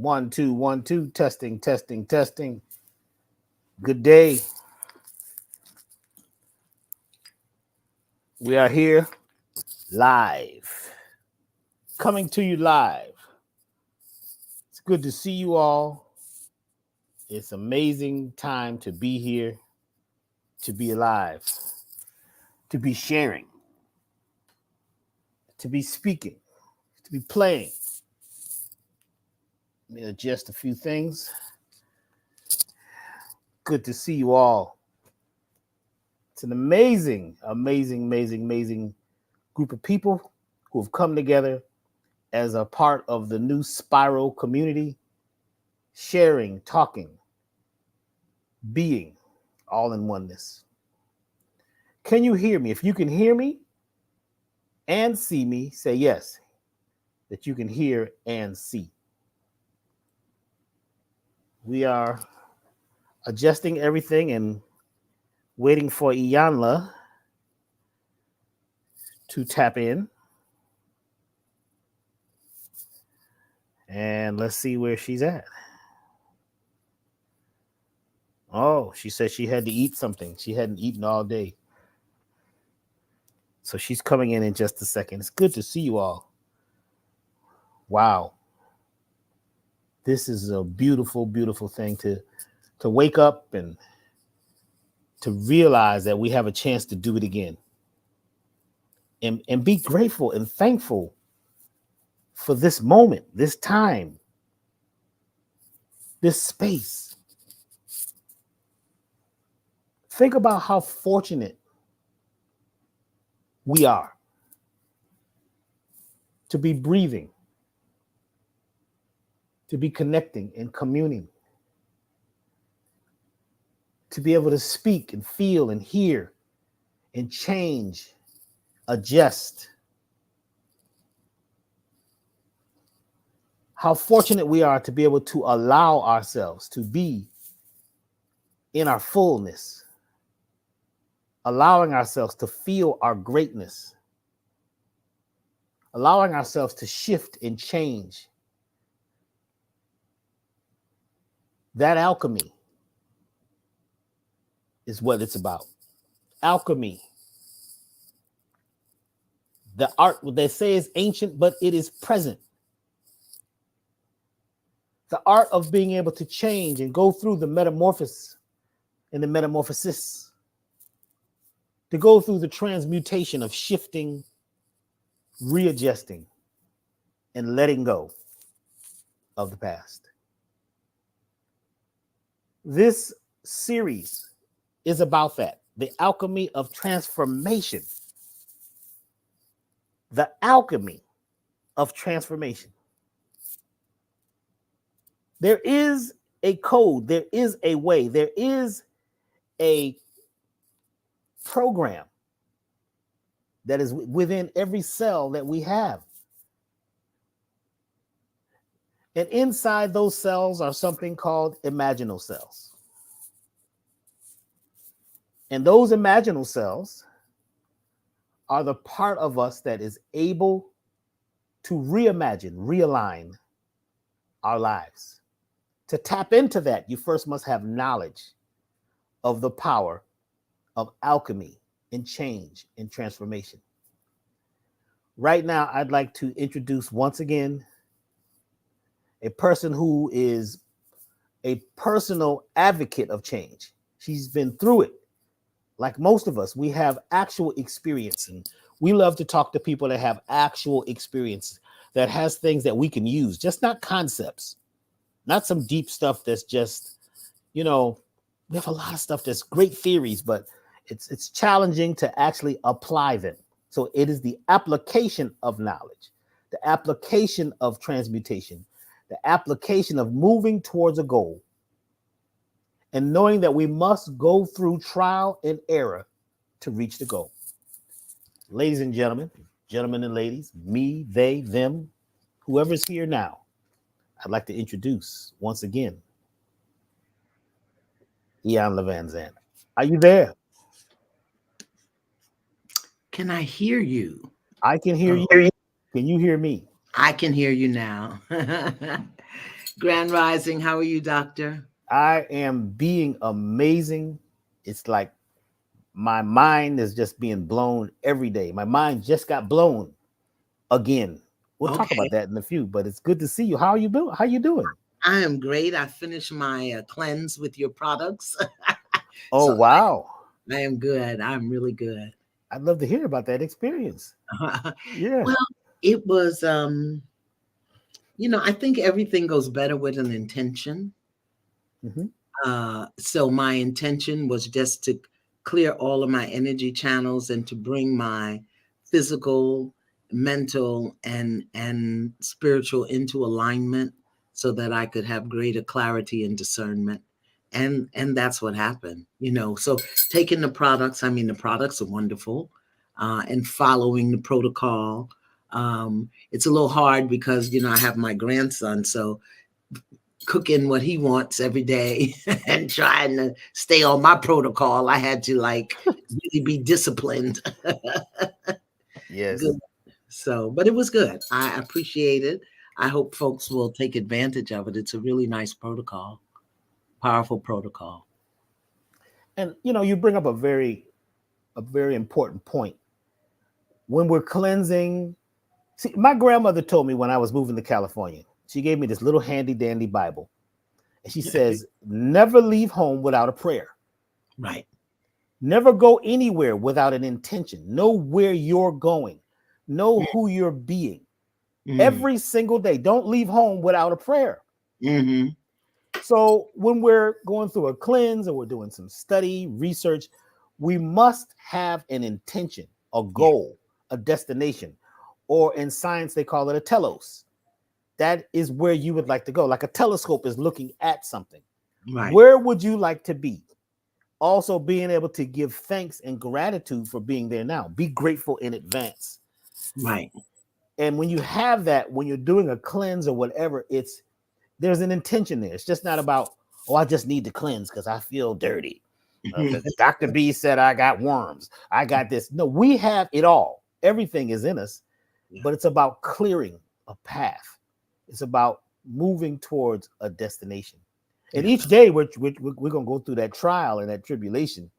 1, 2, 1, 2. Testing, testing, testing. Good day. We are here live, coming to you live. It's good to see you all. It's amazing time to be here, to be alive, to be sharing, to be speaking, to be playing. Let me adjust a few things. Good to see you all. It's an amazing group of people who have come together as a part of the new Spiral community, sharing, talking, being, all in oneness. Can you hear me? If you can hear me and see me, say yes, that you can hear and see. We are adjusting everything and waiting for Iyanla to tap in. And let's see where she's at. Oh, she said she had to eat something. She hadn't eaten all day. So she's coming in just a second. It's good to see you all. Wow. This is a beautiful, beautiful thing to wake up and to realize that we have a chance to do it again. And be grateful and thankful for this moment, this time, this space. Think about how fortunate we are to be breathing, to be connecting and communing, to be able to speak and feel and hear and change, adjust. How fortunate we are to be able to allow ourselves to be in our fullness, allowing ourselves to feel our greatness, allowing ourselves to shift and change. That alchemy is what it's about. Alchemy. The art, they say, is ancient, but it is present. The art of being able to change and go through the metamorphosis and the metamorphosis, to go through the transmutation of shifting, readjusting, and letting go of the past. This series is about that, the alchemy of transformation. The alchemy of transformation. There is a code, there is a way, there is a program that is within every cell that we have. And inside those cells are something called imaginal cells. And those imaginal cells are the part of us that is able to reimagine, realign our lives. To tap into that, you first must have knowledge of the power of alchemy and change and transformation. Right now, I'd like to introduce once again a person who is a personal advocate of change. She's been through it. Like most of us, we have actual experience, and we love to talk to people that have actual experience, that has things that we can use, just not concepts, not some deep stuff that's just, we have a lot of stuff that's great theories, but it's challenging to actually apply them. So it is the application of knowledge, the application of transmutation, the application of moving towards a goal, and knowing that we must go through trial and error to reach the goal. Ladies and gentlemen and ladies, me, they, them, whoever's here now, I'd like to introduce once again Iyanla Vanzant. Are you there? Can I hear you? I can hear you. Can you hear me? I can hear you now. Grand Rising, how are you, Doctor? I am being amazing. It's like my mind is just being blown every day. My mind just got blown again. We'll talk Okay, about that in a few, but it's good to see you. How are you doing? How you doing? I am great. I finished my cleanse with your products. Oh, So wow. I am good. I'm really good. I'd love to hear about that experience. Yeah. Well, it was, I think everything goes better with an intention. Hmm. So my intention was just to clear all of my energy channels and to bring my physical, mental, and spiritual into alignment so that I could have greater clarity and discernment. And that's what happened. So taking the products, I mean, the products are wonderful, and following the protocol. It's a little hard because I have my grandson, so cooking what he wants every day and trying to stay on my protocol. I had to really be disciplined. Yes. Good. So, but it was good. I appreciate it. I hope folks will take advantage of it. It's a really nice protocol, powerful protocol. And you bring up a very important point. When we're cleansing, see, my grandmother told me when I was moving to California, she gave me this little handy dandy Bible. And she says, never leave home without a prayer. Right. Never go anywhere without an intention. Know where you're going. Know who you're being. Mm-hmm. Every single day. Don't leave home without a prayer. Mm-hmm. So when we're going through a cleanse or we're doing some study, research, we must have an intention, a Yeah. goal, a destination, or in science, they call it a telos. That is where you would like to go. Like a telescope is looking at something. Right. Where would you like to be? Also, being able to give thanks and gratitude for being there now. Be grateful in advance. Right. And when you have that, when you're doing a cleanse or whatever, there's an intention there. It's just not about, oh, I just need to cleanse because I feel dirty. Because Dr. B said I got worms. I got this. No, we have it all. Everything is in us, Yeah. but it's about clearing a path. It's about moving towards a destination. And Yeah. each day we're going to go through that trial and that tribulation.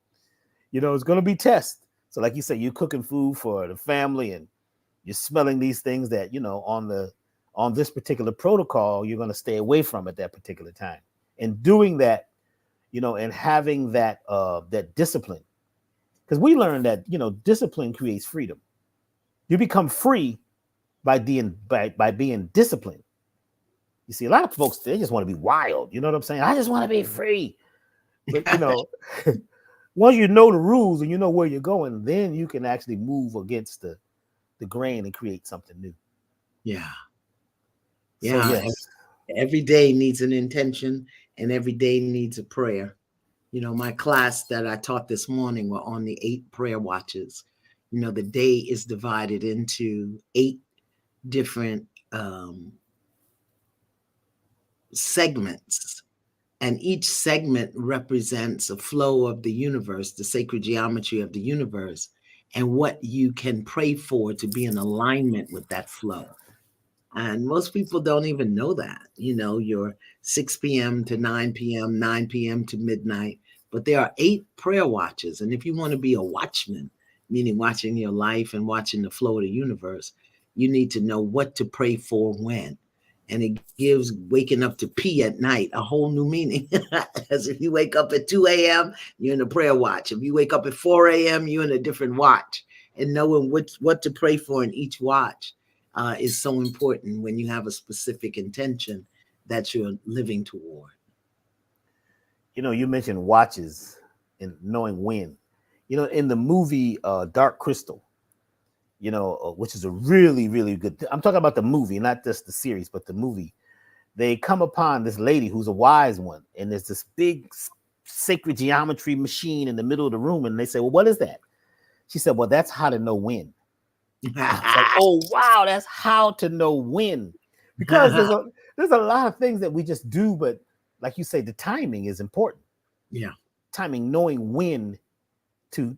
It's going to be tests. So like you say, you're cooking food for the family and you're smelling these things that, on this particular protocol, you're going to stay away from at that particular time. And doing that, and having that discipline. Because we learned that, discipline creates freedom. You become free by being disciplined. You see, a lot of folks, they just want to be wild. You know what I'm saying? I just want to be free. But once you know the rules and you know where you're going, then you can actually move against the grain and create something new. Yeah. So Yeah. yes. Every day needs an intention and every day needs a prayer. My class that I taught this morning were on the 8 prayer watches. The day is divided into 8 different segments, and each segment represents a flow of the universe, the sacred geometry of the universe, and what you can pray for to be in alignment with that flow. And most people don't even know that. Your 6 p.m. to 9 p.m., 9 p.m. to midnight. But there are 8 prayer watches. And if you want to be a watchman, meaning watching your life and watching the flow of the universe, you need to know what to pray for when. And it gives waking up to pee at night a whole new meaning. As if you wake up at 2 a.m., you're in a prayer watch. If you wake up at 4 a.m., you're in a different watch. And knowing what to pray for in each watch is so important when you have a specific intention that you're living toward. You mentioned watches and knowing when. In the movie Dark Crystal, which is a really, really good. I'm talking about the movie, not just the series, but the movie. They come upon this lady who's a wise one, and there's this big sacred geometry machine in the middle of the room, and they say, "Well, what is that?" She said, "Well, that's how to know when." And I was like, "Oh, wow, that's how to know when," because there's a lot of things that we just do, but like you say, the timing is important. Yeah. Timing, knowing when to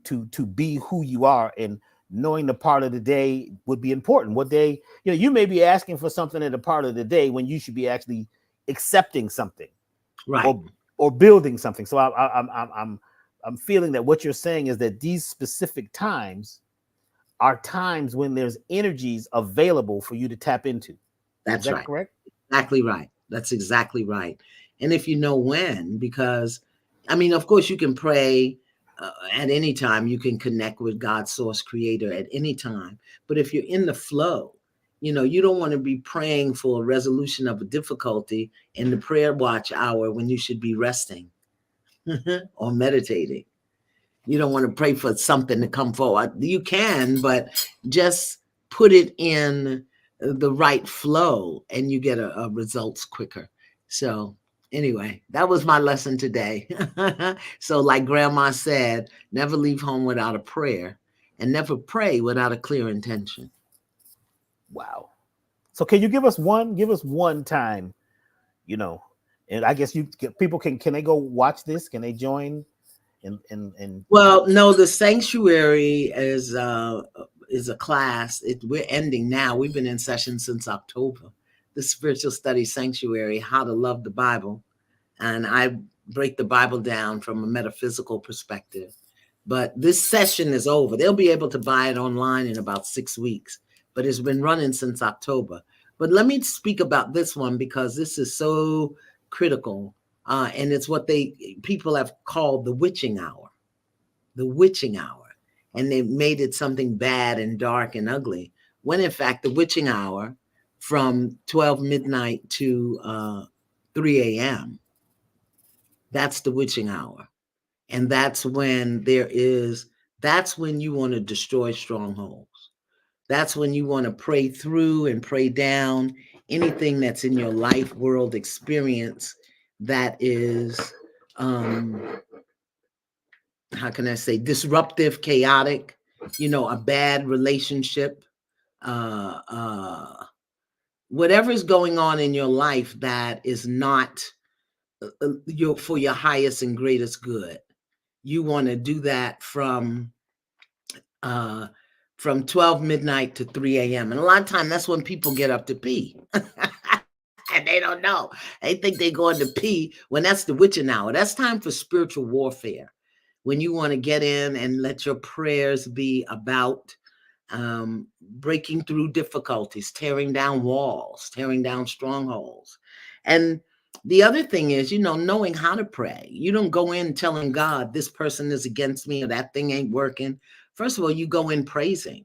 be who you are, and knowing the part of the day would be important. What day, you may be asking for something at a part of the day when you should be actually accepting something Right. or building something. So I'm feeling that what you're saying is that these specific times are times when there's energies available for you to tap into. Is That's that right. correct? Exactly right. That's exactly right. And if you know when, because I mean, of course, you can pray at any time. You can connect with God's source creator at any time. But if you're in the flow, you don't want to be praying for a resolution of a difficulty in the prayer watch hour when you should be resting or meditating. You don't want to pray for something to come forward. You can, but just put it in the right flow and you get a results quicker. So anyway, that was my lesson today. So like grandma said, never leave home without a prayer and never pray without a clear intention. Wow. So can you give us one time, you know, and I guess people can they go watch this? Can they join? And Well, no, the sanctuary is a class. We're ending now. We've been in session since October. The spiritual study sanctuary, how to love the Bible, and I break the Bible down from a metaphysical perspective. But this session is over. They'll be able to buy it online in about 6 weeks, but it's been running since October. But let me speak about this one because this is so critical, and it's what people have called the witching hour. The witching hour. And they made it something bad and dark and ugly, when in fact the witching hour from 12 midnight to 3 a.m., that's the witching hour. And that's when that's when you want to destroy strongholds. That's when you want to pray through and pray down anything that's in your life world experience that is how can I say, disruptive, chaotic, a bad relationship, uh, uh, whatever's going on in your life that is not for your highest and greatest good. You want to do that uh, from 12 midnight to 3 a.m. And a lot of time that's when people get up to pee. And they don't know. They think they're going to pee when that's the witching hour. That's time for spiritual warfare. When you want to get in and let your prayers be about breaking through difficulties, tearing down walls, tearing down strongholds. And the other thing is, knowing how to pray. You don't go in telling God, this person is against me or that thing ain't working. First of all, you go in praising,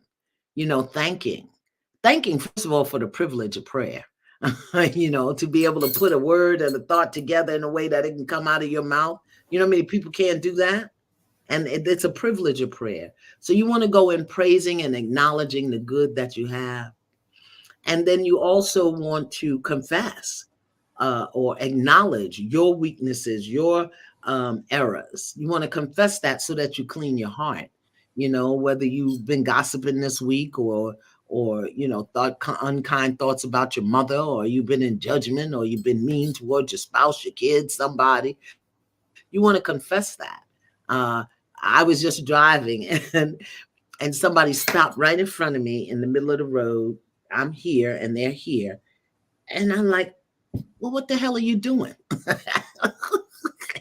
thanking. Thanking, first of all, for the privilege of prayer. To be able to put a word and a thought together in a way that it can come out of your mouth. You know how many people can't do that? And it's a privilege of prayer. So you want to go in praising and acknowledging the good that you have. And then you also want to confess or acknowledge your weaknesses, your errors. You want to confess that so that you clean your heart. Whether you've been gossiping this week or thought unkind thoughts about your mother, or you've been in judgment, or you've been mean towards your spouse, your kids, somebody. You want to confess that. I was just driving and somebody stopped right in front of me in the middle of the road. I'm here and they're here. And I'm like, well, what the hell are you doing?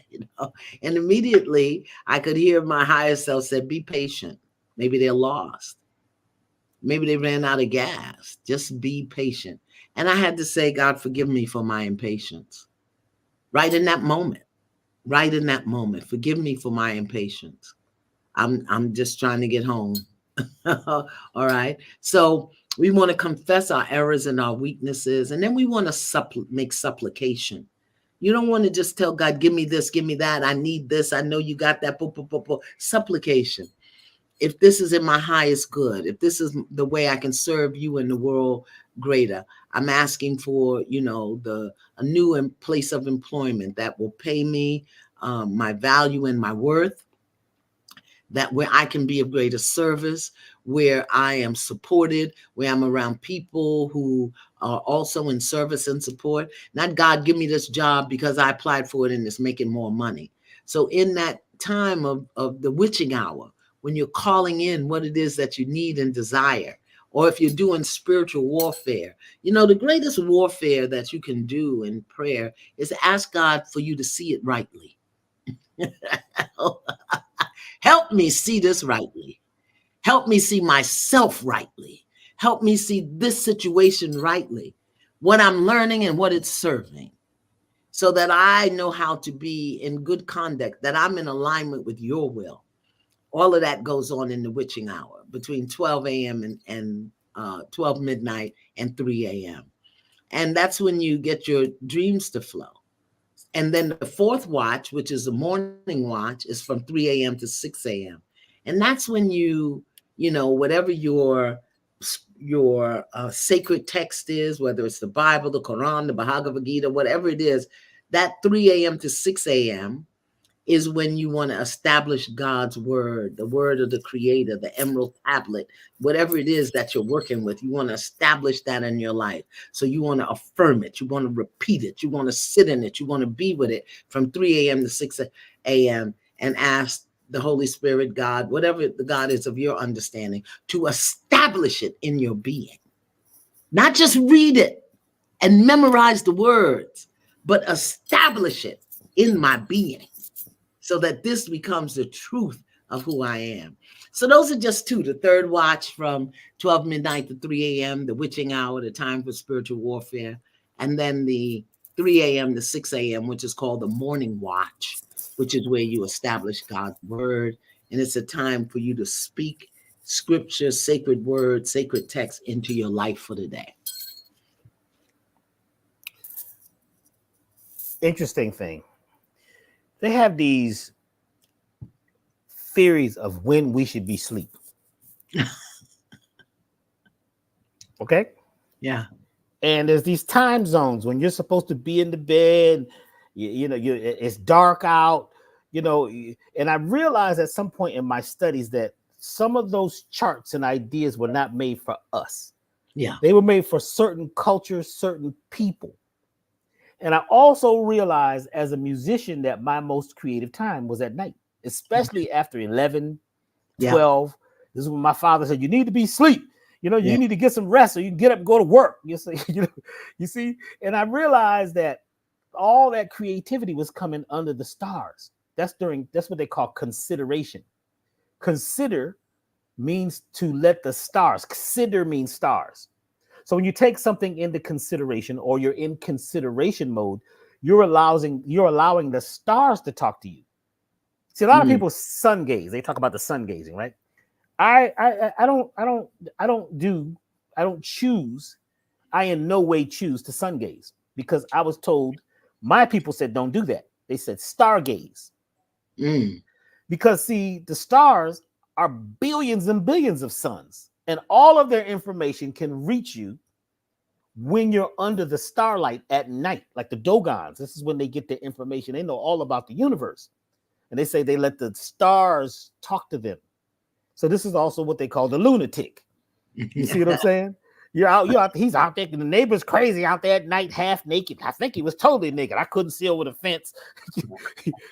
you know? And immediately I could hear my higher self said, be patient. Maybe they're lost. Maybe they ran out of gas. Just be patient. And I had to say, God, forgive me for my impatience. Right in that moment. Right in that moment. Forgive me for my impatience. I'm just trying to get home. All right. So we want to confess our errors and our weaknesses, and then we want to make supplication. You don't want to just tell God, give me this, give me that. I need this. I know you got that. Supplication. If this is in my highest good, if this is the way I can serve you in the world greater, I'm asking for, a new place of employment that will pay me my value and my worth, that where I can be of greater service, where I am supported, where I'm around people who are also in service and support. Not God, give me this job because I applied for it and it's making more money. So in that time of the witching hour, when you're calling in what it is that you need and desire, or if you're doing spiritual warfare. You know, the greatest warfare that you can do in prayer is ask God for you to see it rightly. Help me see this rightly. Help me see myself rightly. Help me see this situation rightly, what I'm learning and what it's serving, so that I know how to be in good conduct, that I'm in alignment with your will. All of that goes on in the witching hour between 12 a.m. and 12 midnight and 3 a.m. And that's when you get your dreams to flow. And then the fourth watch, which is the morning watch, is from 3 a.m. to 6 a.m. And that's when whatever your sacred text is, whether it's the Bible, the Quran, the Bhagavad Gita, whatever it is, that 3 a.m. to 6 a.m. is when you want to establish God's word, the word of the creator, the emerald tablet, whatever it is that you're working with. You want to establish that in your life. So you want to affirm it. You want to repeat it. You want to sit in it. You want to be with it from 3 a.m. to 6 a.m. and ask the Holy Spirit, God, whatever the God is of your understanding, to establish it in your being. Not just read it and memorize the words, but establish it in my being, so that this becomes the truth of who I am. So those are just two. The third watch from 12 midnight to 3 a.m., the witching hour, the time for spiritual warfare. And then the 3 a.m. to 6 a.m., which is called the morning watch, which is where you establish God's word. And it's a time for you to speak scripture, sacred word, sacred text into your life for the day. Interesting thing. They have these theories of when we should be asleep. Okay? Yeah. And there's these time zones when you're supposed to be in the bed, it's dark out, and I realized at some point in my studies that some of those charts and ideas were not made for us. Yeah. They were made for certain cultures, certain people. And I also realized as a musician that my most creative time was at night, especially after 11, 12. Yeah. This is when my father said, you need to be asleep. You need to get some rest so you can get up and go to work. You see? And I realized that all that creativity was coming under the stars. That's what they call consideration. Consider means to let the stars. Consider means stars. So when you take something into consideration, or you're in consideration mode, you're allowing the stars to talk to you. See, a lot of people sun gaze. They talk about the sun gazing, right? I don't choose. I in no way choose to sun gaze, because I was told, my people said, don't do that. They said stargaze. Because see, the stars are billions and billions of suns, and all of their information can reach you when you're under the starlight at night, like the Dogons. This is when they get their information. They know all about the universe. And they say they let the stars talk to them. So this is also what they call the lunatic. You see what I'm saying? You're out, he's out there, and the neighbor's crazy out there at night, half naked. I think he was totally naked. I couldn't see over the fence.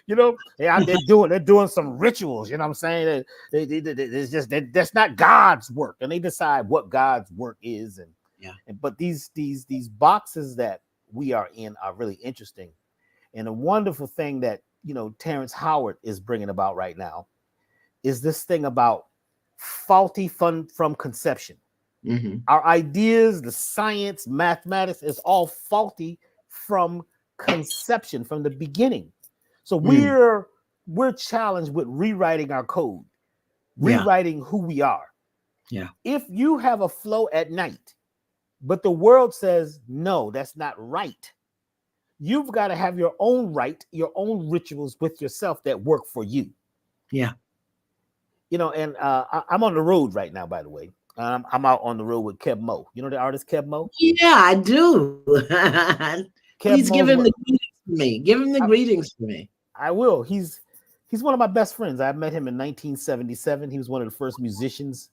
They're out there doing some rituals, you know what I'm saying? It's just that's not God's work. And they decide what God's work is. But these boxes that we are in are really interesting. And a wonderful thing that, Terrence Howard is bringing about right now is this thing about faulty from conception. Mm-hmm. Our ideas, the science, mathematics is all faulty from conception, from the beginning. So we're challenged with rewriting our code, rewriting who we are. Yeah. If you have a flow at night, but the world says, no, that's not right, you've got to have your own right, your own rituals with yourself that work for you. Yeah. And I'm on the road right now, by the way. I'm out on the road with Keb Mo. You know the artist Keb Mo? Yeah, I do. Please give him the greetings for me. Give him the greetings for me. I will. He's one of my best friends. I met him in 1977. He was one of the first musicians.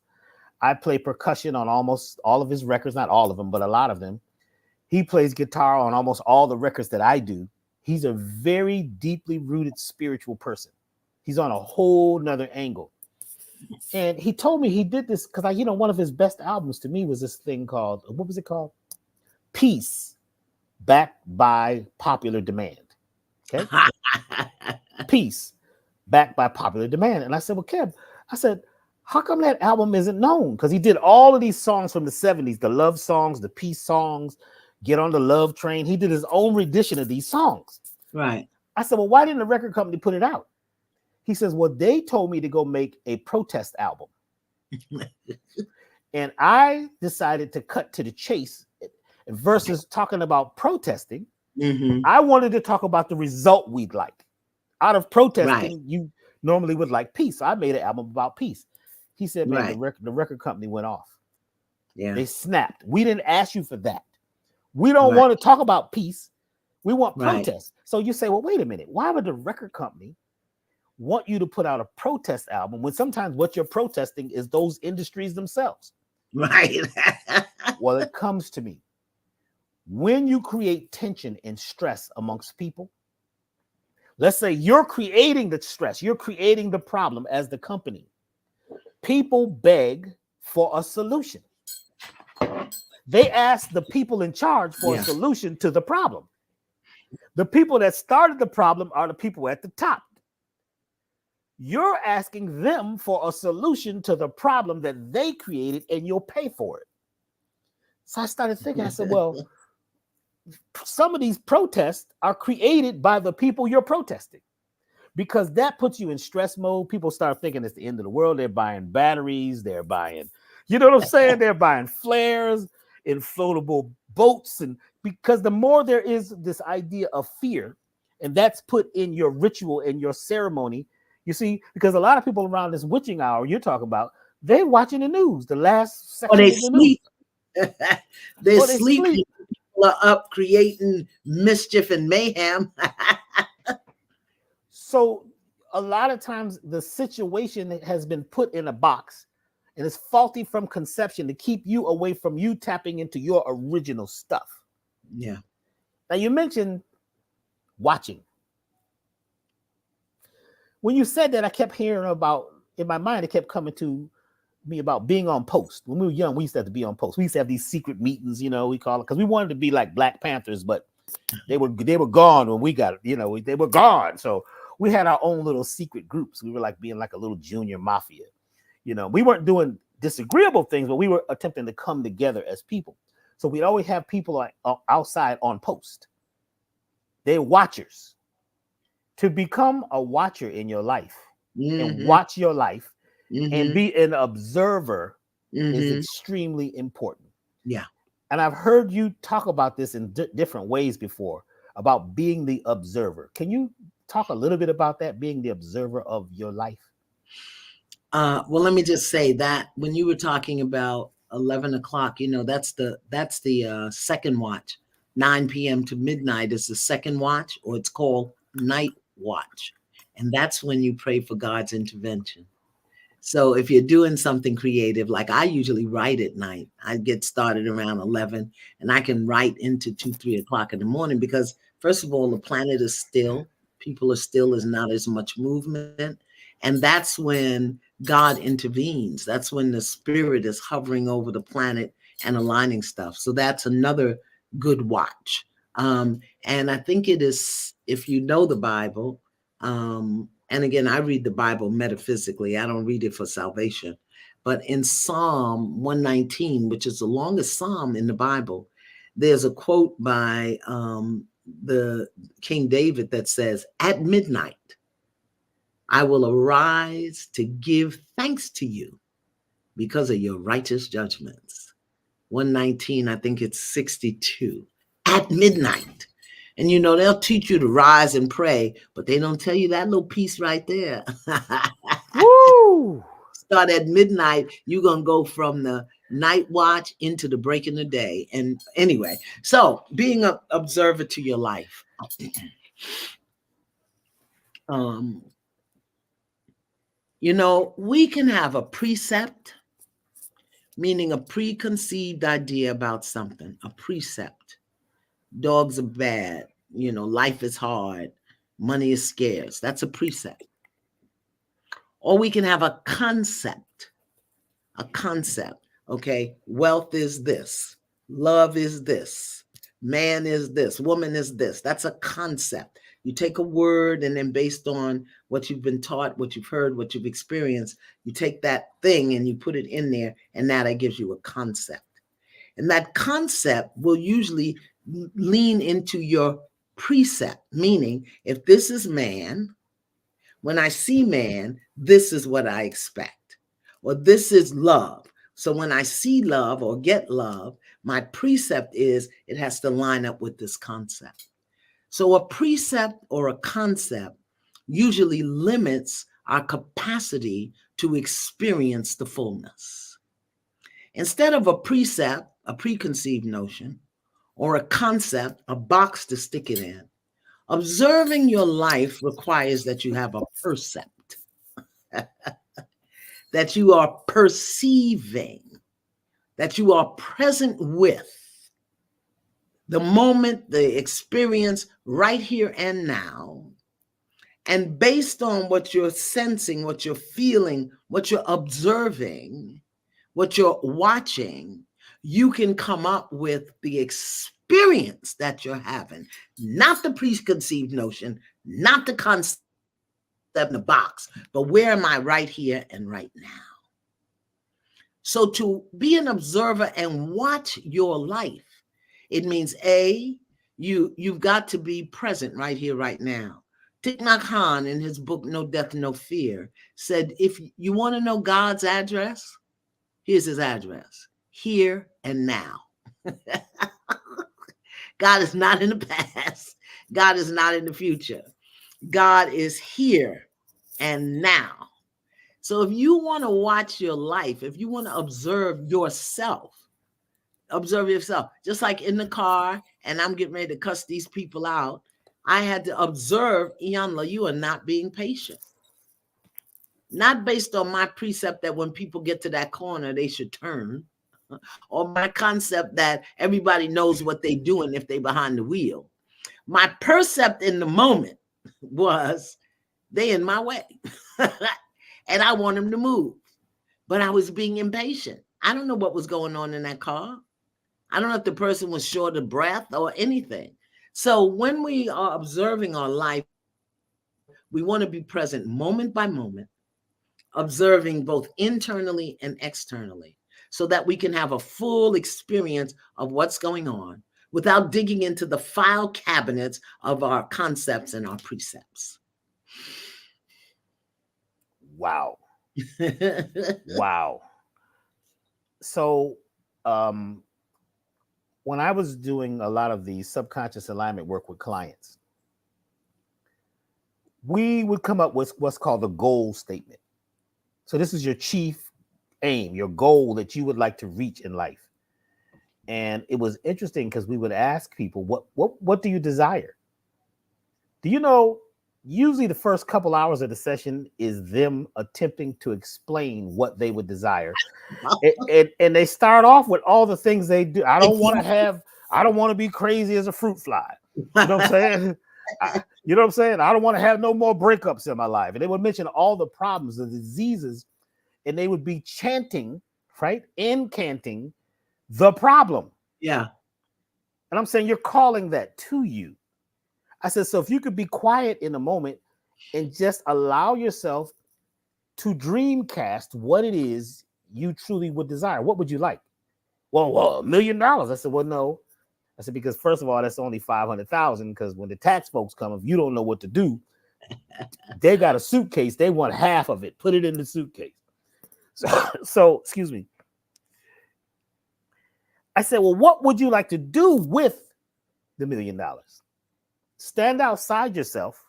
I play percussion on almost all of his records, not all of them, but a lot of them. He plays guitar on almost all the records that I do. He's a very deeply rooted spiritual person. He's on a whole nother angle. And he told me he did this because one of his best albums to me was this thing called, what was it called? Peace, backed by popular demand. Okay. Peace, backed by popular demand. And I said, well, Kev, I said, how come that album isn't known? Because he did all of these songs from the 70s, the love songs, the peace songs, Get on the Love Train. He did his own rendition of these songs. Right. I said, well, why didn't the record company put it out? He says, well, they told me to go make a protest album. And I decided to cut to the chase versus talking about protesting. Mm-hmm. I wanted to talk about the result we'd like. Out of protesting, Right. you normally would like peace. So I made an album about peace. He said, man, Right. the record company went off. Yeah. They snapped. We didn't ask you for that. We don't Right. want to talk about peace. We want Right. protest. So you say, well, wait a minute. Why would the record company want you to put out a protest album when sometimes what you're protesting is those industries themselves? Right. Well, it comes to me. When you create tension and stress amongst people, let's say you're creating the stress, you're creating the problem as the company. People beg for a solution. They ask the people in charge for a solution to the problem. The people that started the problem are the people at the top. You're asking them for a solution to the problem that they created, and you'll pay for it. So I started thinking, I said, well, some of these protests are created by the people you're protesting, because that puts you in stress mode. People start thinking it's the end of the world. They're buying batteries. They're buying, you know what I'm saying? They're buying flares, inflatable boats. And because the more there is this idea of fear, and that's put in your ritual and your ceremony, you see, because a lot of people around this witching hour you're talking about, they're watching the news, the last section Or they of the sleep. news. They're Or they sleeping. sleep. People are up creating mischief and mayhem. So a lot of times the situation has been put in a box and it's faulty from conception to keep you away from you tapping into your original stuff. Yeah. Now you mentioned watching. When you said that, I kept hearing about, in my mind, it kept coming to me about being on post. When we were young, we used to have to be on post. We used to have these secret meetings, we call it, because we wanted to be like Black Panthers, but they were gone when we got it. They were gone. So we had our own little secret groups. We were like being like a little junior mafia. We weren't doing disagreeable things, but we were attempting to come together as people. So we'd always have people outside on post. They're watchers. To become a watcher in your life and watch your life and be an observer is extremely important. Yeah. And I've heard you talk about this in different ways before, about being the observer. Can you talk a little bit about that, being the observer of your life? Well, let me just say that when you were talking about 11 o'clock, that's the second watch. 9 p.m. to midnight is the second watch, or it's called night watch. And that's when you pray for God's intervention. So if you're doing something creative, like I usually write at night, I get started around 11 and I can write into 2, 3 o'clock in the morning, because first of all, the planet is still, people are still, there's not as much movement. And that's when God intervenes. That's when the spirit is hovering over the planet and aligning stuff. So that's another good watch. And I think it is, if you know the Bible, and again, I read the Bible metaphysically. I don't read it for salvation. But in Psalm 119, which is the longest psalm in the Bible, there's a quote by the King David that says, "At midnight, I will arise to give thanks to you because of your righteous judgments." 119, I think it's 62. At midnight. And they'll teach you to rise and pray, but they don't tell you that little piece right there. Woo! Start at midnight, you're going to go from the night watch into the break in the day. And anyway, so being an observer to your life. We can have a precept, meaning a preconceived idea about something, a precept. Dogs are bad, life is hard, money is scarce. That's a precept. Or we can have a concept. A concept. Okay. Wealth is this. Love is this. Man is this. Woman is this. That's a concept. You take a word, and then based on what you've been taught, what you've heard, what you've experienced, you take that thing and you put it in there, and now that gives you a concept. And that concept will usually lean into your precept, meaning if this is man, when I see man, this is what I expect. Or this is love. So when I see love or get love, my precept is it has to line up with this concept. So a precept or a concept usually limits our capacity to experience the fullness. Instead of a precept, a preconceived notion, or a concept, a box to stick it in, observing your life requires that you have a percept, that you are perceiving, that you are present with the moment, the experience right here and now. And based on what you're sensing, what you're feeling, what you're observing, what you're watching, you can come up with the experience that you're having, not the preconceived notion, not the concept in the box, but where am I right here and right now? So to be an observer and watch your life, it means you've got to be present right here, right now. Thich Nhat Hanh, in his book, No Death, No Fear, said, if you want to know God's address, here's his address, here and now. God is not in the past. God is not in the future. God is here and now. So if you want to watch your life, if you want to observe yourself, just like in the car, and I'm getting ready to cuss these people out, I had to observe, Iyanla, you are not being patient. Not based on my precept that when people get to that corner, they should turn, or my concept that everybody knows what they're doing if they're behind the wheel. My percept in the moment was they in my way, and I want them to move, but I was being impatient. I don't know what was going on in that car. I don't know if the person was short of breath or anything. So when we are observing our life, we want to be present moment by moment, observing both internally and externally, so that we can have a full experience of what's going on without digging into the file cabinets of our concepts and our precepts. Wow. Wow. So when I was doing a lot of the subconscious alignment work with clients, we would come up with what's called the goal statement. So this is your chief aim, your goal that you would like to reach in life. And it was interesting because we would ask people, what do you desire? Do you know, usually the first couple hours of the session is them attempting to explain what they would desire. And they start off with all the things they do. I don't want to be crazy as a fruit fly. You know what I'm saying? You know what I'm saying? I don't want to have no more breakups in my life. And they would mention all the problems, the diseases, and they would be chanting, right? Incanting the problem. Yeah. And I'm saying, you're calling that to you. I said, so if you could be quiet in a moment and just allow yourself to dreamcast what it is you truly would desire, what would you like? Well, $1 million. I said, well, no. I said, because first of all, that's only 500,000. Because when the tax folks come, if you don't know what to do, they got a suitcase. They want half of it. Put it in the suitcase. So excuse me. I said, well, what would you like to do with the $1 million? Stand outside yourself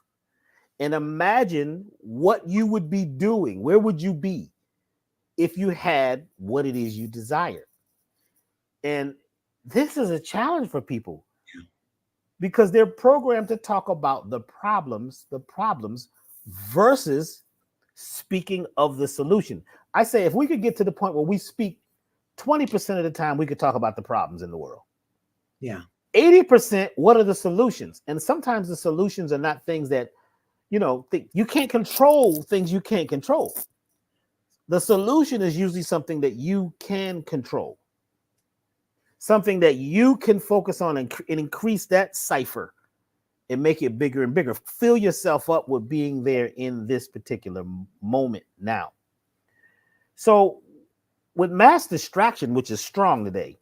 and imagine what you would be doing. Where would you be if you had what it is you desire? And this is a challenge for people because they're programmed to talk about the problems versus speaking of the solution. I say, if we could get to the point where we speak 20% of the time, we could talk about the problems in the world. Yeah. 80%, what are the solutions? And sometimes the solutions are not things that You can't control things you can't control. The solution is usually something that you can control, something that you can focus on and increase that cipher and make it bigger and bigger. Fill yourself up with being there in this particular moment now. So, with mass distraction, which is strong today,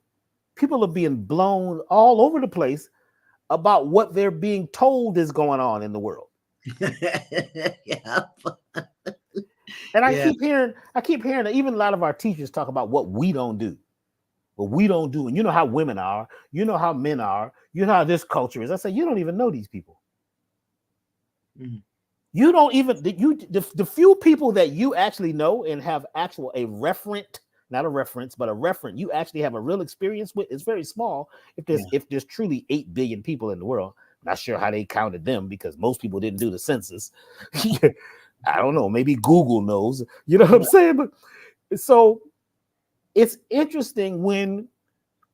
people are being blown all over the place about what they're being told is going on in the world. Yeah. And I Yeah. keep hearing that even a lot of our teachers talk about what we don't do. What we don't do. And you know how women are, you know how men are, you know how this culture is. I say, you don't even know these people. Mm. You don't even the few people that you actually know and have actual a referent, not a reference, but a referent you actually have a real experience with is very small. Yeah. If there's truly 8 billion people in the world, not sure how they counted them because most people didn't do the census. I don't know, maybe Google knows, you know what I'm saying? But so it's interesting when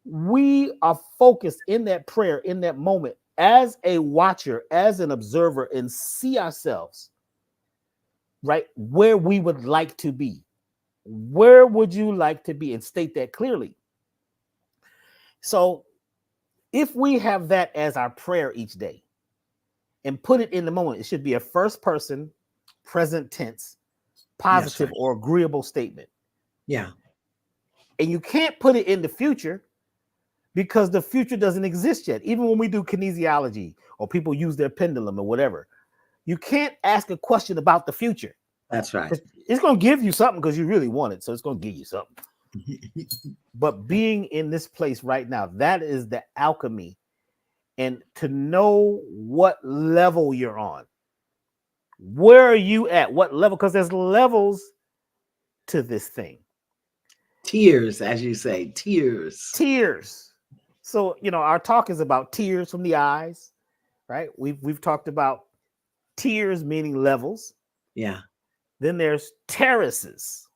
we are focused in that prayer, in that moment, as a watcher, as an observer, and see ourselves right where we would like to be. Where would you like to be? And state that clearly. So if we have that as our prayer each day and put it in the moment, it should be a first person, present tense, positive Right. or agreeable statement. Yeah. And you can't put it in the future because the future doesn't exist yet. Even when we do kinesiology or people use their pendulum or whatever, you can't ask a question about the future. That's right. It's going to give you something because you really want it. So it's going to give you something. But being in this place right now, that is the alchemy. And to know what level you're on. Where are you at? What level? Because there's levels to this thing. Tears, as you say, tears. Tears. So, our talk is about tears from the eyes, right? We've talked about tiers meaning levels. Yeah. Then there's terraces.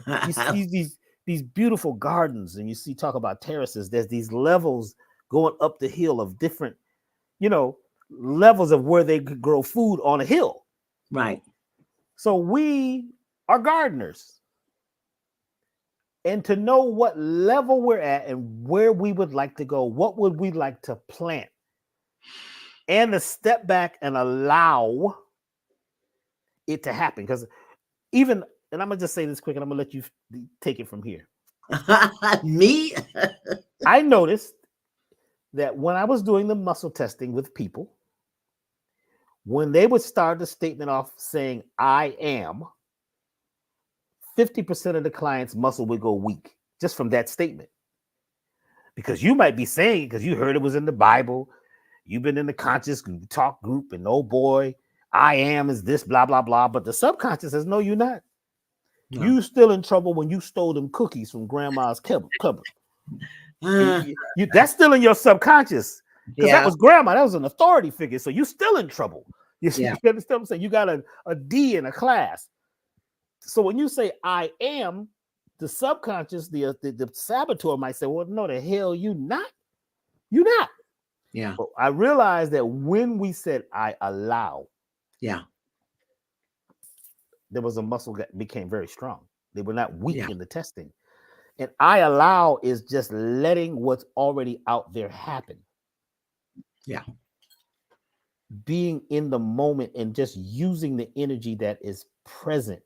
You see these beautiful gardens, and you see talk about terraces. There's these levels going up the hill of different, levels of where they could grow food on a hill. Right. So we are gardeners. And to know what level we're at and where we would like to go, what would we like to plant, and to step back and allow it to happen. Because and I'm gonna just say this quick, and I'm gonna let you take it from here. Me? I noticed that when I was doing the muscle testing with people, when they would start the statement off saying "I am," 50% of the client's muscle would go weak just from that statement. Because you might be saying it because you heard it was in the Bible, you've been in the conscious talk group, and oh boy, I am is this, blah, blah, blah. But the subconscious says, no, you're not. No. You still in trouble when you stole them cookies from grandma's cupboard. That's still in your subconscious. Because that was grandma, that was an authority figure. So you're still in trouble. You understand what I'm saying? You got a D in a class. So when you say I am, the subconscious, the saboteur might say, well, no, the hell you not. You're not. Yeah. But I realized that when we said I allow, there was a muscle that became very strong. They were not weak in the testing. And I allow is just letting what's already out there happen. Yeah. Being in the moment and just using the energy that is present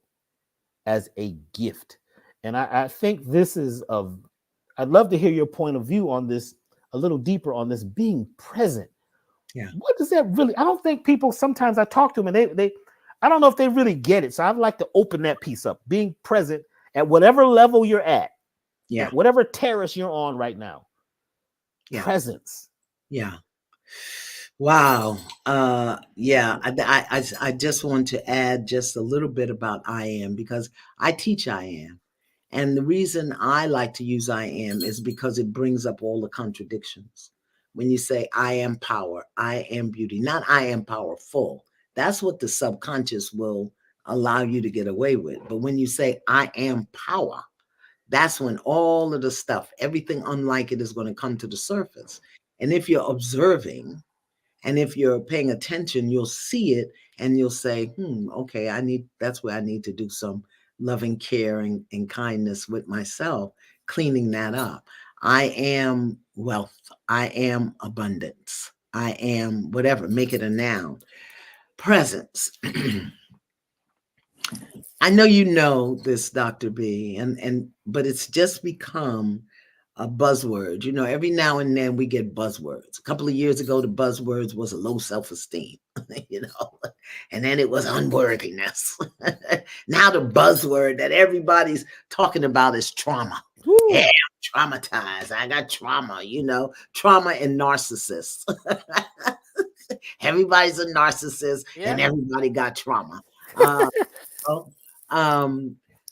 as a gift. And I think this is I'd love to hear your point of view on this, a little deeper on this being present. Yeah. What does that really? I don't think people, sometimes I talk to them and they I don't know if they really get it. So I'd like to open that piece up. Being present at whatever level you're at whatever terrace you're on right now. Presence. Yeah. Wow. I just want to add just a little bit about I am, because I teach I am. And the reason I like to use I am is because it brings up all the contradictions. When you say I am power, I am beauty, not I am powerful. That's what the subconscious will allow you to get away with. But when you say I am power, that's when all of the stuff, everything unlike it, is going to come to the surface. And if you're observing and if you're paying attention, you'll see it and you'll say, okay, that's where I need to do some loving care and kindness with myself, cleaning that up. I am wealth. I am abundance. I am whatever, make it a noun. Presence. I know you know this, Dr. B, but it's just become a buzzword. You know, every now and then we get buzzwords. A couple of years ago, the buzzwords was a low self-esteem, you know, and then it was unworthiness. Now the buzzword that everybody's talking about is trauma. Woo. Yeah, I'm traumatized. I got trauma, you know, trauma and narcissists. Everybody's a narcissist, and everybody got trauma.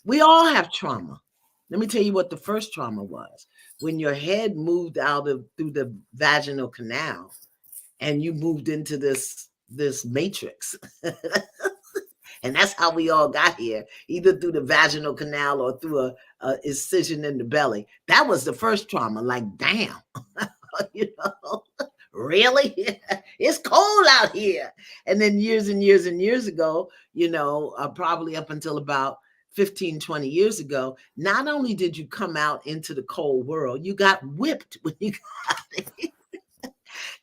We all have trauma. Let me tell you what the first trauma was. When your head moved through the vaginal canal and you moved into this matrix. And that's how we all got here, either through the vaginal canal or through a incision in the belly. That was the first trauma. Like, damn, you know, really? It's cold out here. And then years and years and years ago, you know, probably up until about 15, 20 years ago, not only did you come out into the cold world, you got whipped when you got it.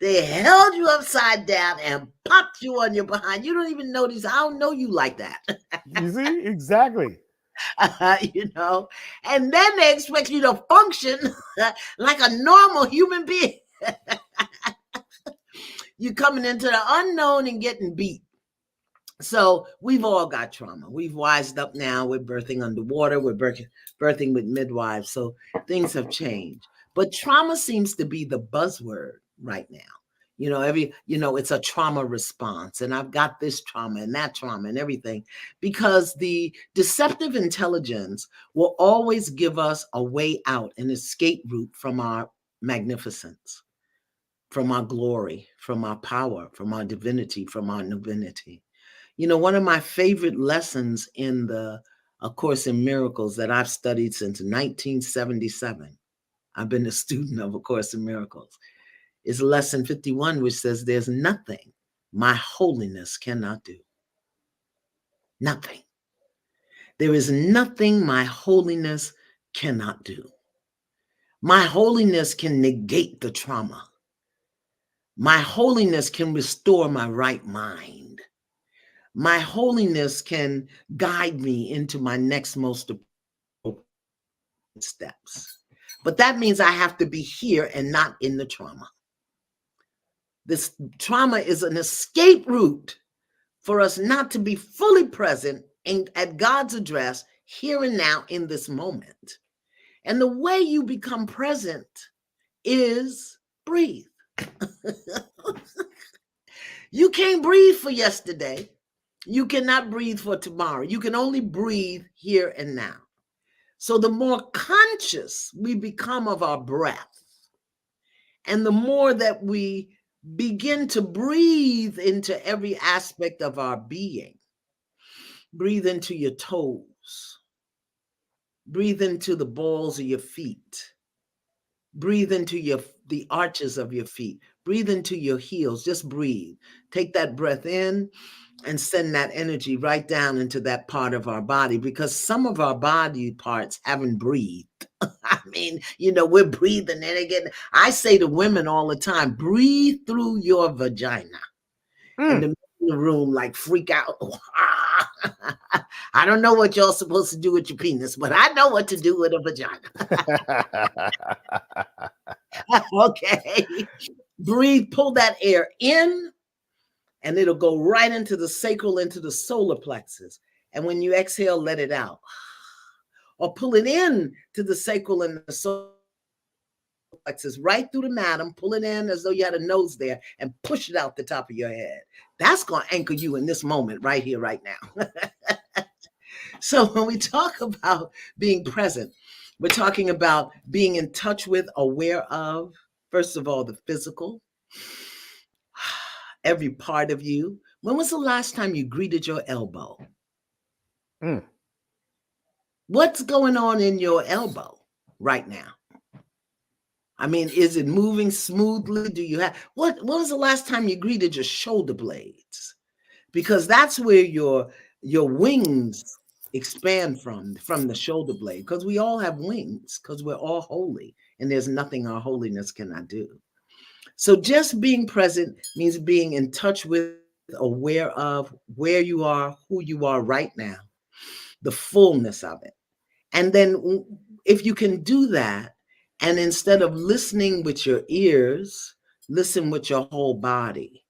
They held you upside down and popped you on your behind. You don't even notice. I don't know you like that. You see? Exactly. You know, and then they expect you to function like a normal human being. You're coming into the unknown and getting beat. So we've all got trauma. We've wised up now. We're birthing underwater. We're birthing with midwives. So things have changed. But trauma seems to be the buzzword right now. You know, it's a trauma response. And I've got this trauma and that trauma and everything, because the deceptive intelligence will always give us a way out, an escape route from our magnificence, from our glory, from our power, from our divinity, from our divinity. You know, one of my favorite lessons in the A Course in Miracles that I've studied since 1977, I've been a student of A Course in Miracles, is lesson 51, which says, there's nothing my holiness cannot do. Nothing. There is nothing my holiness cannot do. My holiness can negate the trauma. My holiness can restore my right mind. My holiness can guide me into my next most appropriate steps. But that means I have to be here and not in the trauma. This trauma is an escape route for us not to be fully present at God's address here and now in this moment. And the way you become present is breathe. You can't breathe for yesterday. You cannot breathe for tomorrow. You can only breathe here and now. So the more conscious we become of our breath, and the more that we begin to breathe into every aspect of our being, breathe into your toes, breathe into the balls of your feet, breathe into the arches of your feet, breathe into your heels. Just breathe. Take that breath in and send that energy right down into that part of our body, because some of our body parts haven't breathed. I mean, you know, we're breathing. And again, I say to women all the time, breathe through your vagina. And the men in the room like freak out. I don't know what y'all supposed to do with your penis, but I know what to do with a vagina. Okay. Breathe, pull that air in, and it'll go right into the sacral, into the solar plexus. And when you exhale, let it out. Or pull it in to the sacral and the solar plexus, right through the madam, pull it in as though you had a nose there, and push it out the top of your head. That's going to anchor you in this moment right here, right now. So when we talk about being present, we're talking about being in touch with, aware of, first of all, the physical, every part of you. When was the last time you greeted your elbow? What's going on in your elbow right now? I mean, is it moving smoothly? Do you have, what was the last time you greeted your shoulder blades? because that's where your wings expand from the shoulder blade, because we all have wings, because we're all holy, and there's nothing our holiness cannot do. So just being present means being in touch with, aware of where you are, who you are right now, the fullness of it. And then if you can do that, and instead of listening with your ears, listen with your whole body.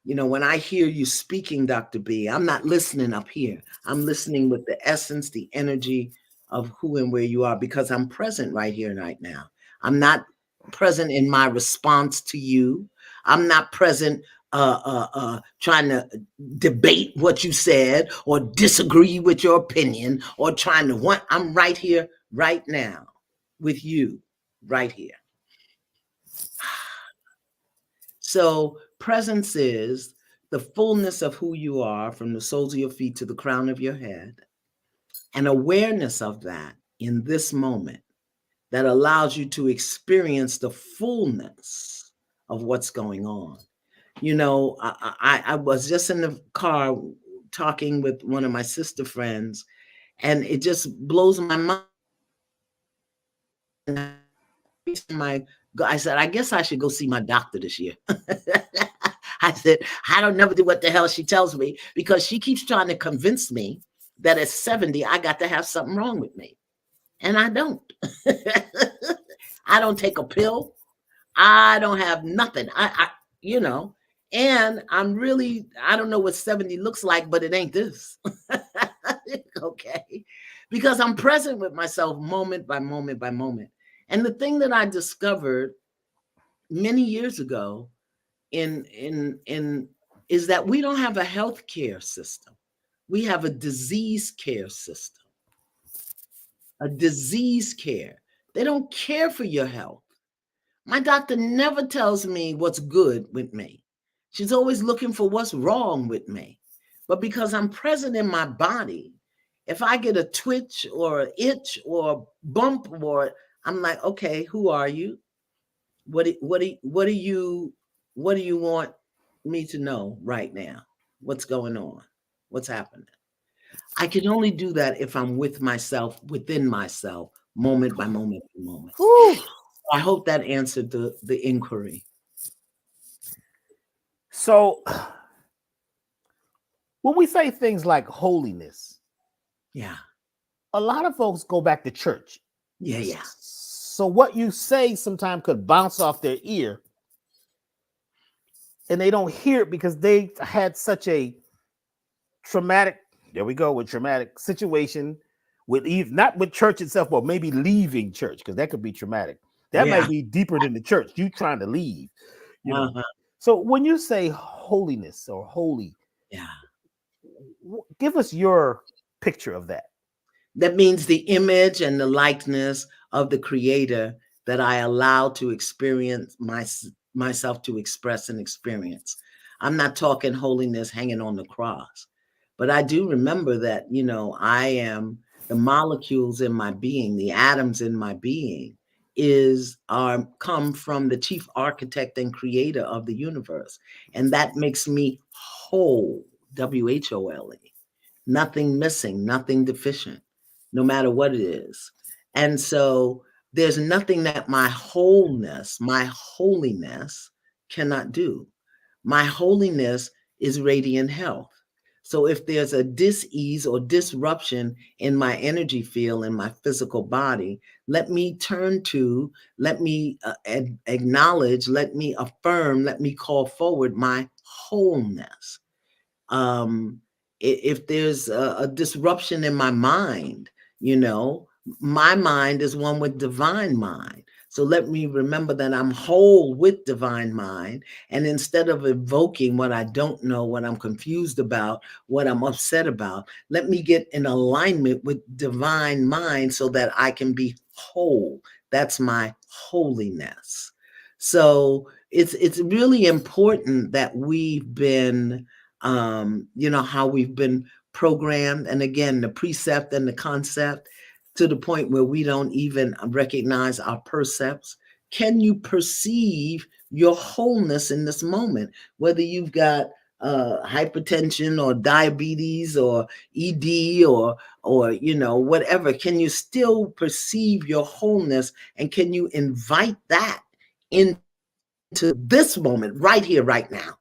You know, when I hear you speaking, Dr. B, I'm not listening up here. I'm listening with the essence, the energy of who and where you are, because I'm present right here and right now. I'm not present in my response to you. I'm not present trying to debate what you said or disagree with your opinion or trying to want. I'm right here, right now with you, right here. So presence is the fullness of who you are from the soles of your feet to the crown of your head, and awareness of that in this moment that allows you to experience the fullness of what's going on. You know, I was just in the car talking with one of my sister friends, and it just blows my mind. I said, I guess I should go see my doctor this year. I said, I don't never do what the hell she tells me, because she keeps trying to convince me that at 70, I got to have something wrong with me. And I don't. I don't take a pill. I don't have nothing. You know, and I'm really, I don't know what 70 looks like, but it ain't this. Okay. Because I'm present with myself moment by moment by moment. And the thing that I discovered many years ago in is that we don't have a health care system. We have a disease care system. A disease care. They don't care for your health. My doctor never tells me what's good with me. She's always looking for what's wrong with me. But because I'm present in my body, if I get a twitch or an itch or a bump, or I'm like, okay, who are you? What do you want me to know right now? What's going on? What's happening? I can only do that if I'm with myself, within myself, moment by moment by moment. Whew. I hope that answered the inquiry. So when we say things like holiness, Yeah. a lot of folks go back to church. Yeah. So what you say sometimes could bounce off their ear, and they don't hear it because they had such a traumatic, there we go, with traumatic situation with not with church itself, but maybe leaving church, because that could be traumatic. That Yeah. might be deeper than the church. You trying to leave, you know. Uh-huh. So when you say holiness or holy, Yeah. give us your picture of that. That means the image and the likeness of the creator that I allow to experience myself to express and experience. I'm not talking holiness hanging on the cross, but I do remember that, you know, I am the molecules in my being, the atoms in my being are come from the chief architect and creator of the universe. And that makes me whole, WHOLE, nothing missing, nothing deficient, no matter what it is. And so there's nothing that my wholeness, my holiness cannot do. My holiness is radiant health. So if there's a dis-ease or disruption in my energy field, in my physical body, let me turn to, let me acknowledge, let me affirm, let me call forward my wholeness. If there's a disruption in my mind, you know, my mind is one with divine mind. So let me remember that I'm whole with divine mind. And instead of evoking what I don't know, what I'm confused about, what I'm upset about, let me get in alignment with divine mind so that I can be whole. That's my holiness. So it's really important that we've been, you know, how we've been programmed. And again, the precept and the concept, to the point where we don't even recognize our percepts. Can you perceive your wholeness in this moment? Whether you've got hypertension or diabetes or ED or whatever? Can you still perceive your wholeness, and can you invite that into this moment right here, right now?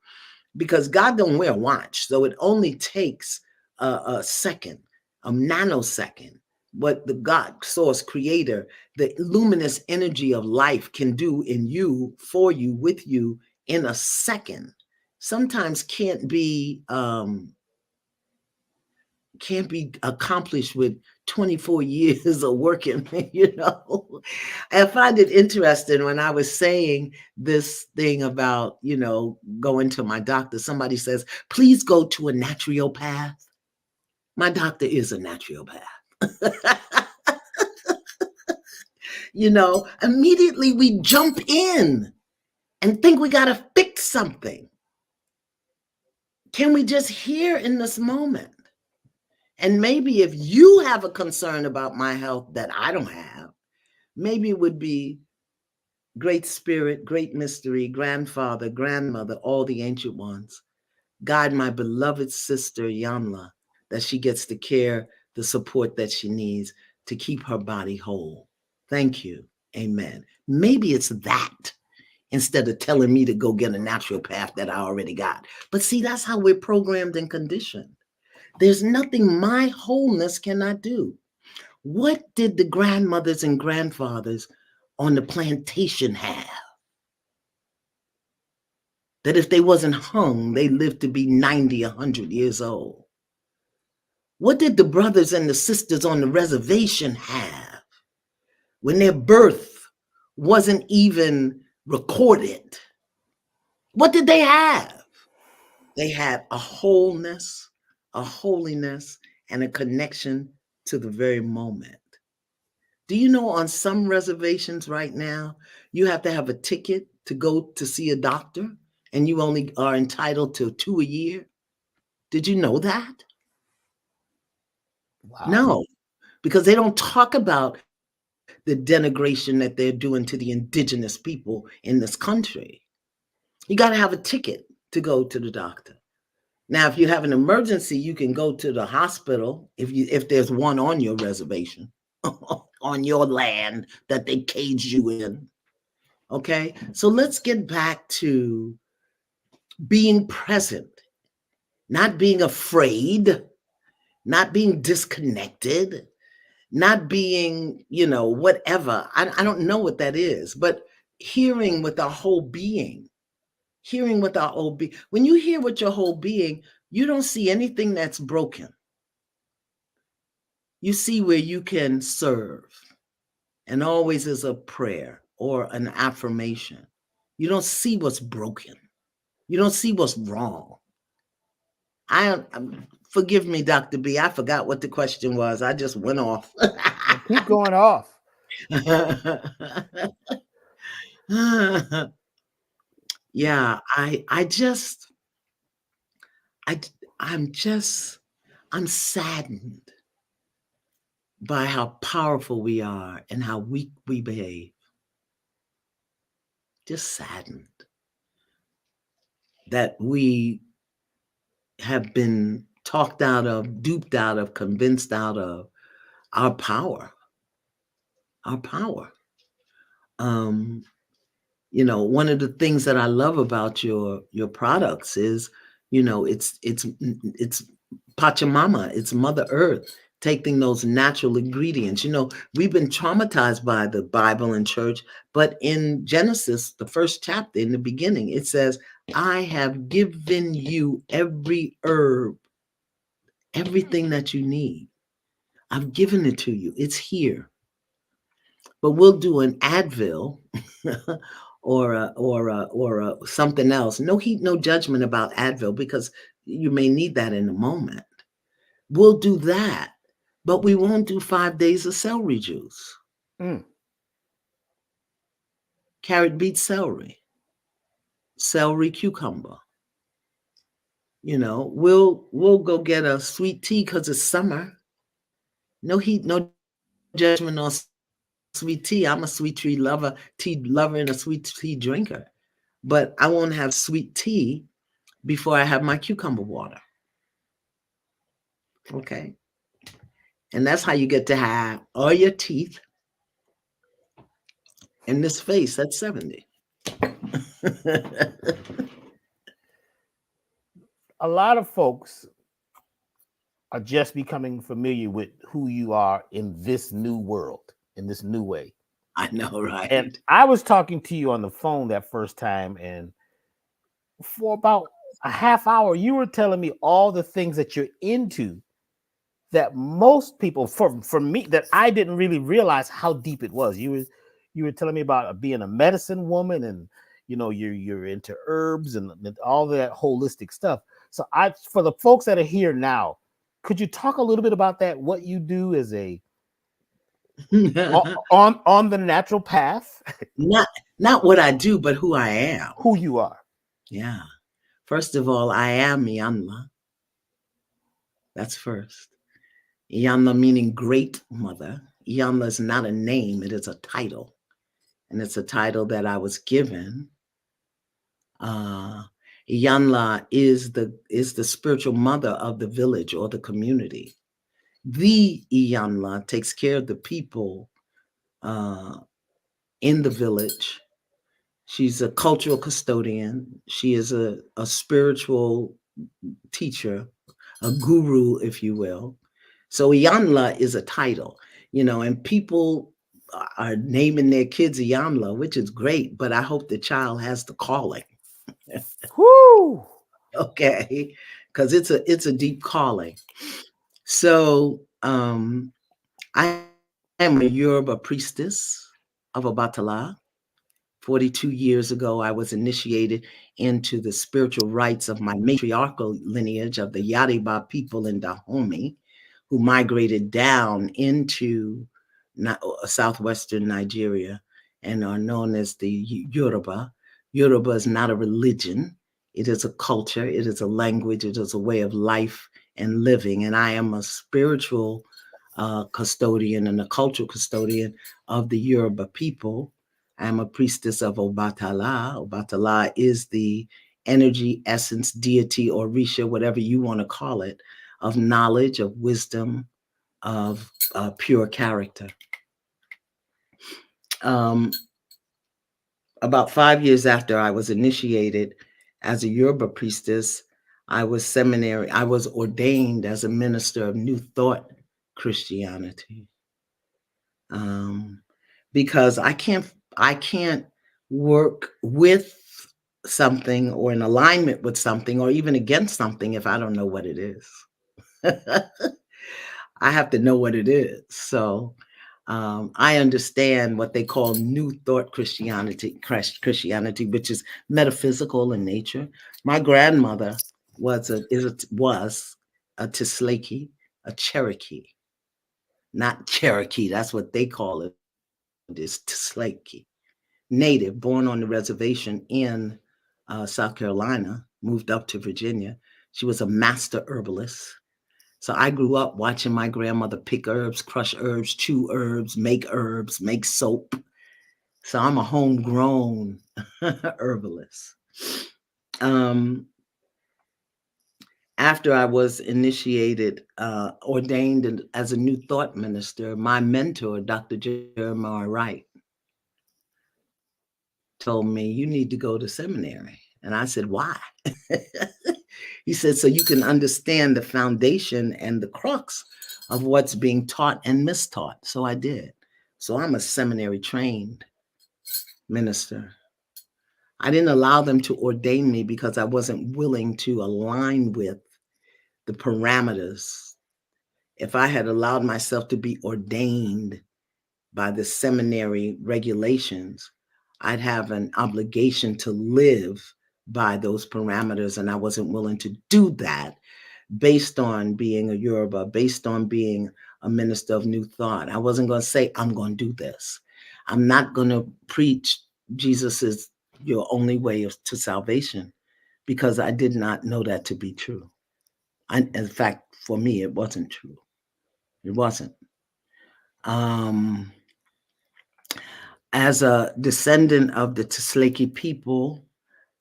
Because God don't wear a watch, so it only takes a second, a nanosecond. What the God source creator, the luminous energy of life can do in you, for you, with you in a second, sometimes can't be accomplished with 24 years of working. I find it interesting when I was saying this thing about, going to my doctor. Somebody says, please go to a naturopath. My doctor is a naturopath. Immediately we jump in and think we got to fix something. Can we just hear in this moment? And maybe if you have a concern about my health that I don't have, maybe it would be Great Spirit, Great Mystery, Grandfather, Grandmother, all the ancient ones, guide my beloved sister Iyanla, that she gets the care, the support that she needs to keep her body whole. Thank you. Amen. Maybe it's that, instead of telling me to go get a naturopath that I already got. But see, that's how we're programmed and conditioned. There's nothing my wholeness cannot do. What did the grandmothers and grandfathers on the plantation have? That if they wasn't hung, they lived to be 90, 100 years old. What did the brothers and the sisters on the reservation have when their birth wasn't even recorded? What did they have? They had a wholeness, a holiness, and a connection to the very moment. Do you know on some reservations right now, you have to have a ticket to go to see a doctor, and you only are entitled to 2 a year? Did you know that? Wow. No, because they don't talk about the denigration that they're doing to the indigenous people in this country. You got to have a ticket to go to the doctor. Now, if you have an emergency, you can go to the hospital if there's one on your reservation, on your land that they caged you in. Okay, so let's get back to being present, not being afraid, not being disconnected, not being, whatever. I don't know what that is, but hearing with our whole being, hearing with our whole being. When you hear with your whole being, you don't see anything that's broken. You see where you can serve, and always is a prayer or an affirmation. You don't see what's broken. You don't see what's wrong. Forgive me, Dr. B. I forgot what the question was. I just went off. Well, keep going off. Yeah, I'm saddened by how powerful we are and how weak we behave. Just saddened that we have been talked out of, duped out of, convinced out of our power. Our power. One of the things that I love about your products is, it's Pachamama, it's Mother Earth, taking those natural ingredients. We've been traumatized by the Bible and church, but in Genesis, the first chapter, in the beginning, it says, I have given you every herb, everything that you need. I've given it to you. It's here. But we'll do an Advil or something else. No heat, no judgment about Advil, because you may need that in a moment. We'll do that, but we won't do 5 days of celery juice. Carrot, beet, celery, cucumber. We'll go get a sweet tea because it's summer. No heat, no judgment on sweet tea. I'm a tea lover, and a sweet tea drinker. But I won't have sweet tea, before I have my cucumber water. Okay. And that's how you get to have all your teeth in this face at 70. A lot of folks are just becoming familiar with who you are in this new world, in this new way. I know, right? And I was talking to you on the phone that first time, and for about a half hour, you were telling me all the things that you're into that most people, for me, that I didn't really realize how deep it was. You were telling me about being a medicine woman, and you're into herbs and all that holistic stuff. So for the folks that are here now, could you talk a little bit about that? What you do as a on the natural path? Not what I do, but who I am. Who you are. Yeah. First of all, I am Iyanla. That's first. Iyanla meaning great mother. Iyanla is not a name, it is a title. And it's a title that I was given. Iyanla is the spiritual mother of the village or the community. The Iyanla takes care of the people in the village. She's a cultural custodian. She is a spiritual teacher, a guru, if you will. So Iyanla is a title, and people are naming their kids Iyanla, which is great, but I hope the child has the calling. Whoo! Okay, because it's a deep calling. So I am a Yoruba priestess of Obatala. 42 years ago, I was initiated into the spiritual rites of my matriarchal lineage of the Yoruba people in Dahomey, who migrated down into southwestern Nigeria and are known as the Yoruba. Yoruba is not a religion. It is a culture. It is a language. It is a way of life and living. And I am a spiritual custodian and a cultural custodian of the Yoruba people. I am a priestess of Obatala. Obatala is the energy, essence, deity, or Risha, whatever you want to call it, of knowledge, of wisdom, of pure character. About 5 years after I was initiated as a Yoruba priestess, I was ordained as a minister of New Thought Christianity. Because I can't work with something or in alignment with something or even against something if I don't know what it is. I have to know what it is. So I understand what they call New Thought Christianity, which is metaphysical in nature. My grandmother was a Tislaki, a Cherokee, not Cherokee. That's what they call it. Is Tislaki, native, born on the reservation in South Carolina, moved up to Virginia. She was a master herbalist. So I grew up watching my grandmother pick herbs, crush herbs, chew herbs, make soap. So I'm a homegrown herbalist. After I was initiated, ordained as a New Thought minister, my mentor, Dr. Jeremiah Wright, told me, you need to go to seminary. And I said, why? He said, so you can understand the foundation and the crux of what's being taught and mistaught. So I did. So I'm a seminary trained minister. I didn't allow them to ordain me because I wasn't willing to align with the parameters. If I had allowed myself to be ordained by the seminary regulations, I'd have an obligation to live by those parameters, and I wasn't willing to do that based on being a Yoruba, based on being a minister of New Thought. I wasn't going to say, I'm going to do this. I'm not going to preach Jesus is your only way to salvation, because I did not know that to be true. In fact, for me, it wasn't true. It wasn't. As a descendant of the Tislaki people,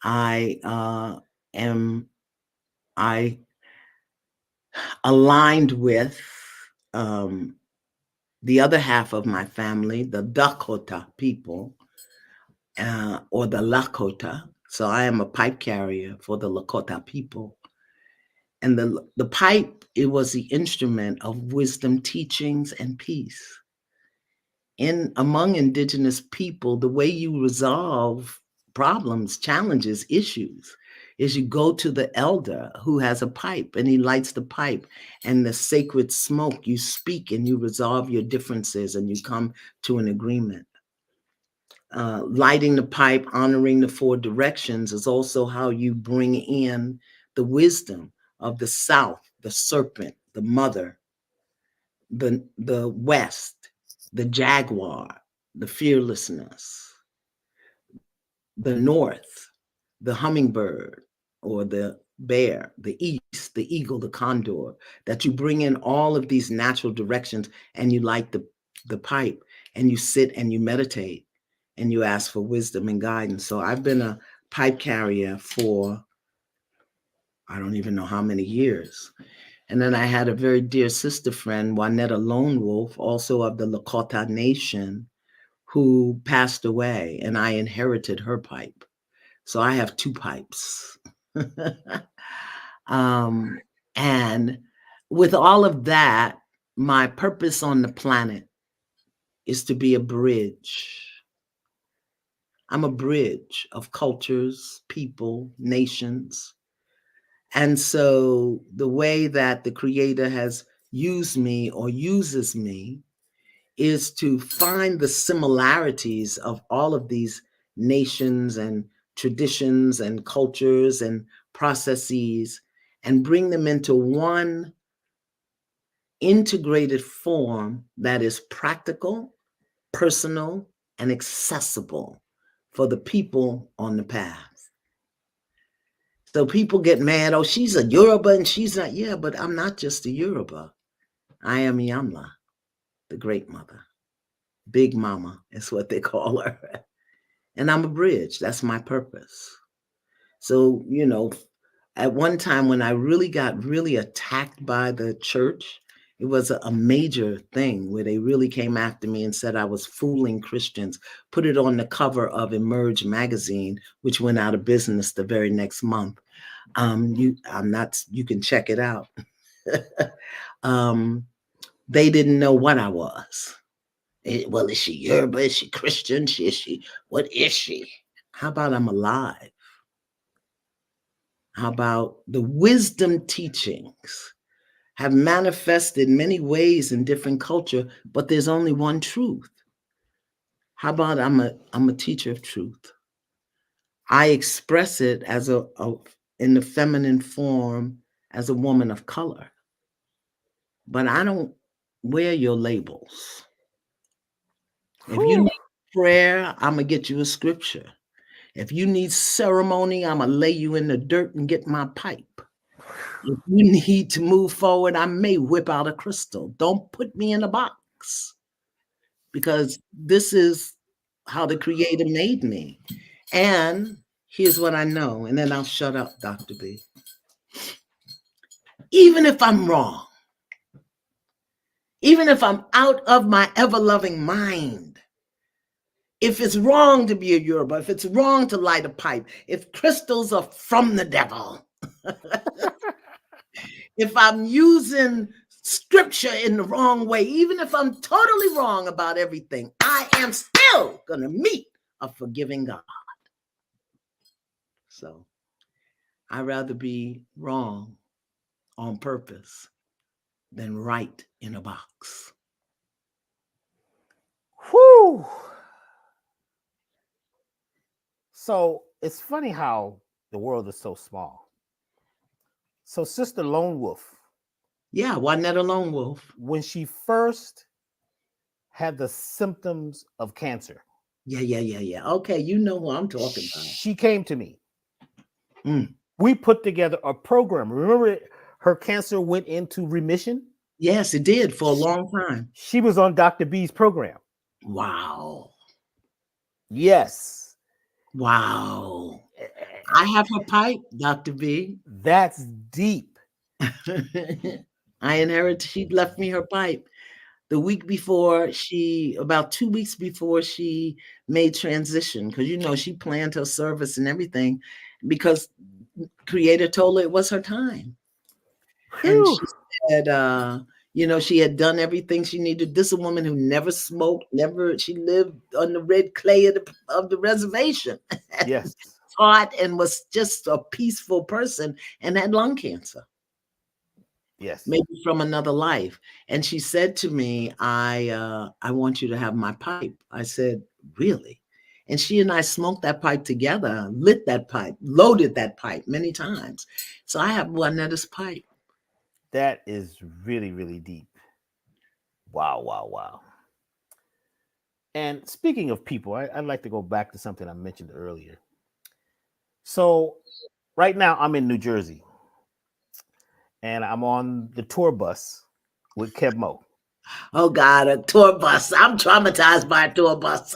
I am I aligned with the other half of my family, the Doctah people, or the Lakota. So I am a pipe carrier for the Lakota people. And the pipe, it was the instrument of wisdom, teachings, and peace. Among indigenous people, the way you resolve problems, challenges, issues is you go to the elder who has a pipe, and he lights the pipe, and the sacred smoke, you speak and you resolve your differences and you come to an agreement. Lighting the pipe, honoring the four directions is also how you bring in the wisdom of the South, the serpent, the mother, the West, the jaguar, the fearlessness, the North, the hummingbird or the bear, the East, the eagle, the condor, that you bring in all of these natural directions and you light the pipe and you sit and you meditate and you ask for wisdom and guidance. So I've been a pipe carrier for, I don't even know how many years. And then I had a very dear sister friend, Juanetta Lone Wolf, also of the Lakota Nation, who passed away, and I inherited her pipe. So I have two pipes. And with all of that, my purpose on the planet is to be a bridge. I'm a bridge of cultures, people, nations. And so the way that the Creator has used me or uses me is to find the similarities of all of these nations and traditions and cultures and processes and bring them into one integrated form that is practical, personal, and accessible for the people on the path. So people get mad, oh, she's a Yoruba and she's not. Yeah, but I'm not just a Yoruba. I am Iyanla, the great mother. Big Mama is what they call her. And I'm a bridge. That's my purpose. So, at one time when I really got attacked by the church, it was a major thing where they really came after me and said I was fooling Christians, put it on the cover of Emerge magazine, which went out of business the very next month. You can check it out. They didn't know what I was. Well, is she Yoruba? Is she Christian? What is she? How about I'm alive? How about the wisdom teachings have manifested many ways in different culture, but there's only one truth. How about I'm a teacher of truth? I express it as in the feminine form as a woman of color, but I don't wear your labels. If you need prayer, I'm gonna get you a scripture. If you need ceremony, I'm going to lay you in the dirt and get my pipe. If you need to move forward, I may whip out a crystal. Don't put me in a box, because this is how the Creator made me. And here's what I know, and then I'll shut up, Dr. B. Even if I'm wrong, even if I'm out of my ever-loving mind, if it's wrong to be a Yoruba, if it's wrong to light a pipe, if crystals are from the devil, if I'm using scripture in the wrong way, even if I'm totally wrong about everything, I am still going to meet a forgiving God. So I'd rather be wrong on purpose than right in a box. Whew. So it's funny how the world is so small. So Sister Lone Wolf. Yeah, Juanetta Lone Wolf. When she first had the symptoms of cancer. Yeah. Okay, you know who I'm talking about. She came to me. We put together a program. Remember, her cancer went into remission? Yes, it did for a long time. She was on Dr. B's program. Wow. Yes. Wow. I have her pipe, Dr. B. That's deep. I inherited, she left me her pipe. The week before about 2 weeks before she made transition, because she planned her service and everything, because Creator told her it was her time. And Whew. she said, she had done everything she needed. This is a woman who never smoked, she lived on the red clay of the reservation. Yes. Taught and was just a peaceful person and had lung cancer. Yes. Maybe from another life. And she said to me, I want you to have my pipe. I said, really? And she and I smoked that pipe together, lit that pipe, loaded that pipe many times. So I have Juaneta's pipe. That is really, really deep. Wow, wow, wow. And speaking of people, I'd like to go back to something I mentioned earlier. So right now I'm in New Jersey and I'm on the tour bus with Keb Mo. Oh God, a tour bus. I'm traumatized by a tour bus.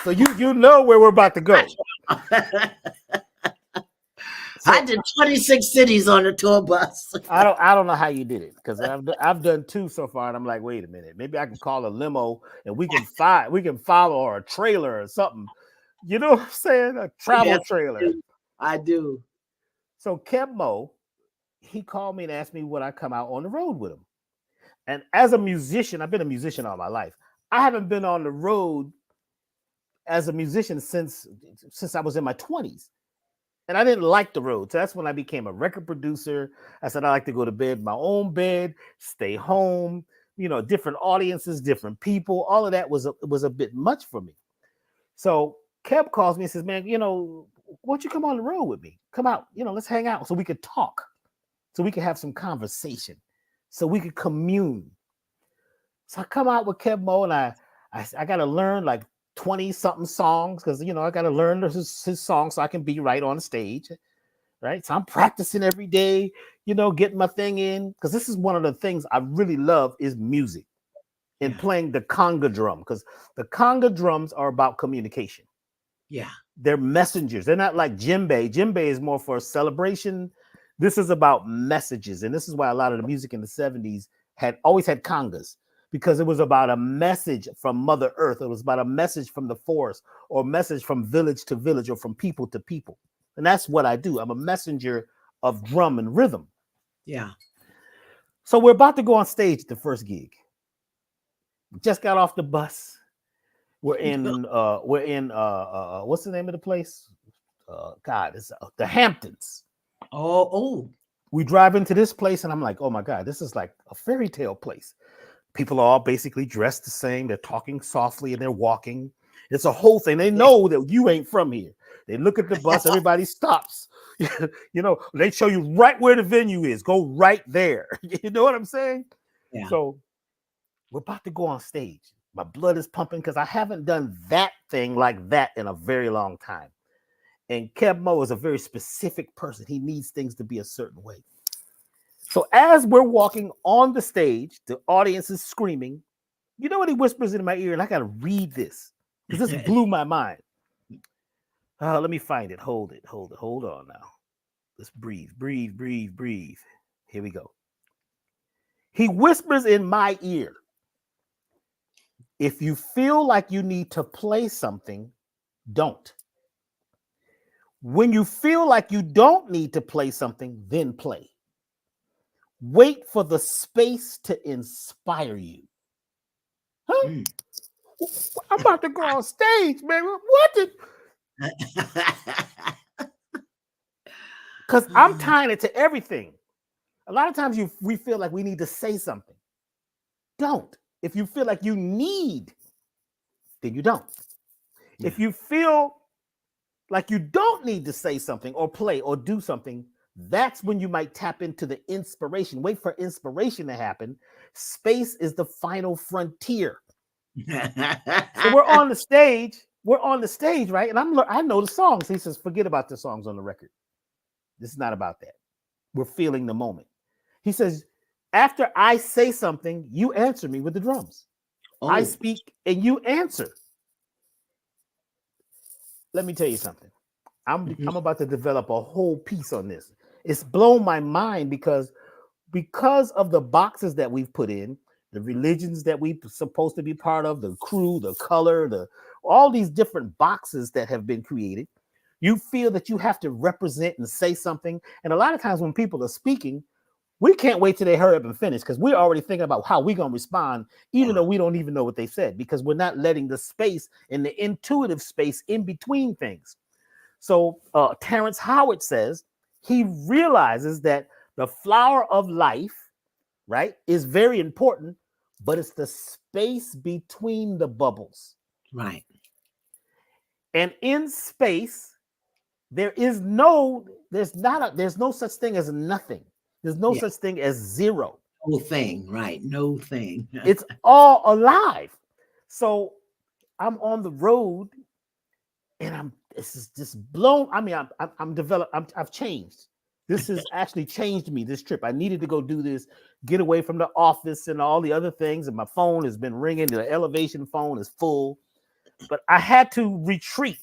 So you know where we're about to go. So, I did 26 cities on a tour bus. I don't know how you did it, because I've done 2 so far, and I'm like, wait a minute, maybe I can call a limo and we can follow, or a trailer or something. You know what I'm saying? A travel Yes, trailer. I do. So Keb Mo, he called me and asked me would I come out on the road with him. And as a musician, I've been a musician all my life. I haven't been on the road as a musician since I was in my 20s. And I didn't like the road. So that's when I became a record producer. I said I like to go to bed, my own bed, stay home, different audiences, different people. All of that was a bit much for me. So Keb calls me and says, man, why don't you come on the road with me? Come out, let's hang out so we could talk, so we could have some conversation, so we could commune. So I come out with Keb Mo, and I got to learn like 20 something songs, because I got to learn his songs so I can be right on the stage, right? So I'm practicing every day, getting my thing in, because this is one of the things I really love is music and playing the conga drum, because the conga drums are about communication. Yeah. They're messengers. They're not like djembe. Djembe is more for celebration. This is about messages, and this is why a lot of the music in the 70s always had congas, because it was about a message from Mother Earth. It was about a message from the forest, or a message from village to village, or from people to people. And that's what I do. I'm a messenger of drum and rhythm. Yeah. So we're about to go on stage at the first gig. Just got off the bus. We're in what's the name of the place? God, it's the Hamptons. Oh. We drive into this place, and I'm like, oh my God, this is like a fairy tale place. People are all basically dressed the same. They're talking softly and they're walking. It's a whole thing. They know that you ain't from here. They look at the bus, everybody stops. They show you right where the venue is. Go right there. You know what I'm saying? Yeah. So we're about to go on stage. My blood is pumping because I haven't done that thing like that in a very long time. And Keb Mo is a very specific person. He needs things to be a certain way. So as we're walking on the stage, the audience is screaming. You know what he whispers in my ear? And I got to read this because this blew my mind. Let me find it. Hold on now. Let's breathe. Here we go. He whispers in my ear, if you feel like you need to play something, don't. When you feel like you don't need to play something, then play. Wait for the space to inspire you. Huh? I'm about to go on stage, man. What did? Because I'm tying it to everything. A lot of times we feel like we need to say something. Don't. If you feel like you need, then you don't. Yeah. If you feel like you don't need to say something or play or do something, that's when you might tap into the inspiration. Wait for inspiration to happen. Space is the final frontier. So we're on the stage, right? And I know the songs. He says, forget about the songs on the record. This is not about that. We're feeling the moment. He says, after I say something, you answer me with the drums. Oh. I speak and you answer. Let me tell you something. Mhm. I'm about to develop a whole piece on this. It's blown my mind because of the boxes that we've put in, the religions that we're supposed to be part of, the crew, the color, the all these different boxes that have been created. You feel that you have to represent and say something. And a lot of times when people are speaking, we can't wait till they hurry up and finish because we're already thinking about how we're going to respond, even Yeah. though we don't even know what they said, because we're not letting the space and the intuitive space in between things. So Terrence Howard says he realizes that the flower of life, right, is very important, but it's the space between the bubbles. Right. And in space, there's no such thing as nothing. There's no Yeah. such thing as zero. No thing. Right. No thing. It's all alive. So I'm on the road and this is just blown. I mean, I'm developed. I've changed. This has actually changed me. This trip, I needed to go do this, get away from the office and all the other things. And my phone has been ringing. The elevation phone is full, but I had to retreat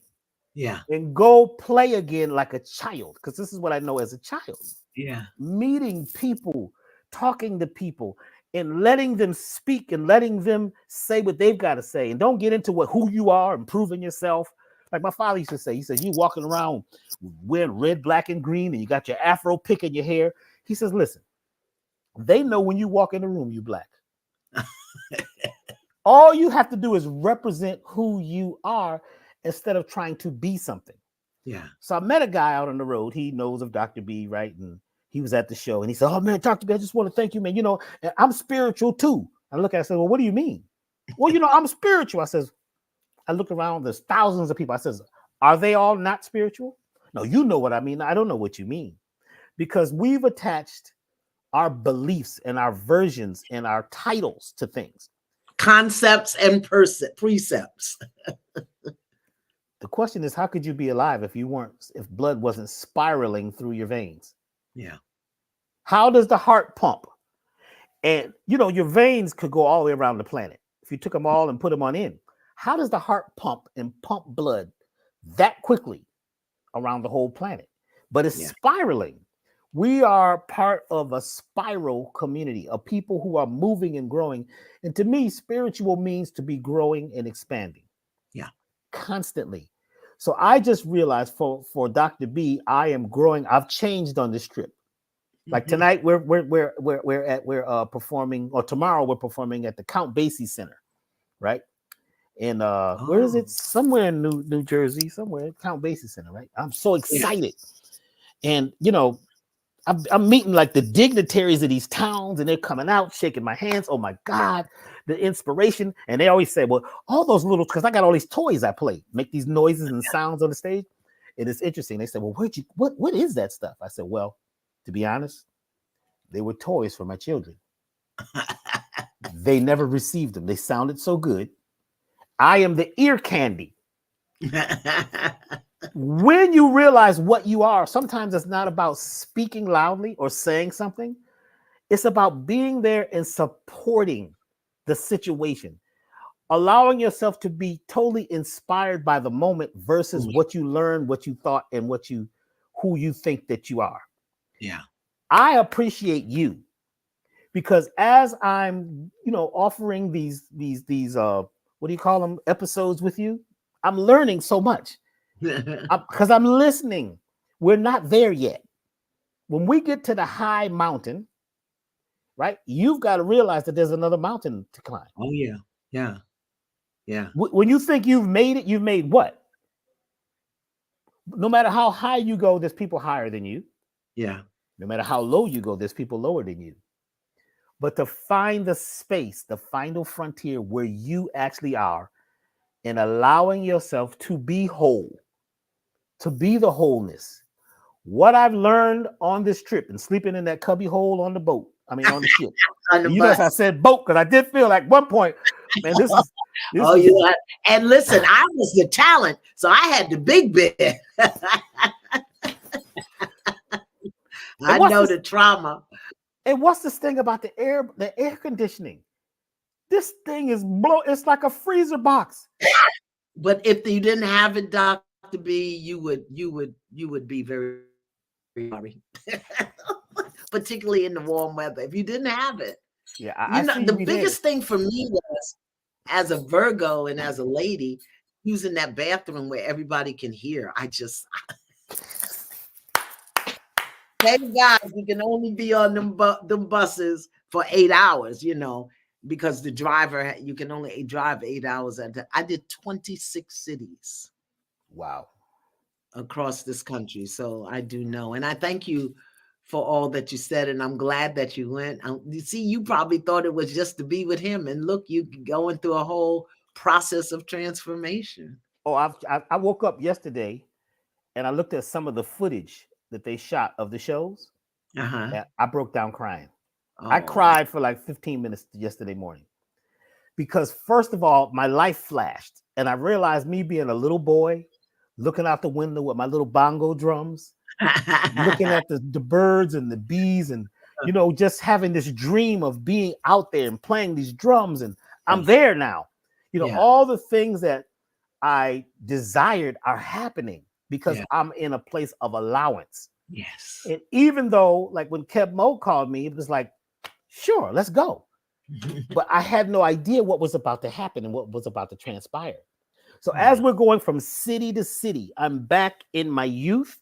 Yeah. and go play again like a child because this is what I know as a child. Yeah. Meeting people, talking to people, and letting them speak and letting them say what they've got to say. And don't get into who you are and proving yourself. Like my father used to say, he said, you walking around wearing red, black, and green, and you got your afro pick in your hair. He says, listen, they know when you walk in the room, you black. All you have to do is represent who you are instead of trying to be something. Yeah. So I met a guy out on the road. He knows of Dr. B, right? And he was at the show and he said, oh man, Dr. B, I just want to thank you, man. You know, I'm spiritual too. I look at it and I said, well, what do you mean? Well, you know, I'm spiritual. I look around, there's thousands of people. I says, are they all not spiritual? No, you know what I mean. I don't know what you mean. Because we've attached our beliefs and our versions and our titles to things. Concepts and precepts. The question is, how could you be alive if blood wasn't spiraling through your veins? Yeah. How does the heart pump? And you know, your veins could go all the way around the planet. If you took them all and put them on in, how does the heart pump and pump blood that quickly around the whole planet? But it's spiraling. We are part of a spiral community of people who are moving and growing. And to me, spiritual means to be growing and expanding. Yeah. Constantly. So I just realized for Dr. B, I am growing. I've changed on this trip. Like tonight, we're performing, or tomorrow we're performing at the Count Basie Center, right? And where is it? Somewhere in New Jersey, somewhere, Count Basie Center, right? I'm so excited, and you know, I'm meeting like the dignitaries of these towns, and they're coming out, shaking my hands. Oh my God, the inspiration! And they always say, "Well, all those little," because I got all these toys I play, make these noises and sounds on the stage. It is interesting. They said, "Well, what is that stuff?" I said, "Well, to be honest, they were toys for my children. They never received them. They sounded so good. I am the ear candy." When you realize what you are, sometimes it's not about speaking loudly or saying something. It's about being there and supporting the situation, allowing yourself to be totally inspired by the moment versus what you learned, what you thought, and who you think that you are. Yeah. I appreciate you because as I'm, offering these what do you call them, episodes with you, I'm learning so much because I'm listening. We're not there yet. When we get to the high mountain, right, you've got to realize that there's another mountain to climb. Oh yeah. Yeah. Yeah. When you think you've made it, you've made what? No matter how high you go, there's people higher than you. Yeah. No matter how low you go, there's people lower than you. But to find the space, the final frontier where you actually are, and allowing yourself to be whole, to be the wholeness. What I've learned on this trip and sleeping in that cubby hole on the boat, on the ship. On the You bus. notice I said boat because I did feel like one point, man, this is. And listen, I was the talent, so I had the big bit. I know the trauma. And what's this thing about the air conditioning? This thing is it's like a freezer box. But if you didn't have it, Doc, to be, you would be very sorry. Particularly in the warm weather. If you didn't have it, Yeah, you I know, see the you did. biggest thing for me was, as a Virgo and as a lady, using that bathroom where everybody can hear. I just, thank God you can only be on them buses for 8 hours, you know, because the driver, you can only drive 8 hours at a time. I did 26 cities Wow. across this country. So I do know. And I thank you for all that you said. And I'm glad that you went. You see, you probably thought it was just to be with him. And look, you going through a whole process of transformation. Oh, I woke up yesterday and I looked at some of the footage that they shot of the shows. Uh-huh. And I broke down crying. I Oh, cried for like 15 minutes yesterday morning because, first of all, my life flashed and I realized me being a little boy looking out the window with my little bongo drums, looking at the birds and the bees, and just having this dream of being out there and playing these drums, and I'm yes. there now. Yeah. All the things that I desired are happening because Yeah. I'm in a place of allowance. Yes. And even though, like, when Kev Mo called me, it was like, sure, let's go. But I had no idea what was about to happen and what was about to transpire. So as we're going from city to city, I'm back in my youth.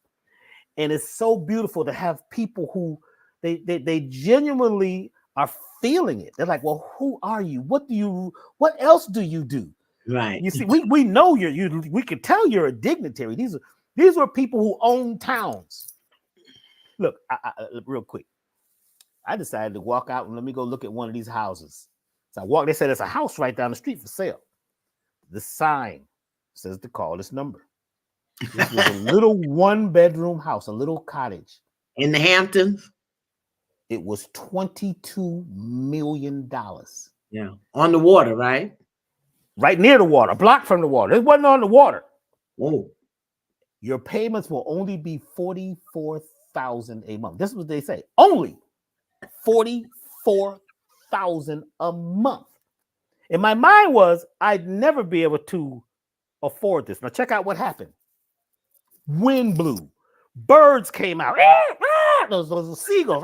And it's so beautiful to have people who they genuinely are feeling it. They're like, well, who are you? What else do you do? Right. You see, we know we can tell you're a dignitary. These were people who own towns. Look, real quick. I decided to walk out and let me go look at one of these houses. So I walked, they said there's a house right down the street for sale. The sign says to call this number. This was a little 1-bedroom house, a little cottage. In the Hamptons? It was $22 million. Yeah. On the water, right? Right near the water, a block from the water. It wasn't on the water. Oh. Your payments will only be $44,000 a month. This is what they say. Only $44,000 a month. And my mind was, I'd never be able to afford this. Now check out what happened. Wind blew. Birds came out. Those seagulls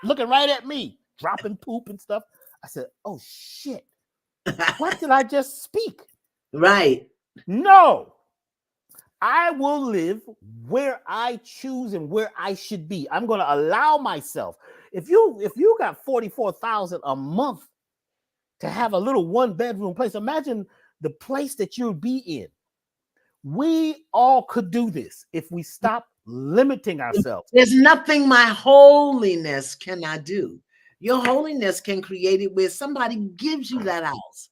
looking right at me, dropping poop and stuff. I said, oh shit. What did I just speak? Right. No. I will live where I choose and where I should be. I'm going to allow myself. If you got 44,000 a month to have a little 1-bedroom place, imagine the place that you'll be in. We all could do this if we stop limiting ourselves. There's nothing my holiness cannot do. Your holiness can create it where somebody gives you that house.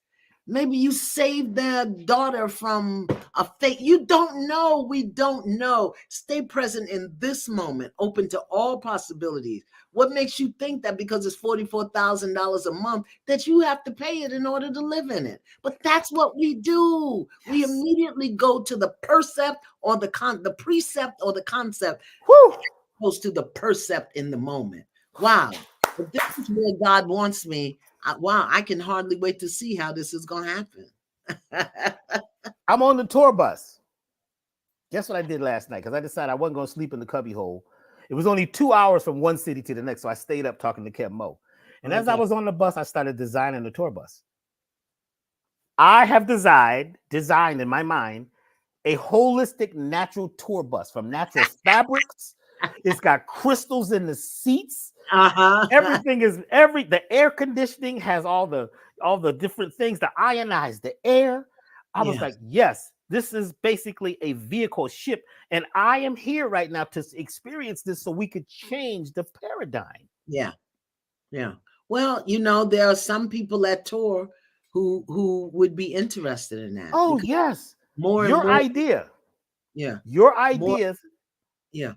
Maybe you saved their daughter from a fate. You don't know. We don't know. Stay present in this moment, open to all possibilities. What makes you think that because it's $44,000 a month that you have to pay it in order to live in it? But that's what we do. Yes. We immediately go to the percept or the precept or the concept. Whew. Goes to the percept in the moment. Wow. But this is where God wants me. Wow, I can hardly wait to see how this is going to happen. I'm on the tour bus. Guess what I did last night? Because I decided I wasn't going to sleep in the cubbyhole. It was only 2 hours from one city to the next, so I stayed up talking to Kev Mo. And as I was on the bus, I started designing the tour bus. I have designed in my mind a holistic natural tour bus from natural fabrics. It's got crystals in the seats. Everything is the air conditioning has all the different things to ionize the air. I was like, yes, this is basically a vehicle ship, and I am here right now to experience this so we could change the paradigm. Yeah. Well, there are some people that tour who would be interested in that. Oh yes, Your idea. Yeah, your ideas. Yeah.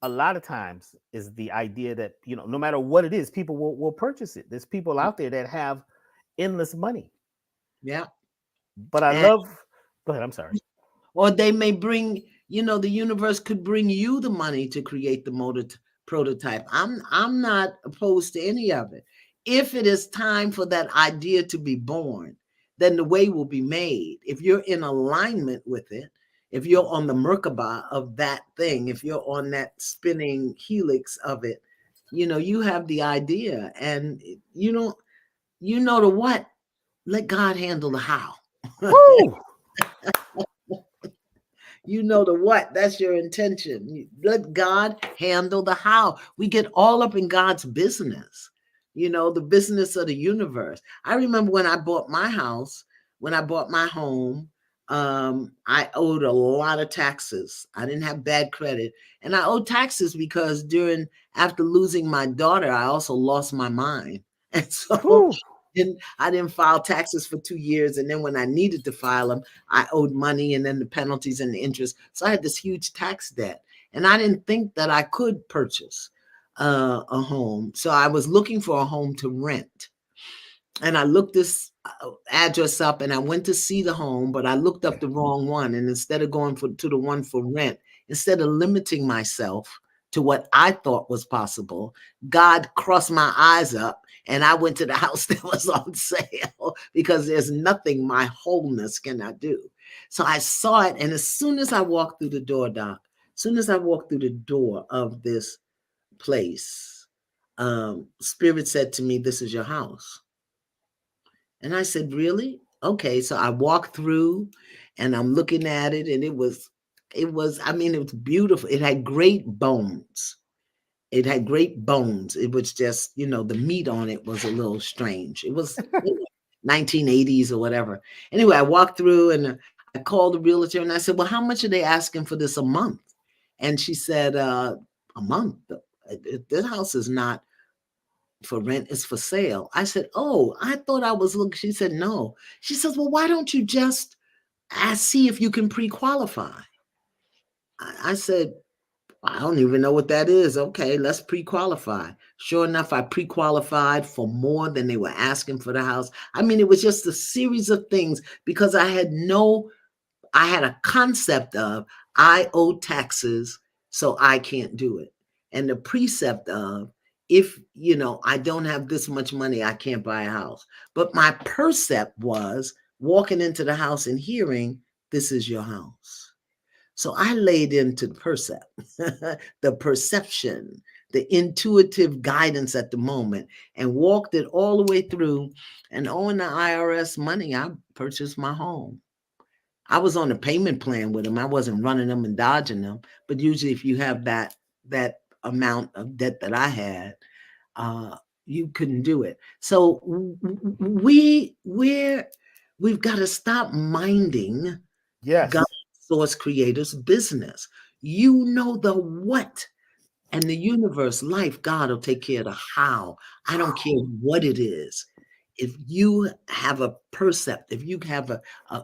A lot of times is the idea that, no matter what it is, people will purchase it. There's people out there that have endless money. Yeah. But I love, go ahead, I'm sorry. Or they may bring, the universe could bring you the money to create the prototype. I'm not opposed to any of it. If it is time for that idea to be born, then the way will be made. If you're in alignment with it, If you're on the Merkaba of that thing, if you're on that spinning helix of it, you have the idea, and the what. Let God handle the how. Woo! The what. That's your intention. Let God handle the how. We get all up in God's business, the business of the universe. I remember when I bought my house, when I bought my home, I owed a lot of taxes. I didn't have bad credit. And I owed taxes because after losing my daughter, I also lost my mind. And so Woo! I didn't file taxes for 2 years. And then when I needed to file them, I owed money, and then the penalties and the interest. So I had this huge tax debt. And I didn't think that I could purchase a home. So I was looking for a home to rent. And I looked this address up, and I went to see the home, but I looked up the wrong one. And instead of going to the one for rent, instead of limiting myself to what I thought was possible, God crossed my eyes up, and I went to the house that was on sale, because there's nothing my wholeness cannot do. So I saw it, and as soon as I walked through the door, Doc, as soon as I walked through the door of this place, Spirit said to me, "This is your house." And I said, "Really? Okay." So I walked through, and I'm looking at it, and it was, I mean, it was beautiful. It had great bones. It had great bones. It was just, the meat on it was a little strange. It was 1980s or whatever. Anyway, I walked through, and I called the realtor, and I said, "Well, how much are they asking for this a month?" And she said, "A month? This house is not for rent, it's for sale." I said, "Oh, I thought I was looking." She said, "No." She says, "Well, why don't you just see if you can pre-qualify?" I said, "I don't even know what that is." "Okay, let's pre-qualify." Sure enough, I pre-qualified for more than they were asking for the house. I mean, it was just a series of things, because I had a concept of, I owe taxes, so I can't do it. And the precept of, if, I don't have this much money, I can't buy a house. But my percept was walking into the house and hearing, "This is your house." So I laid into the percept, the perception, the intuitive guidance at the moment, and walked it all the way through. And owing the IRS money, I purchased my home. I was on a payment plan with them. I wasn't running them and dodging them. But usually, if you have that amount of debt that I had, you couldn't do it. So we've got to stop minding God, Yes. source creator's business. You know the what. And the universe, life, God will take care of the how. I don't care what it is. If you have a percept, if you have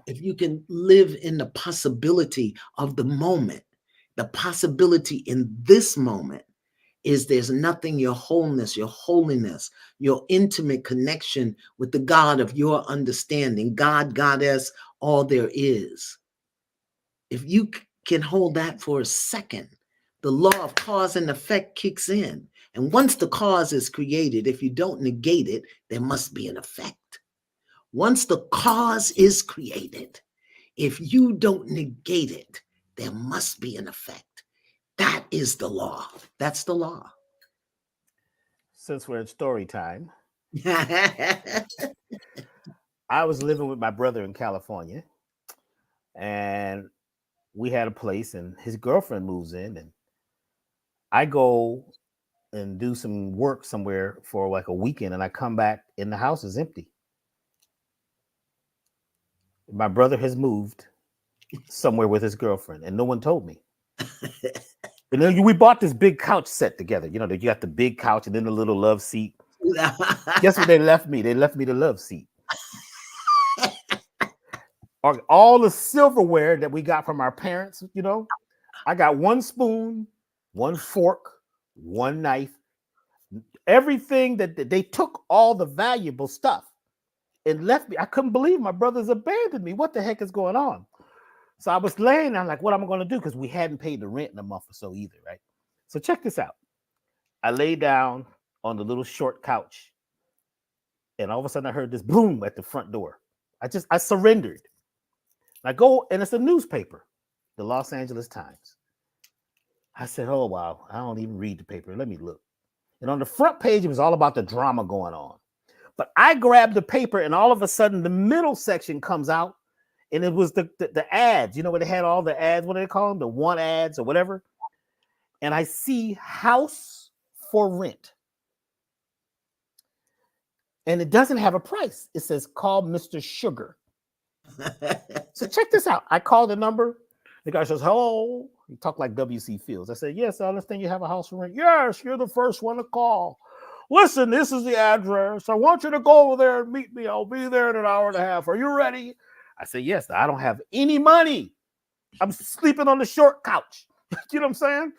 if you can live in the possibility of the moment, the possibility in this moment is, there's nothing your wholeness, your holiness, your intimate connection with the God of your understanding, God, Goddess, all there is. If you can hold that for a second, the law of cause and effect kicks in. And once the cause is created, if you don't negate it, there must be an effect. Once the cause is created, if you don't negate it, there must be an effect. That is the law. That's the law. Since we're in story time, I was living with my brother in California, and we had a place, and his girlfriend moves in, and I go and do some work somewhere for like a weekend, and I come back and the house is empty. My brother has moved somewhere with his girlfriend, and no one told me. And then we bought this big couch set together. You got the big couch and then the little love seat. Guess what they left me? They left me the love seat. All the silverware that we got from our parents, I got one spoon, one fork, one knife, everything that they took, all the valuable stuff and left me. I couldn't believe my brothers abandoned me. What the heck is going on? So I was laying there, like, what am I going to do? Because we hadn't paid the rent in a month or so either, right? So check this out. I lay down on the little short couch, and all of a sudden I heard this boom at the front door. I surrendered. I go, and it's a newspaper. the Los Angeles Times. I said, oh, wow, I don't even read the paper. Let me look. And on the front page, it was all about the drama going on. But I grabbed the paper, and all of a sudden, the middle section comes out, and it was the ads. You know, where they had all the ads, what do they call them? The one ads or whatever. And I see house for rent. And it doesn't have a price. It says, call Mr. Sugar. So check this out. I call the number. The guy says, hello. He talked like W.C. Fields. I said, yes, I understand you have a house for rent. Yes, you're the first one to call. Listen, this is the address. I want you to go over there and meet me. I'll be there in an hour and a half. Are you ready? I said, yes, I don't have any money. I'm sleeping on the short couch. You know what I'm saying?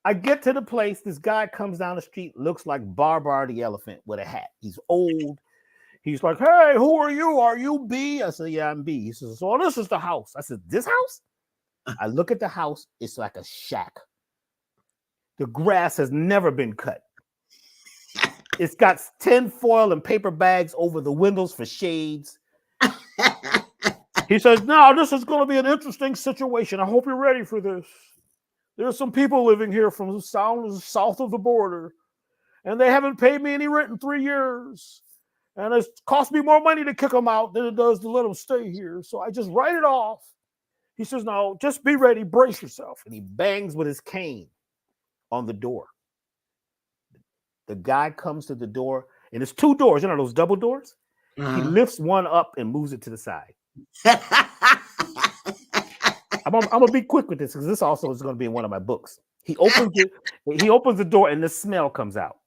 I get to the place. This guy comes down the street, looks like Barbar the elephant with a hat. He's old. He's like, hey, who are you? Are you B? I said, yeah, I'm B. He says, so this is the house. I said, this house? I look at the house. It's like a shack. The grass has never been cut. It's got tin foil and paper bags over the windows for shades. He says, now this is going to be an interesting situation. I hope you're ready for this. There's some people living here from the south of the border, and they haven't paid me any rent in 3 years. And it's cost me more money to kick them out than it does to let them stay here. So I just write it off. He says, no, just be ready, brace yourself. And he bangs with his cane on the door. The guy comes to the door, and it's 2 doors, you know, those double doors. He lifts one up and moves it to the side. I'm gonna be quick with this because this also is going to be in one of my books. He opens the door, and the smell comes out.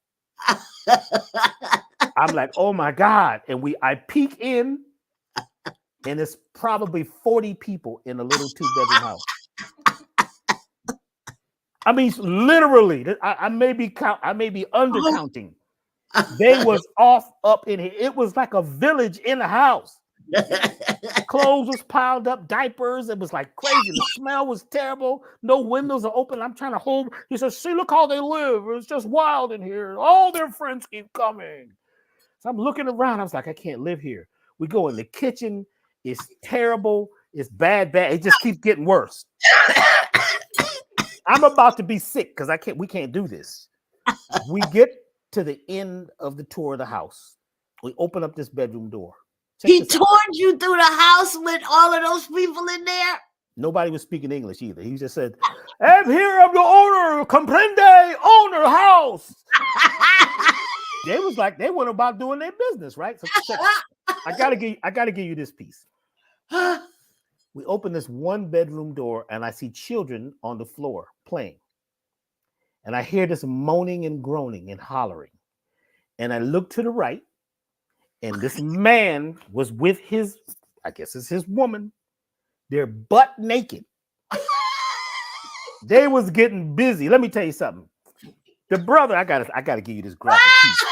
I'm like, oh my God. And I peek in, and it's probably 40 people in a little 2-bedroom house. I mean, literally, I may be undercounting. They was off up in here. It was like a village in the house. Clothes was piled up, diapers. It was like crazy. The smell was terrible. No windows are open. I'm trying to hold. He says, see, look how they live. It's just wild in here. All their friends keep coming. So I'm looking around. I was like, I can't live here. We go in the kitchen. It's terrible. It's bad. It just keeps getting worse. I'm about to be sick because we can't do this. We get to the end of the tour of the house. We open up this bedroom door. He toured you through the house with all of those people in there? Nobody was speaking English either. He just said, I'm here, I'm the owner, comprende, owner house. They was like, they went about doing their business, right? So I gotta give you this piece. We open this 1-bedroom door, and I see children on the floor playing. And I hear this moaning and groaning and hollering. And I look to the right, and this man was with his, I guess it's his woman. They're butt naked. They was getting busy. Let me tell you something. The brother, I gotta give you this graphic piece.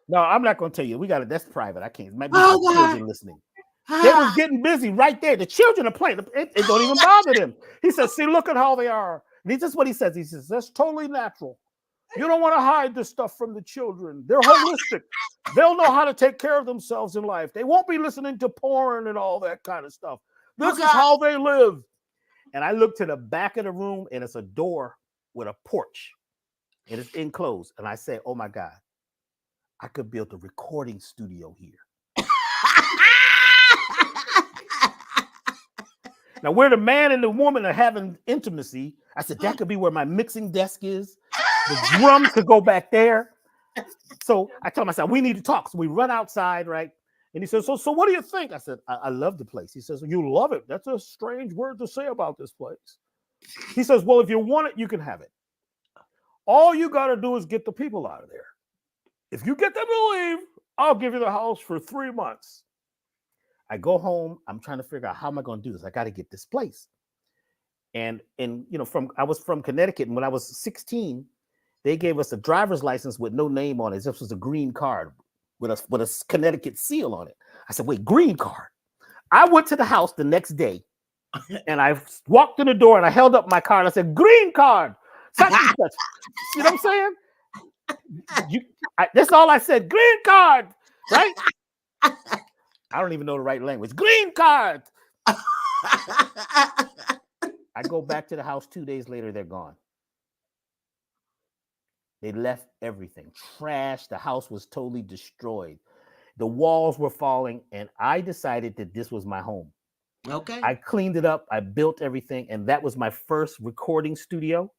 No, I'm not gonna tell you. That's private. I can't. It might be some children listening. They was getting busy right there. The children are playing. It don't even bother them. He says, see, look at how they are. And this is what he says. He says, that's totally natural. You don't want to hide this stuff from the children. They're holistic. They'll know how to take care of themselves in life. They won't be listening to porn and all that kind of stuff. This is how they live. And I look to the back of the room, and it's a door with a porch. And it's enclosed. And I say, oh, my God, I could build a recording studio here. Now, where the man and the woman are having intimacy, I said, that could be where my mixing desk is. The drums could go back there. So I told myself, we need to talk. So we run outside, right? And he says, so what do you think? I said, I love the place. He says, you love it. That's a strange word to say about this place. He says, well, if you want it, you can have it. All you got to do is get the people out of there. If you get them to leave, I'll give you the house for 3 months. I go home. I'm trying to figure out how am I going to do this? I got to get this place. And you know, I was from Connecticut, and when I was 16, they gave us a driver's license with no name on it. This was a green card with a Connecticut seal on it. I said, wait, green card. I went to the house the next day, and I walked in the door, and I held up my card. I said, green card. Such and such. You know what I'm saying? That's all I said. Green card, right? I don't even know the right language. Green card. I go back to the house 2 days later, they're gone. They left everything. Trash. The house was totally destroyed. The walls were falling, and I decided that this was my home. Okay. I cleaned it up. I built everything, and that was my first recording studio.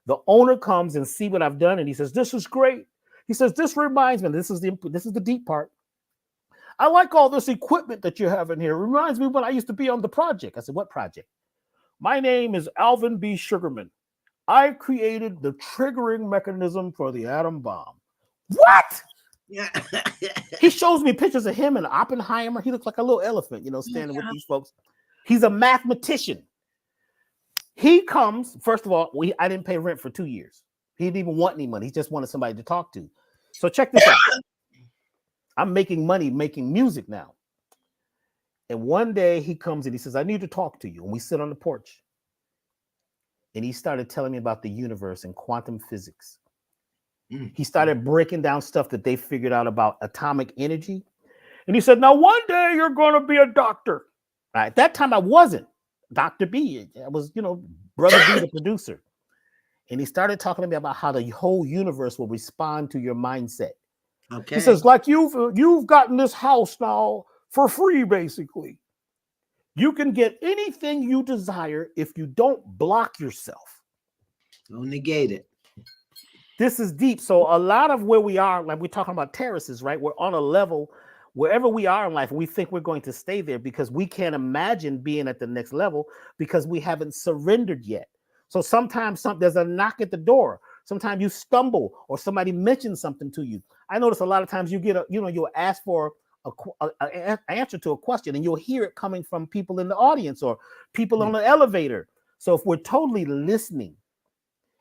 The owner comes and see what I've done, and he says, "This is great." He says, "This reminds me." This is the deep part. "I like all this equipment that you have in here. It reminds me when I used to be on the project." I said, "What project?" "My name is Alvin B. Sugarman. I created the triggering mechanism for the atom bomb." What? Yeah. He shows me pictures of him and Oppenheimer. He looks like a little elephant, standing with these folks. He's a mathematician. He comes, first of all, I didn't pay rent for 2 years. He didn't even want any money. He just wanted somebody to talk to. So check this out. I'm making money making music now. And one day he comes and he says, "I need to talk to you." And we sit on the porch. And he started telling me about the universe and quantum physics. He started breaking down stuff that they figured out about atomic energy. And he said, "Now, one day you're going to be a doctor." At that time, I wasn't Dr. B. I was, Brother B, the producer. And he started talking to me about how the whole universe will respond to your mindset. Okay. He says, like you've gotten this house now for free, basically. You can get anything you desire if you don't block yourself. Don't negate it. This is deep. So a lot of where we are, like we're talking about terraces, right? We're on a level wherever we are in life, we think we're going to stay there because we can't imagine being at the next level because we haven't surrendered yet. So sometimes there's a knock at the door. Sometimes you stumble or somebody mentions something to you. I notice a lot of times you get you'll ask for an answer to a question and you'll hear it coming from people in the audience or people on the elevator. So if we're totally listening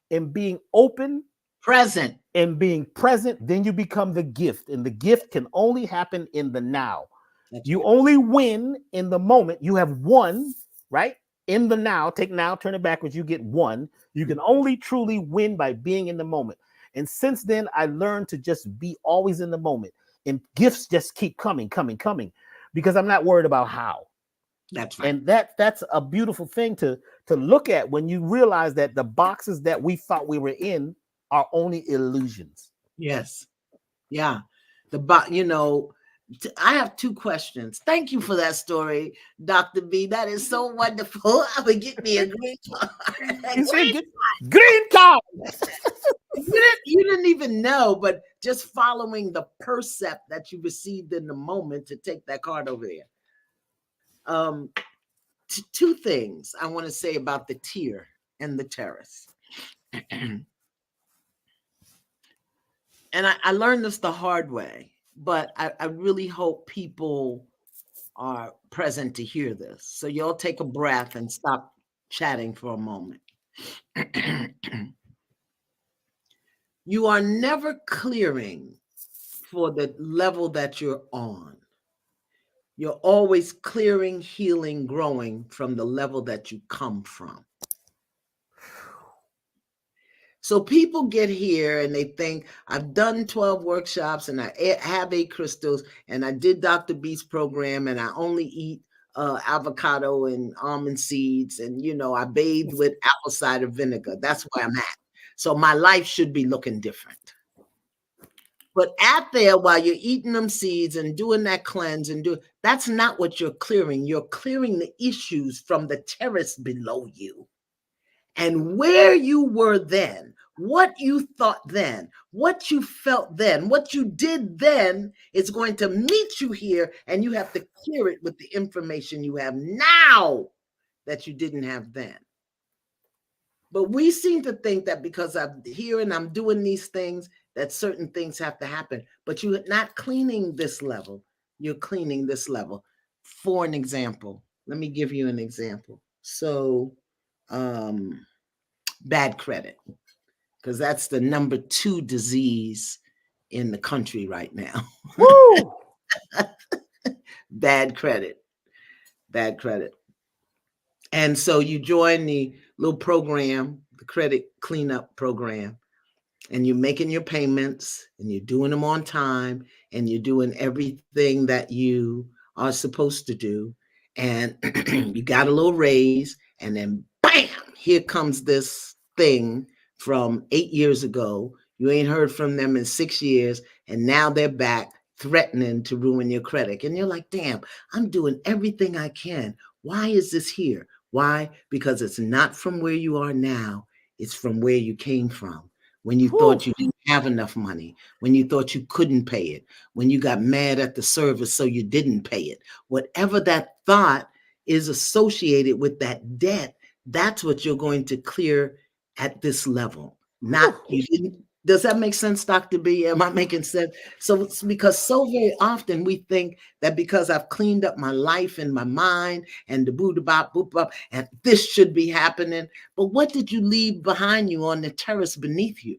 and being open, present, then you become the gift, and the gift can only happen in the now. That's you right. only win in the moment. You have won, right? In the now, take now, turn it backwards, you get one. You can only truly win by being in the moment. And since then, I learned to just be always in the moment, and gifts just keep coming, because I'm not worried about how. That's right. And that's a beautiful thing to look at when you realize that the boxes that we thought we were in are only illusions. Yes. Yeah. I have 2 questions. Thank you for that story, Dr. B. That is so wonderful. I would get me a green card. Green card. You didn't even know, but just following the percept that you received in the moment to take that card over there. 2 things I want to say about the tier and the terrace. And I learned this the hard way, but I really hope people are present to hear this. So y'all take a breath and stop chatting for a moment. You are never clearing for the level that you're on. You're always clearing, healing, growing from the level that you come from. So people get here and they think, I've done 12 workshops and I have 8 crystals and I did Dr. B's program and I only eat avocado and almond seeds and, I bathe with apple cider vinegar. That's where I'm at. So my life should be looking different. But at there, while you're eating them seeds and doing that cleanse that's not what you're clearing. You're clearing the issues from the terrace below you. And where you were then, what you thought then, what you felt then, what you did then is going to meet you here, and you have to clear it with the information you have now that you didn't have then. But we seem to think that because I'm here and I'm doing these things, that certain things have to happen. But you're not cleaning this level. You're cleaning this level. For an example, let me give you an example. So, bad credit, because that's the number 2 disease in the country right now. Woo! Bad credit. And so you join the little program, the credit cleanup program, and you're making your payments and you're doing them on time and you're doing everything that you are supposed to do. and you got a little raise, and then bam, here comes this thing from 8 years ago. You ain't heard from them in 6 years, and now they're back threatening to ruin your credit. And you're like, damn, I'm doing everything I can. Why is this here? Why? Because it's not from where you are now. It's from where you came from. When you thought you didn't have enough money, when you thought you couldn't pay it, when you got mad at the service so you didn't pay it. Whatever that thought is associated with that debt, that's what you're going to clear at this level. Not you didn't. Does that make sense, Dr. B? Am I making sense? So it's because so very often we think that because I've cleaned up my life and my mind and the boo bop boop bop, and this should be happening. But what did you leave behind you on the terrace beneath you?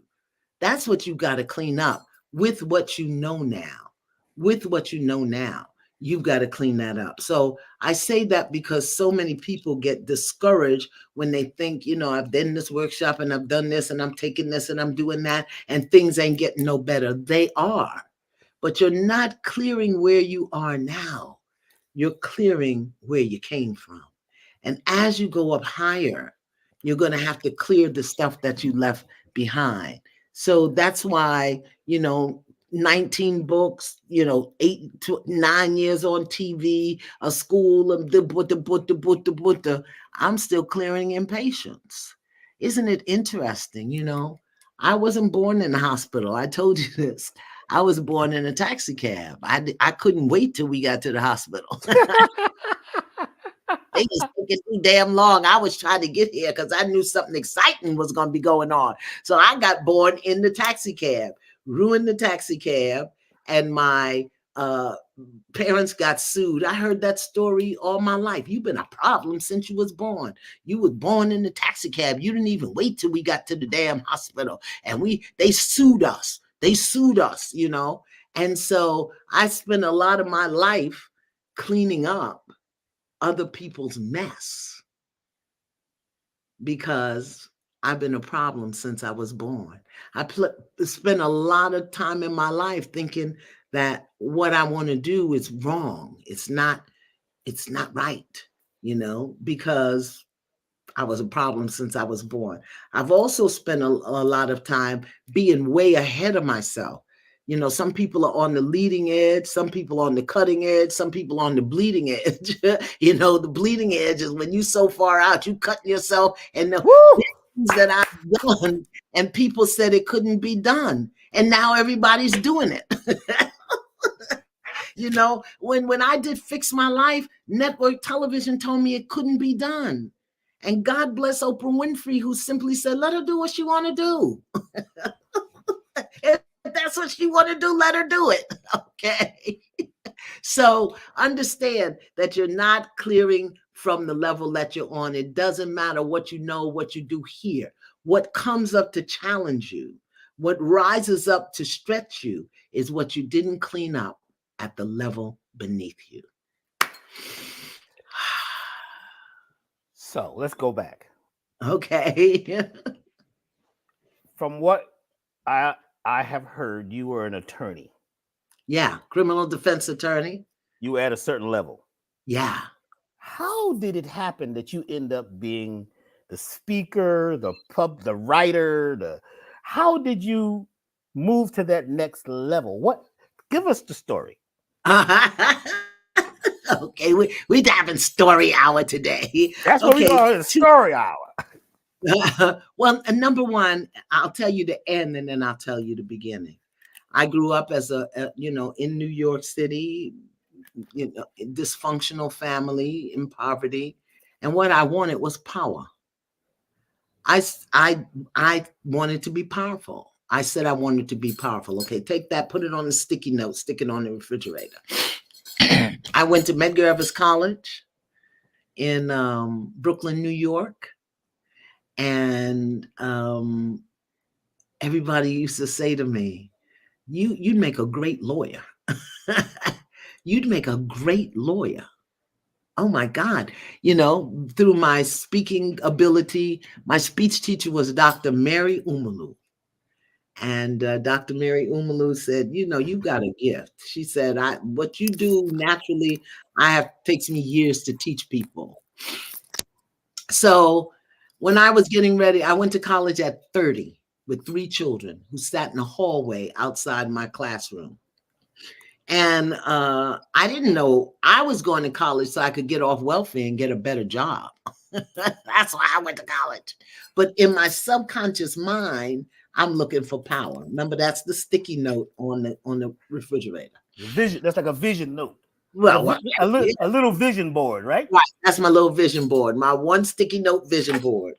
That's what you got to clean up with what you know now. With what you know now, you've got to clean that up. So I say that because so many people get discouraged when they think, you know, I've done this workshop and I've done this and I'm taking this and I'm doing that and things ain't getting no better. They are, but you're not clearing where you are now. You're clearing where you came from. And as you go up higher, you're going to have to clear the stuff that you left behind. So that's why, you know, 19 books, you know, 8 to 9 years on TV, a school of the I'm still clearing impatience. Isn't it interesting? You know, I wasn't born in the hospital. I told you this. I was born in a taxi cab. I couldn't wait till we got to the hospital. They was taking too damn long. I was trying to get here because I knew something exciting was going to be going on. So I got born in the taxi cab, ruined the taxi cab, and my parents got sued. I heard that story all my life. You've been a problem since you was born. You was born in the taxi cab. You didn't even wait till we got to the damn hospital. And they sued us. They sued us, you know. And so I spent a lot of my life cleaning up other people's mess because I've been a problem since I was born. I spent a lot of time in my life thinking that what I want to do is wrong. It's not right, you know, because I was a problem since I was born. I've also spent a lot of time being way ahead of myself. You know, some people are on the leading edge, some people on the cutting edge, some people on the bleeding edge. You know, the bleeding edge is when you so far out, you cut yourself, and the things that I've done, and people said it couldn't be done. And now everybody's doing it. You know, when I did Fix My Life, network television told me it couldn't be done. And God bless Oprah Winfrey, who simply said, let her do what she want to do. If that's what she want to do, let her do it. Okay. So understand that you're not clearing from the level that you're on. It doesn't matter what you know, what you do here. What comes up to challenge you, what rises up to stretch you is what you didn't clean up at the level beneath you. So let's go back. Okay. From what I have heard, you were an attorney. Yeah, criminal defense attorney. You were at a certain level. Yeah. How did it happen that you end up being the speaker, the writer? How did you move to that next level? What? Give us the story. Okay, we having story hour today. That's what we call it, story hour. Well, number one, I'll tell you the end, and then I'll tell you the beginning. I grew up as you know, in New York City, you know, dysfunctional family, in poverty, and what I wanted was power. I wanted to be powerful. I said I wanted to be powerful. Okay, take that, put it on a sticky note, stick it on the refrigerator. I went to Medgar Evers College in Brooklyn, New York. And everybody used to say to me, you'd make a great lawyer. You'd make a great lawyer. Oh my God. You know, through my speaking ability, my speech teacher was Dr. Mary Umalu. And Dr. Mary Umalu said, you know, you've got a gift. She said, what you do naturally, takes me years to teach people. So when I was getting ready, I went to college at 30 with 3 children who sat in a hallway outside my classroom. And I didn't know I was going to college so I could get off welfare and get a better job. That's why I went to college. But in my subconscious mind, I'm looking for power. Remember, that's the sticky note on the refrigerator. Vision. That's like a vision note. Well, Like a little vision board, right? Right. That's my little vision board, my one sticky note vision board.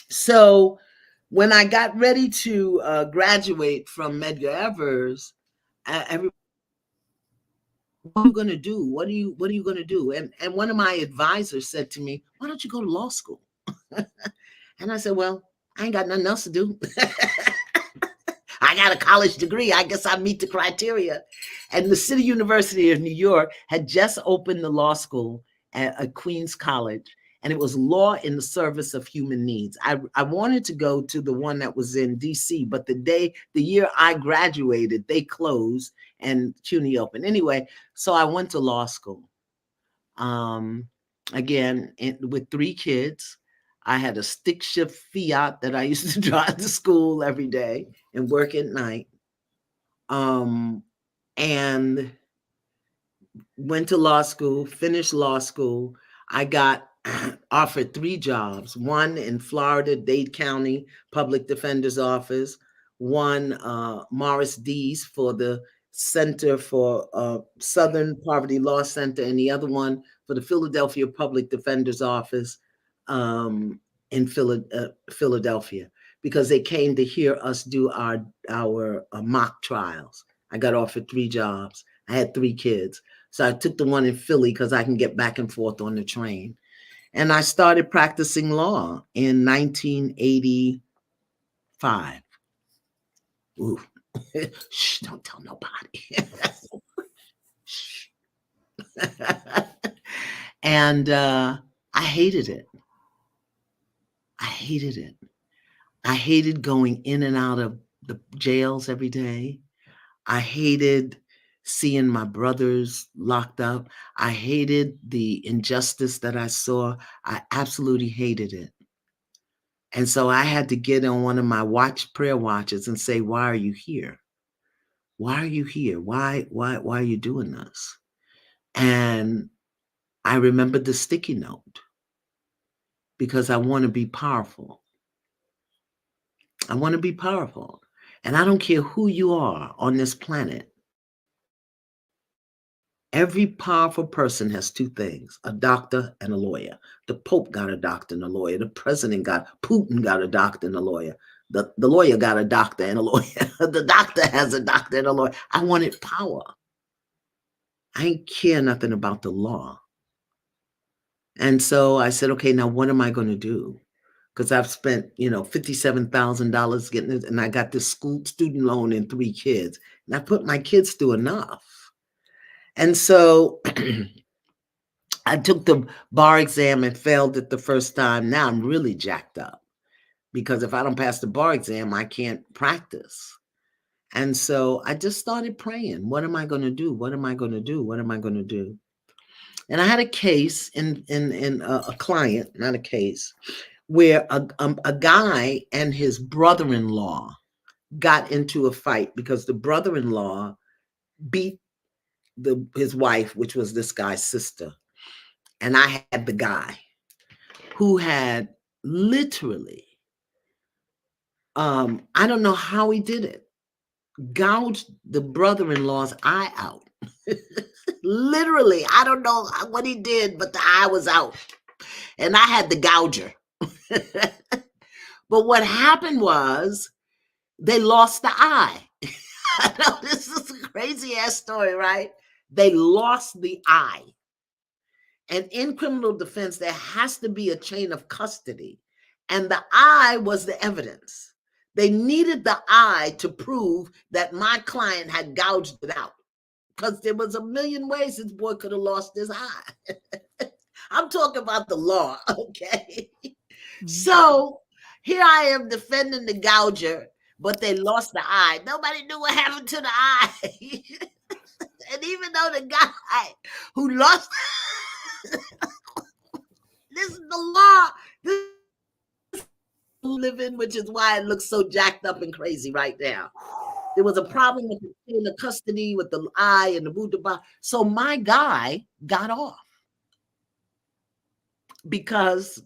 So when I got ready to graduate from Medgar Evers, everybody, what are you going to do? What are you going to do? And one of my advisors said to me, why don't you go to law school? And I said, well, I ain't got nothing else to do. I got a college degree. I guess I meet the criteria. And the City University of New York had just opened the law school at Queens College, and it was law in the service of human needs. I wanted to go to the one that was in DC, but the year I graduated, they closed and CUNY opened. Anyway, so I went to law school. Again, with 3 kids. I had a stick shift Fiat that I used to drive to school every day and work at night. And went to law school, finished law school. I got offered 3 jobs, one in Florida, Dade County Public Defender's Office, one Morris Dees for the Center for Southern Poverty Law Center, and the other one for the Philadelphia Public Defender's Office in Philadelphia, because they came to hear us do our mock trials. I got offered 3 jobs. I had 3 kids. So I took the one in Philly because I can get back and forth on the train. And I started practicing law in 1985. Ooh, shh, don't tell nobody. And I hated it. I hated it. I hated going in and out of the jails every day. I hated seeing my brothers locked up. I hated the injustice that I saw. I absolutely hated it. And so I had to get on one of my prayer watches and say, why are you here? Why are you here? Why are you doing this? And I remembered the sticky note, because I want to be powerful. I want to be powerful. And I don't care who you are on this planet. Every powerful person has 2 things, a doctor and a lawyer. The Pope got a doctor and a lawyer. The president Putin got a doctor and a lawyer. The lawyer got a doctor and a lawyer. The doctor has a doctor and a lawyer. I wanted power. I ain't care nothing about the law. And so I said, okay, now what am I going to do? Because I've spent, $57,000 getting it, and I got this student loan and 3 kids. And I put my kids through enough. And so I took the bar exam and failed it the first time. Now I'm really jacked up, because if I don't pass the bar exam, I can't practice. And so I just started praying. What am I going to do? What am I going to do? What am I going to do? And I had a case in a client, not a case, where a guy and his brother-in-law got into a fight because the brother-in-law beat his wife, which was this guy's sister. And I had the guy who had literally, I don't know how he did it, gouged the brother-in-law's eye out. Literally, I don't know what he did, but the eye was out. And I had the gouger. But what happened was they lost the eye. I know this is a crazy ass story, right? They lost the eye. And in criminal defense, there has to be a chain of custody. And the eye was the evidence. They needed the eye to prove that my client had gouged it out, because there was a million ways this boy could have lost his eye. I'm talking about the law, okay? So here I am defending the gouger, but they lost the eye. Nobody knew what happened to the eye. And even though the guy who lost, this is the law, this is live in, which is why it looks so jacked up and crazy right now. There was a problem with the custody with the eye and the Buddha. So my guy got off because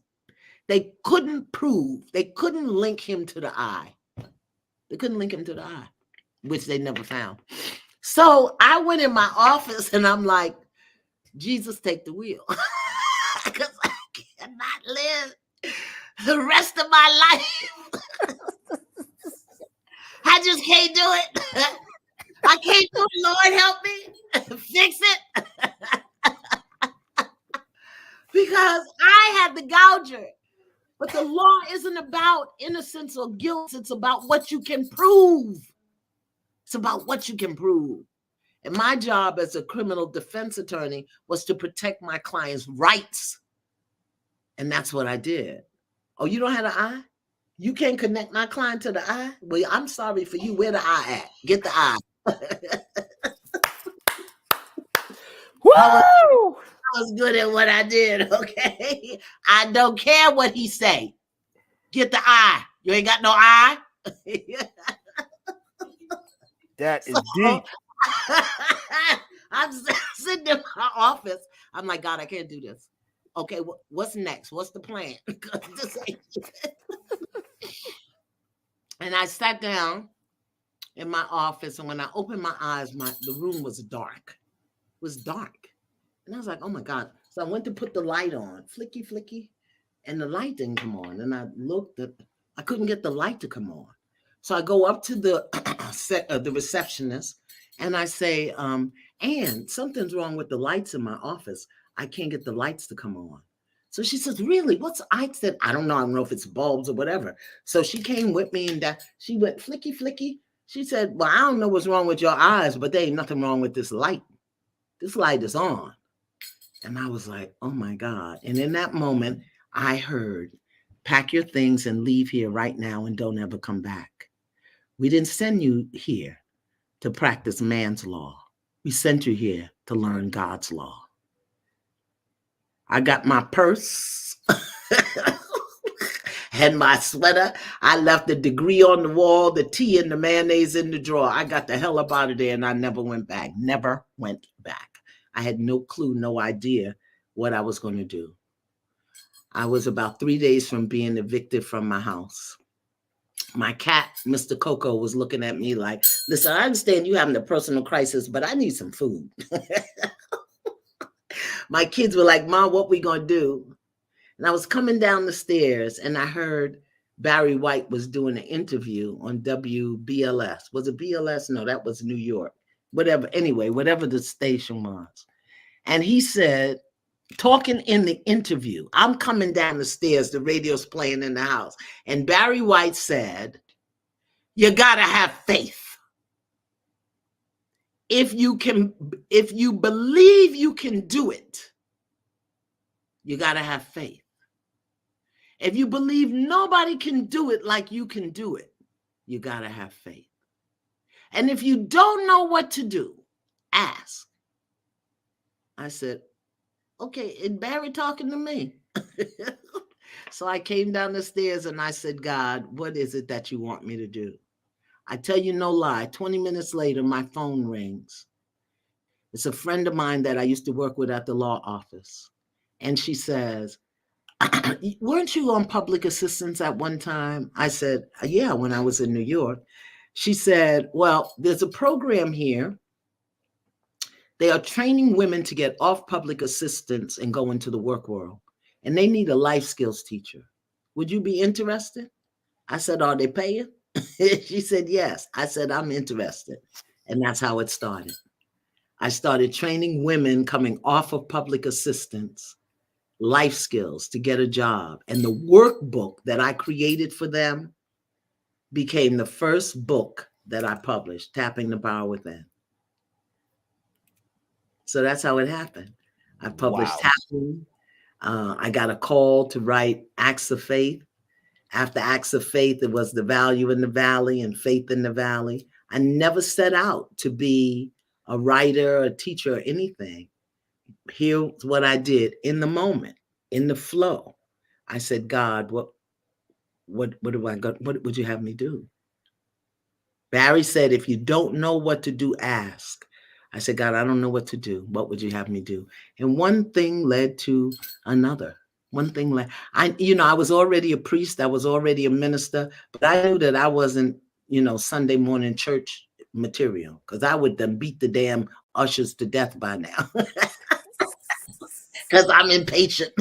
they couldn't link him to the eye. They couldn't link him to the eye, which they never found. So I went in my office and I'm like, Jesus, take the wheel. Because I cannot live the rest of my life. I just can't do it. I can't do it. Lord, help me. Fix it. Because I had the gouger. But the law isn't about innocence or guilt. It's about what you can prove. It's about what you can prove. And my job as a criminal defense attorney was to protect my client's rights. And that's what I did. Oh, you don't have an eye? You can't connect my client to the eye? Well, I'm sorry for you. Where the eye at? Get the eye. Woo! I was good at what I did, okay? I don't care what he say. Get the eye. You ain't got no eye? That is deep. I'm sitting in my office. I'm like, God, I can't do this. Okay, what's next? What's the plan? And I sat down in my office, and when I opened my eyes, the room was dark. It was dark. And I was like, oh my God. So I went to put the light on, flicky, flicky, and the light didn't come on. And I looked I couldn't get the light to come on. So I go up to the receptionist and I say, Ann, something's wrong with the lights in my office. I can't get the lights to come on. So she says, really? I said, I don't know if it's bulbs or whatever. So she came with me and she went flicky, flicky. She said, well, I don't know what's wrong with your eyes, but there ain't nothing wrong with this light. This light is on. And I was like, oh my God. And in that moment, I heard, pack your things and leave here right now and don't ever come back. We didn't send you here to practice man's law. We sent you here to learn God's law. I got my purse and my sweater. I left the degree on the wall, the tea and the mayonnaise in the drawer. I got the hell up out of there and I never went back. Never went back. I had no clue, no idea what I was going to do. I was about 3 days from being evicted from my house. My cat, Mr. Coco, was looking at me like, listen, I understand you having a personal crisis, but I need some food. My kids were like, Mom, what we going to do? And I was coming down the stairs and I heard Barry White was doing an interview on WBLS. Was it BLS? No, that was New York. Whatever. Anyway, whatever the station was. And he said, talking in the interview, I'm coming down the stairs, the radio's playing in the house. And Barry White said, you got to have faith. If you believe you can do it, you got to have faith. If you believe nobody can do it like you can do it, you got to have faith. And if you don't know what to do, ask. I said, okay, is Barry talking to me? So I came down the stairs and I said, God, what is it that you want me to do? I tell you no lie, 20 minutes later, my phone rings. It's a friend of mine that I used to work with at the law office. And she says, weren't you on public assistance at one time? I said, yeah, when I was in New York. She said, well, there's a program here. They are training women to get off public assistance and go into the work world. And they need a life skills teacher. Would you be interested? I said, are they paying? She said, yes. I said, I'm interested. And that's how it started. I started training women coming off of public assistance, life skills to get a job. And the workbook that I created for them became the first book that I published, Tapping the Power Within. So that's how it happened. I published Tapping. I got a call to write Acts of Faith. After acts of faith, it was the value in the valley and faith in the valley. I never set out to be a writer, a teacher, or anything. Here's what I did in the moment, in the flow. I said, God, what do I got? What would you have me do? Barry said, if you don't know what to do, ask. I said, God, I don't know what to do. What would you have me do? And one thing led to another. One thing led. I was already a priest. I was already a minister, but I knew that I wasn't, Sunday morning church material, because I would then beat the damn ushers to death by now. Because I'm impatient.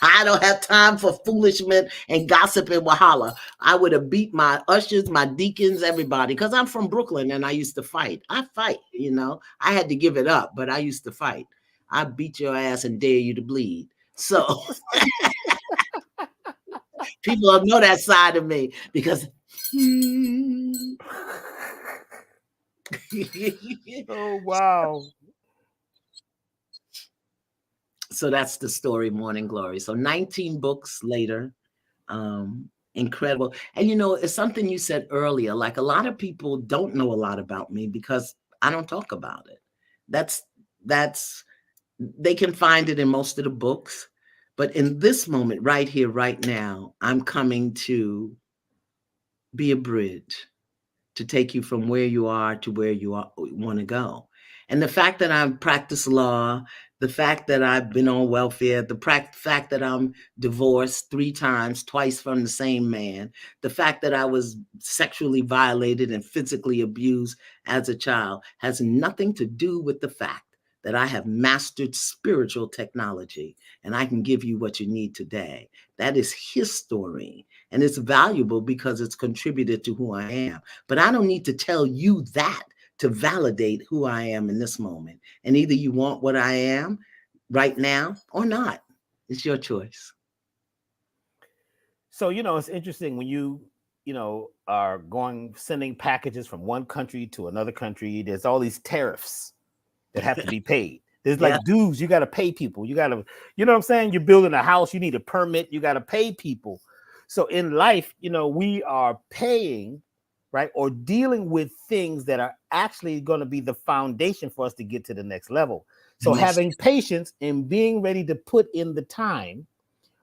I don't have time for foolishness and gossip and wahala. I would have beat my ushers, my deacons, everybody, because I'm from Brooklyn and I used to fight. I fight, I had to give it up, but I used to fight. I beat your ass and dare you to bleed. So people don't know that side of me because oh, wow. So that's the story, Morning Glory. So 19 books later, incredible. And it's something you said earlier, like a lot of people don't know a lot about me because I don't talk about it. That's they can find it in most of the books, but in this moment right here, right now, I'm coming to be a bridge to take you from where you are to where you want to go. And the fact that I've practiced law, the fact that I've been on welfare, the fact that I'm divorced 3 times, twice from the same man, the fact that I was sexually violated and physically abused as a child has nothing to do with the fact that I have mastered spiritual technology and I can give you what you need today. That is his story. And it's valuable because it's contributed to who I am. But I don't need to tell you that to validate who I am in this moment. And either you want what I am right now or not. It's your choice. So, it's interesting when you are sending packages from one country to another country, there's all these tariffs that have to be paid. There's like dues, you got to pay people. You got to, you know what I'm saying? You're building a house, you need a permit, you got to pay people. So in life, we are paying, right, or dealing with things that are actually going to be the foundation for us to get to the next level. So having patience and being ready to put in the time,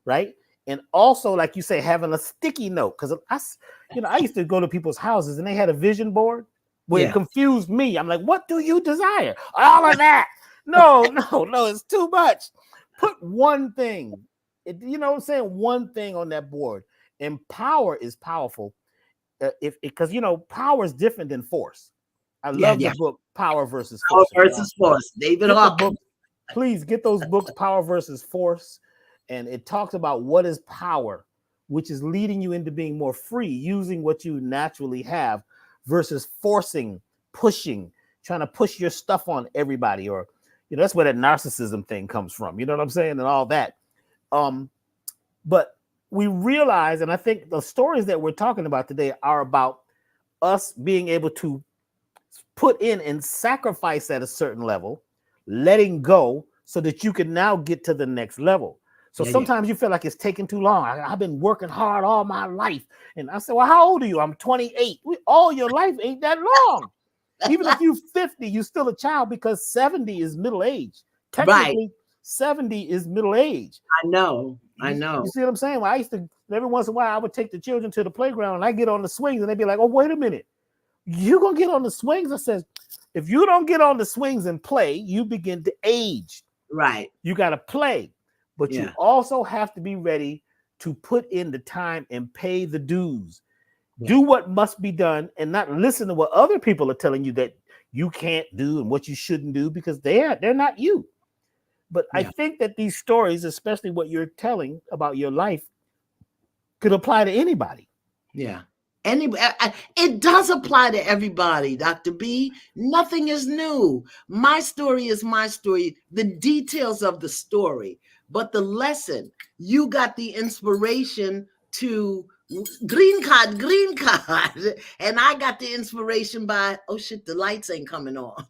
right? And also, like you say, having a sticky note. Because I used to go to people's houses and they had a vision board where it confused me. I'm like, what do you desire? All of that. No, it's too much. Put one thing, one thing on that board. And power is powerful. Because power is different than force. I love the book Power versus Force. Power versus Force. David Hawkins. Please get those books, Power versus Force. And it talks about what is power, which is leading you into being more free, using what you naturally have versus forcing, pushing, trying to push your stuff on everybody. Or, that's where that narcissism thing comes from. You know what I'm saying? And all that. But we realize, and I think the stories that we're talking about today are about us being able to put in and sacrifice at a certain level, letting go so that you can now get to the next level. So sometimes you feel like it's taking too long. I've been working hard all my life. And I said, well, how old are you? I'm 28. All your life ain't that long. Even if you're 50, you're still a child because 70 is middle age. Technically, 70 is middle age. I know. You see what I'm saying? Well, I used to, every once in a while, I would take the children to the playground and I get on the swings and they'd be like, oh, wait a minute. You gonna get on the swings? I says, if you don't get on the swings and play, you begin to age. Right. You got to play, but you also have to be ready to put in the time and pay the dues. Do what must be done and not listen to what other people are telling you that you can't do and what you shouldn't do because they're not you. But I think that these stories, especially what you're telling about your life, could apply to anybody. Yeah. It does apply to everybody, Dr. B. Nothing is new. My story is my story, the details of the story, but the lesson, you got the inspiration to green card, and I got the inspiration by, oh shit, the lights ain't coming on.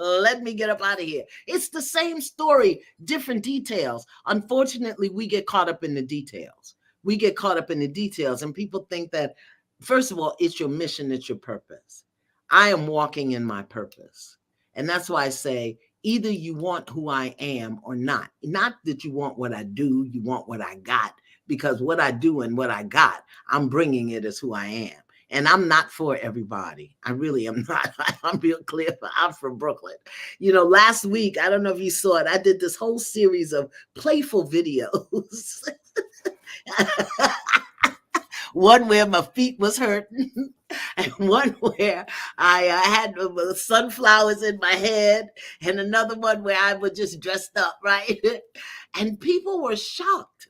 Let me get up out of here. It's the same story, different details. Unfortunately, we get caught up in the details. We get caught up in the details, and people think that, first of all, it's your mission, it's your purpose. I am walking in my purpose. And that's why I say, either you want who I am or not. Not that you want what I do, you want what I got, because what I do and what I got, I'm bringing it as who I am. And I'm not for everybody. I really am not. I'm real clear. I'm from Brooklyn. Last week, I don't know if you saw it, I did this whole series of playful videos. One where my feet was hurting, and one where I had sunflowers in my head, and another one where I was just dressed up, right? And people were shocked.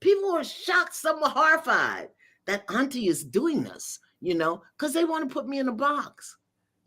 People were shocked. Some were horrified that Auntie is doing this, because they want to put me in a box.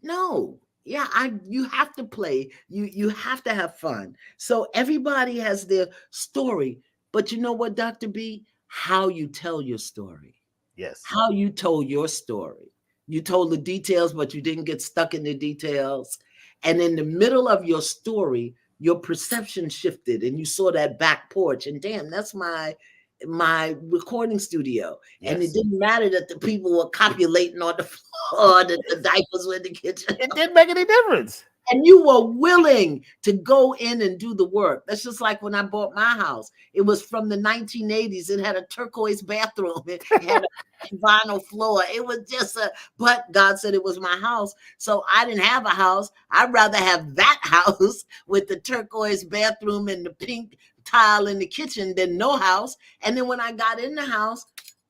No. Yeah, you have to play. You have to have fun. So everybody has their story. But you know what, Dr. B? How you tell your story. Yes. How you told your story. You told the details, but you didn't get stuck in the details. And in the middle of your story, your perception shifted and you saw that back porch. And damn, that's my recording studio. Yes. And it didn't matter that the people were copulating on the floor, that the diapers were in the kitchen. It didn't make any difference. And you were willing to go in and do the work. That's just like when I bought my house. It was from the 1980s. It had a turquoise bathroom. It had a vinyl floor. It was just but God said it was my house. So I didn't have a house. I'd rather have that house with the turquoise bathroom and the pink tile in the kitchen than no house. And then when I got in the house,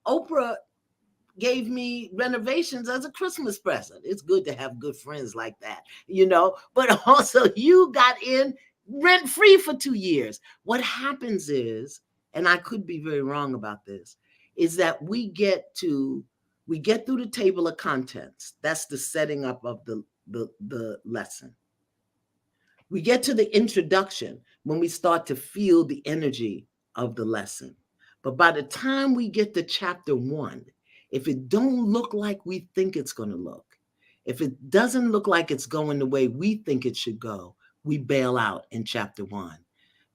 Oprah gave me renovations as a Christmas present. It's good to have good friends like that, but also you got in rent free for 2 years. What happens is, and I could be very wrong about this, is that we get through the table of contents. That's the setting up of the lesson. We get to the introduction when we start to feel the energy of the lesson. But by the time we get to chapter 1, if it don't look like we think it's going to look, if it doesn't look like it's going the way we think it should go, we bail out in chapter 1.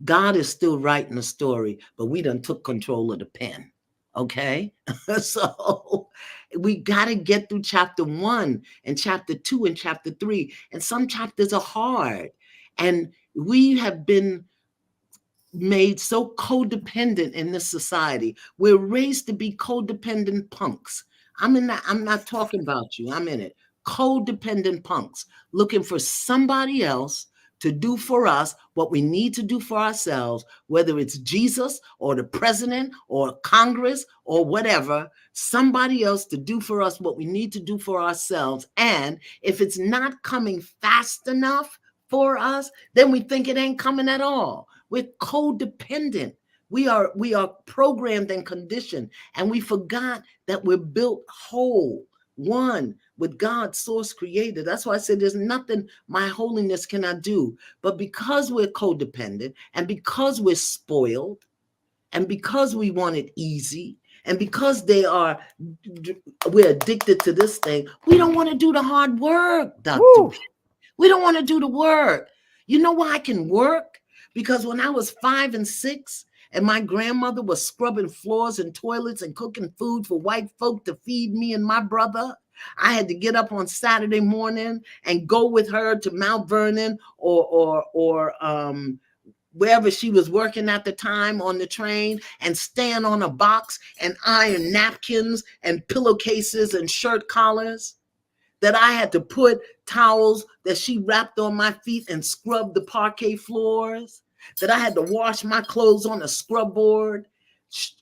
God is still writing a story, but we done took control of the pen. Okay? So we got to get through chapter 1 and chapter 2 and chapter 3. And some chapters are hard. And we have been made so codependent in this society. We're raised to be codependent punks. I'm not talking about you. I'm in it. Codependent punks looking for somebody else to do for us what we need to do for ourselves, whether it's Jesus or the president or Congress or whatever, somebody else to do for us what we need to do for ourselves. And if it's not coming fast enough for us, then we think it ain't coming at all. We're codependent. We are programmed and conditioned, and we forgot that we're built whole, one with God, source creator. That's why I said there's nothing my holiness cannot do. But because we're codependent, and because we're spoiled, and because we want it easy, and because we're addicted to this thing, we don't want to do the hard work, Dr. Woo. We don't want to do the work. You know why I can work? Because when I was 5 and 6, and my grandmother was scrubbing floors and toilets and cooking food for white folk to feed me and my brother, I had to get up on Saturday morning and go with her to Mount Vernon or wherever she was working at the time on the train, and stand on a box and iron napkins and pillowcases and shirt collars. That I had to put towels that she wrapped on my feet and scrub the parquet floors, that I had to wash my clothes on a scrub board,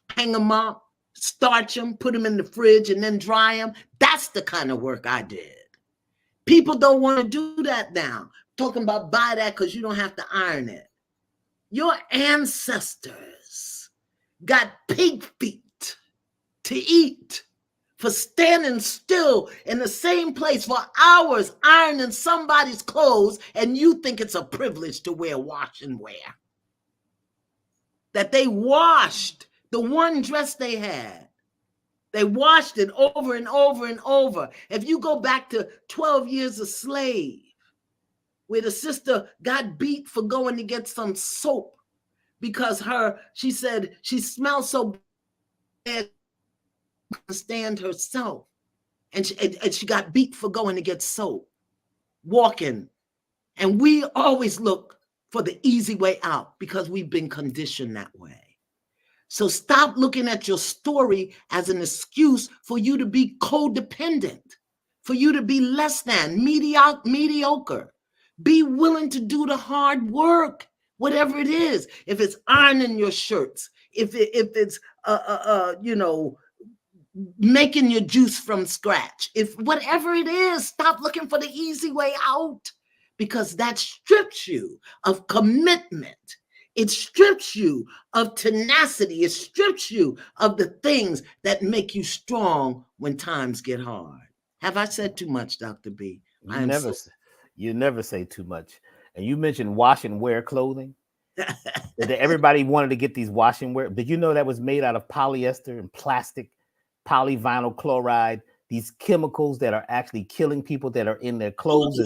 hang them up, starch them, put them in the fridge, and then dry them. That's the kind of work I did. People don't want to do that now. Talking about buy that because you don't have to iron it. Your ancestors got pig feet to eat for standing still in the same place for hours ironing somebody's clothes, and you think it's a privilege to wear wash and wear. That they washed the one dress they had. They washed it over and over and over. If you go back to 12 years a slave, where the sister got beat for going to get some soap because she said she smelled so bad, stand herself. And she got beat for going to get soap, walking. And we always look for the easy way out because we've been conditioned that way. So stop looking at your story as an excuse for you to be codependent, for you to be less than, mediocre. Be willing to do the hard work, whatever it is. If it's ironing your shirts, if it's making your juice from scratch, if whatever it is, stop looking for the easy way out, because that strips you of commitment. It strips you of tenacity. It strips you of the things that make you strong when times get hard. Have I said too much, Dr. B? You never say too much. And you mentioned wash and wear clothing. Everybody wanted to get these wash and wear. Did you know that was made out of polyester and plastic, polyvinyl chloride, these chemicals that are actually killing people that are in their clothes?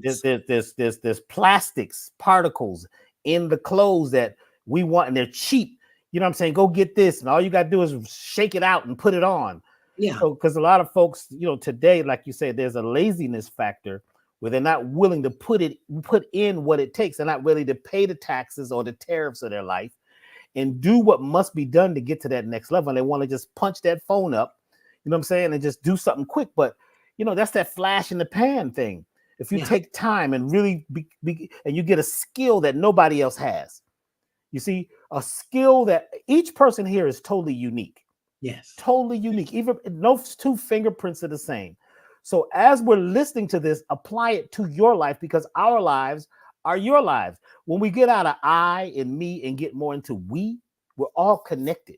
There's plastics, particles in the clothes that we want, and they're cheap. You know what I'm saying? Go get this, and all you got to do is shake it out and put it on. Yeah. So, because a lot of folks, today, like you said, there's a laziness factor where they're not willing to put in what it takes. They're not willing to pay the taxes or the tariffs of their life and do what must be done to get to that next level. And they want to just punch that phone up, you know what I'm saying, and just do something quick. But, that's that flash in the pan thing. If you take time and really and you get a skill that nobody else has, you see, a skill that each person here is totally unique. Yes. Totally unique. Even no two fingerprints are the same. So as we're listening to this, apply it to your life, because our lives are your lives. When we get out of I and me and get more into we, we're all connected.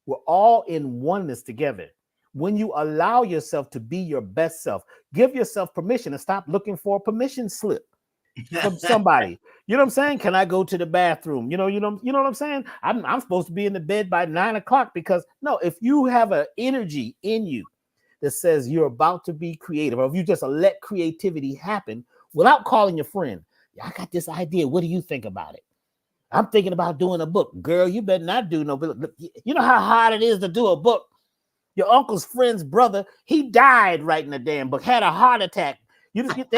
We're all in oneness together. When you allow yourself to be your best self, give yourself permission and stop looking for a permission slip from somebody. You know what I'm saying? Can I go to the bathroom? You know what I'm saying? I'm supposed to be in the bed by 9 o'clock, because no, if you have an energy in you that says you're about to be creative, or if you just let creativity happen without calling your friend, I got this idea. What do you think about it? I'm thinking about doing a book. Girl, you better not do no book. You know how hard it is to do a book? Your uncle's friend's brother, he died writing a damn book, had a heart attack. You just get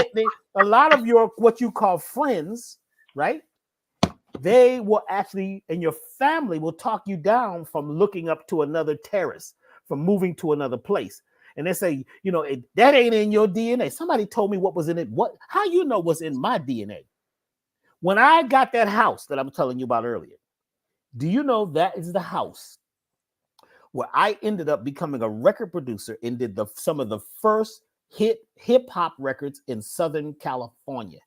a lot of your what you call friends, right? They will actually, and your family will talk you down from looking up to another terrace, from moving to another place. And they say, that ain't in your DNA. Somebody told me what was in it. How you know what's in my DNA? When I got that house that I'm telling you about earlier, do you know that is the house where I ended up becoming a record producer and did some of the first hip hop records in Southern California?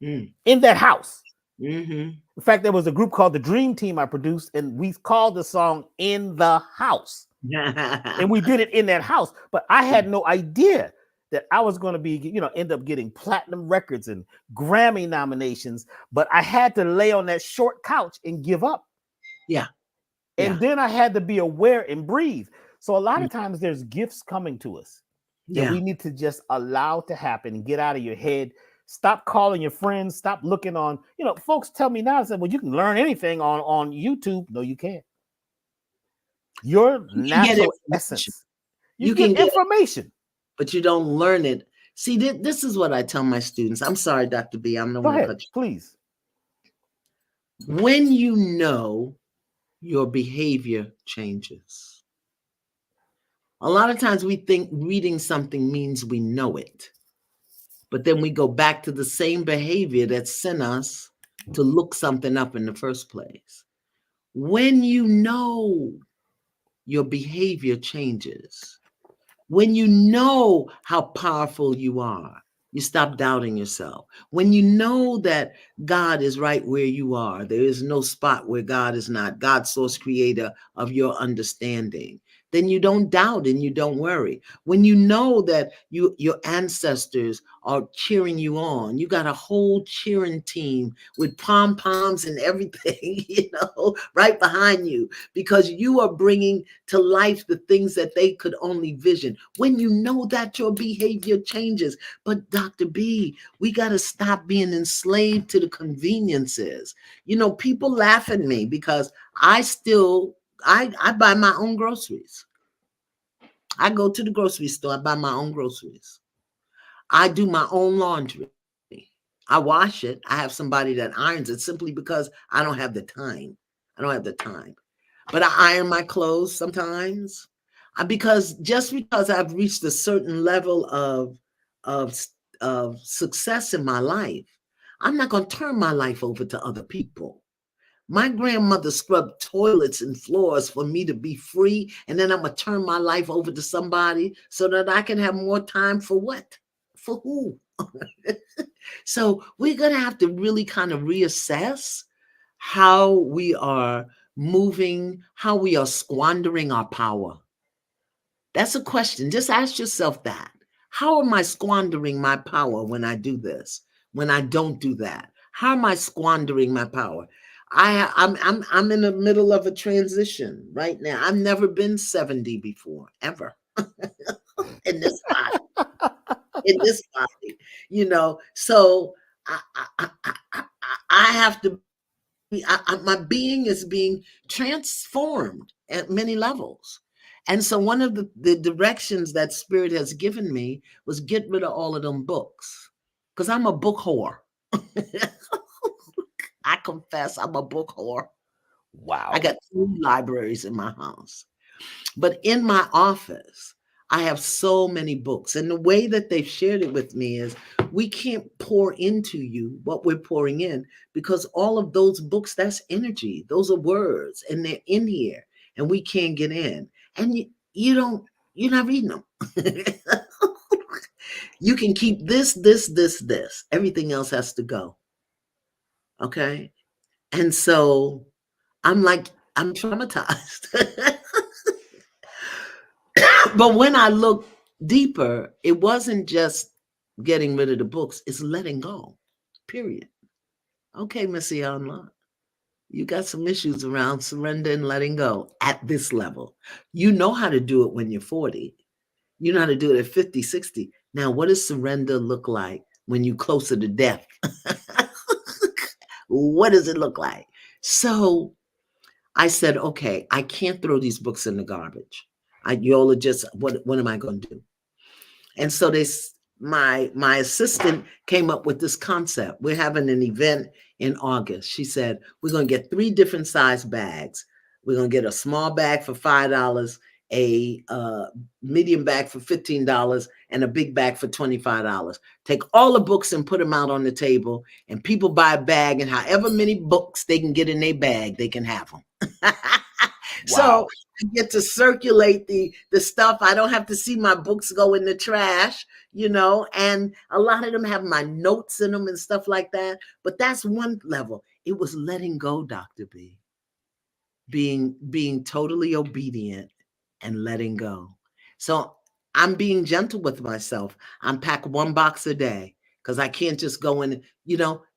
In that house. Mm-hmm. In fact, there was a group called the Dream Team I produced, and we called the song In the House. And we did it in that house. But I had no idea that I was going to be, end up getting platinum records and Grammy nominations. But I had to lay on that short couch and give up. Yeah. And then I had to be aware and breathe. So a lot of times there's gifts coming to us that we need to just allow to happen and get out of your head. Stop calling your friends. Stop looking on, folks tell me now, I said, well, you can learn anything on YouTube. No, you can't. Your natural essence. You get information. But you don't learn it. See, this is what I tell my students. I'm sorry, Dr. B. I'm not going to cut you. Please. When you know, your behavior changes. A lot of times we think reading something means we know it, but then we go back to the same behavior that sent us to look something up in the first place. When you know, your behavior changes. When you know how powerful you are, you stop doubting yourself. When you know that God is right where you are, there is no spot where God is not. God, source creator of your understanding. then you don't doubt and you don't worry. When you know that your ancestors are cheering you on, you got a whole cheering team with pom poms and everything, right behind you, because you are bringing to life the things that they could only vision. When you know that, your behavior changes. But Dr. B, we got to stop being enslaved to the conveniences. People laugh at me because I buy my own groceries. I go to the grocery store, I buy my own groceries. I do my own laundry. I wash it. I have somebody that irons it simply because I don't have the time. I don't have the time. But I iron my clothes sometimes. Because just because I've reached a certain level of of success in my life, I'm not going to turn my life over to other people. My grandmother scrubbed toilets and floors for me to be free, and then I'm going to turn my life over to somebody so that I can have more time for what? For who? So we're going to have to really kind of reassess how we are moving, how we are squandering our power. That's a question. Just ask yourself that. How am I squandering my power when I do this? When I don't do that? How am I squandering my power? I'm in the middle of a transition right now. I've never been 70 before, ever. in this body, in this body. So I have to my being is being transformed at many levels. And so one of the directions that Spirit has given me was get rid of all of them books. Because I'm a book whore. I confess I'm a book whore. Wow. I got 3 libraries in my house. But in my office, I have so many books. And the way that they've shared it with me is we can't pour into you what we're pouring in, because all of those books, that's energy. Those are words and they're in here and we can't get in. And you're not reading them. You can keep this. Everything else has to go. Okay. And so I'm traumatized. But when I look deeper, it wasn't just getting rid of the books, it's letting go, period. Okay, Miss Iyanla, you got some issues around surrender and letting go at this level. You know how to do it when you're 40. You know how to do it at 50, 60. Now, what does surrender look like when you're closer to death? What does it look like? So I said, okay, I can't throw these books in the garbage. Y'all are just, what am I going to do? And so my assistant came up with this concept. We're having an event in August. She said, we're going to get 3 different size bags. We're going to get a small bag for $5, a medium bag for $15, and a big bag for $25. Take all the books and put them out on the table, and people buy a bag, and however many books they can get in their bag, they can have them. So Wow. I get to circulate the stuff. I don't have to see my books go in the trash, and a lot of them have my notes in them and stuff like that. But that's one level. It was letting go, Dr. B. Being totally obedient and letting go. So I'm being gentle with myself. I'm pack 1 box a day because I can't just go in,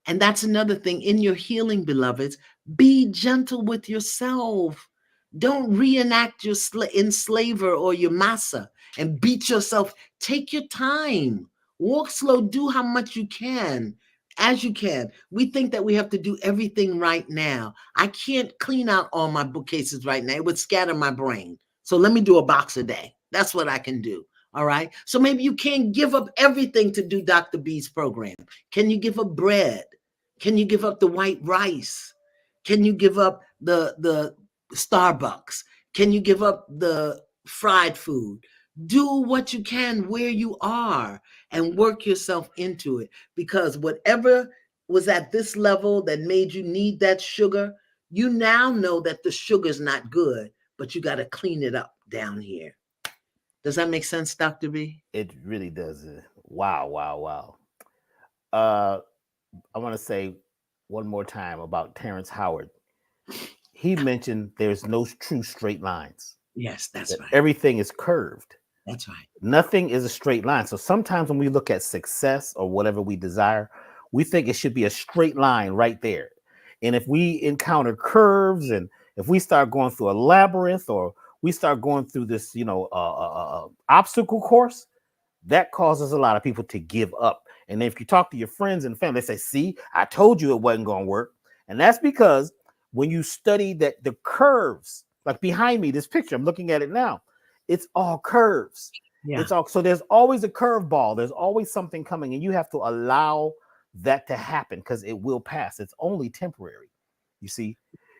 and that's another thing in your healing, beloveds. Be gentle with yourself. Don't reenact your enslaver or your massa and beat yourself. Take your time. Walk slow. Do how much you can, as you can. We think that we have to do everything right now. I can't clean out all my bookcases right now. It would scatter my brain. So let me do a box a day. That's what I can do. All right. So maybe you can't give up everything to do Dr. B's program. Can you give up bread? Can you give up the white rice? Can you give up the Starbucks? Can you give up the fried food? Do what you can where you are and work yourself into it, because whatever was at this level that made you need that sugar, you now know that the sugar's not good, but you got to clean it up down here. Does that make sense, Dr. B? It really does. Wow, wow, wow. Uh, I want to say one more time about Terrence Howard. He mentioned there's no true straight lines. Yes, that's that right. everything is curved. That's right. Nothing is a straight line. So sometimes when we look at success or whatever we desire, we think it should be a straight line right there. And if we encounter curves, and if we start going through a labyrinth, or we start going through this, obstacle course, that causes a lot of people to give up. And if you talk to your friends and family, they say, see, I told you it wasn't going to work. And that's because when you study that the curves, like behind me, this picture, I'm looking at it now, it's all curves. Yeah. It's all, so there's always a curveball. There's always something coming, and you have to allow that to happen because it will pass. It's only temporary, you see.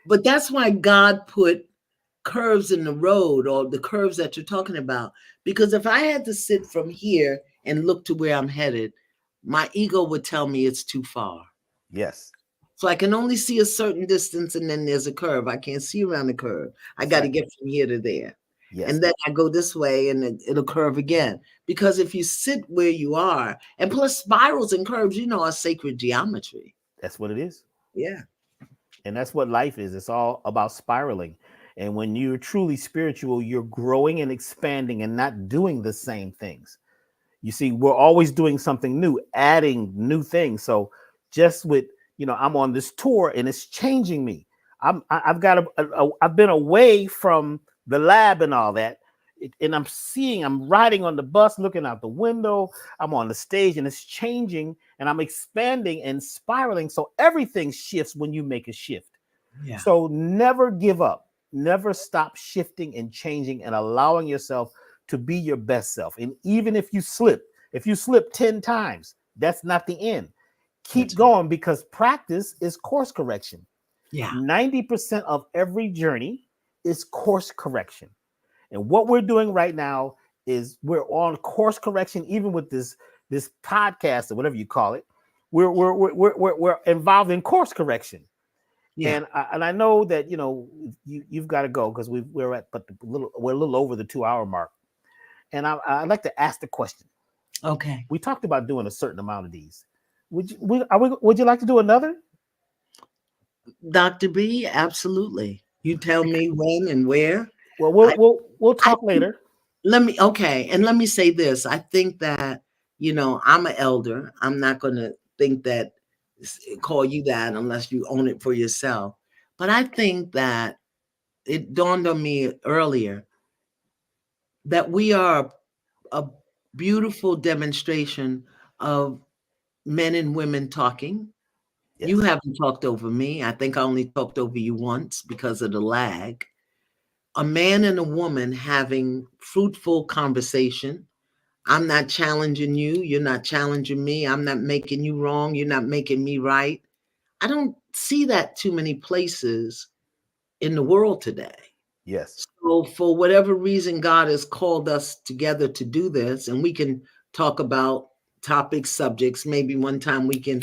But that's why God put curves in the road, or the curves that you're talking about. Because if I had to sit from here and look to where I'm headed, my ego would tell me it's too far. Yes. So I can only see a certain distance, and then there's a curve. I can't see around the curve. I got to get from here to there. Yes. And then I go this way, and it'll curve again. Because if you sit where you are, and plus spirals and curves, are sacred geometry. That's what it is. Yeah. And that's what life is. It's all about spiraling. And when you're truly spiritual, you're growing and expanding and not doing the same things. You see, we're always doing something new, adding new things. So just with, I'm on this tour and it's changing me. I've been away from the lab and all that. And I'm riding on the bus, looking out the window. I'm on the stage and it's changing, and I'm expanding and spiraling. So everything shifts when you make a shift. Yeah. So never give up. Never stop shifting and changing and allowing yourself to be your best self. And even if you slip 10 times, that's not the end. Keep going, because practice is course correction. Yeah. 90% of every journey is course correction. And what we're doing right now is we're on course correction, even with this podcast or whatever you call it. We're involved in course correction. Yeah. And I know that you've got to go because we're a little over the 2-hour mark. And I'd like to ask the question. Okay. We talked about doing a certain amount of these. Would you like to do another? Dr. B, absolutely. You tell me when and where. Well, we'll talk later. Let me say this. I think that, I'm an elder. I'm not going to call you that unless you own it for yourself. But I think that it dawned on me earlier that we are a beautiful demonstration of men and women talking. Yes. You haven't talked over me. I think I only talked over you once because of the lag. A man and a woman having fruitful conversation. I'm not challenging you. You're not challenging me. I'm not making you wrong. You're not making me right. I don't see that too many places in the world today. Yes. So for whatever reason, God has called us together to do this, and we can talk about topics, subjects. Maybe one time we can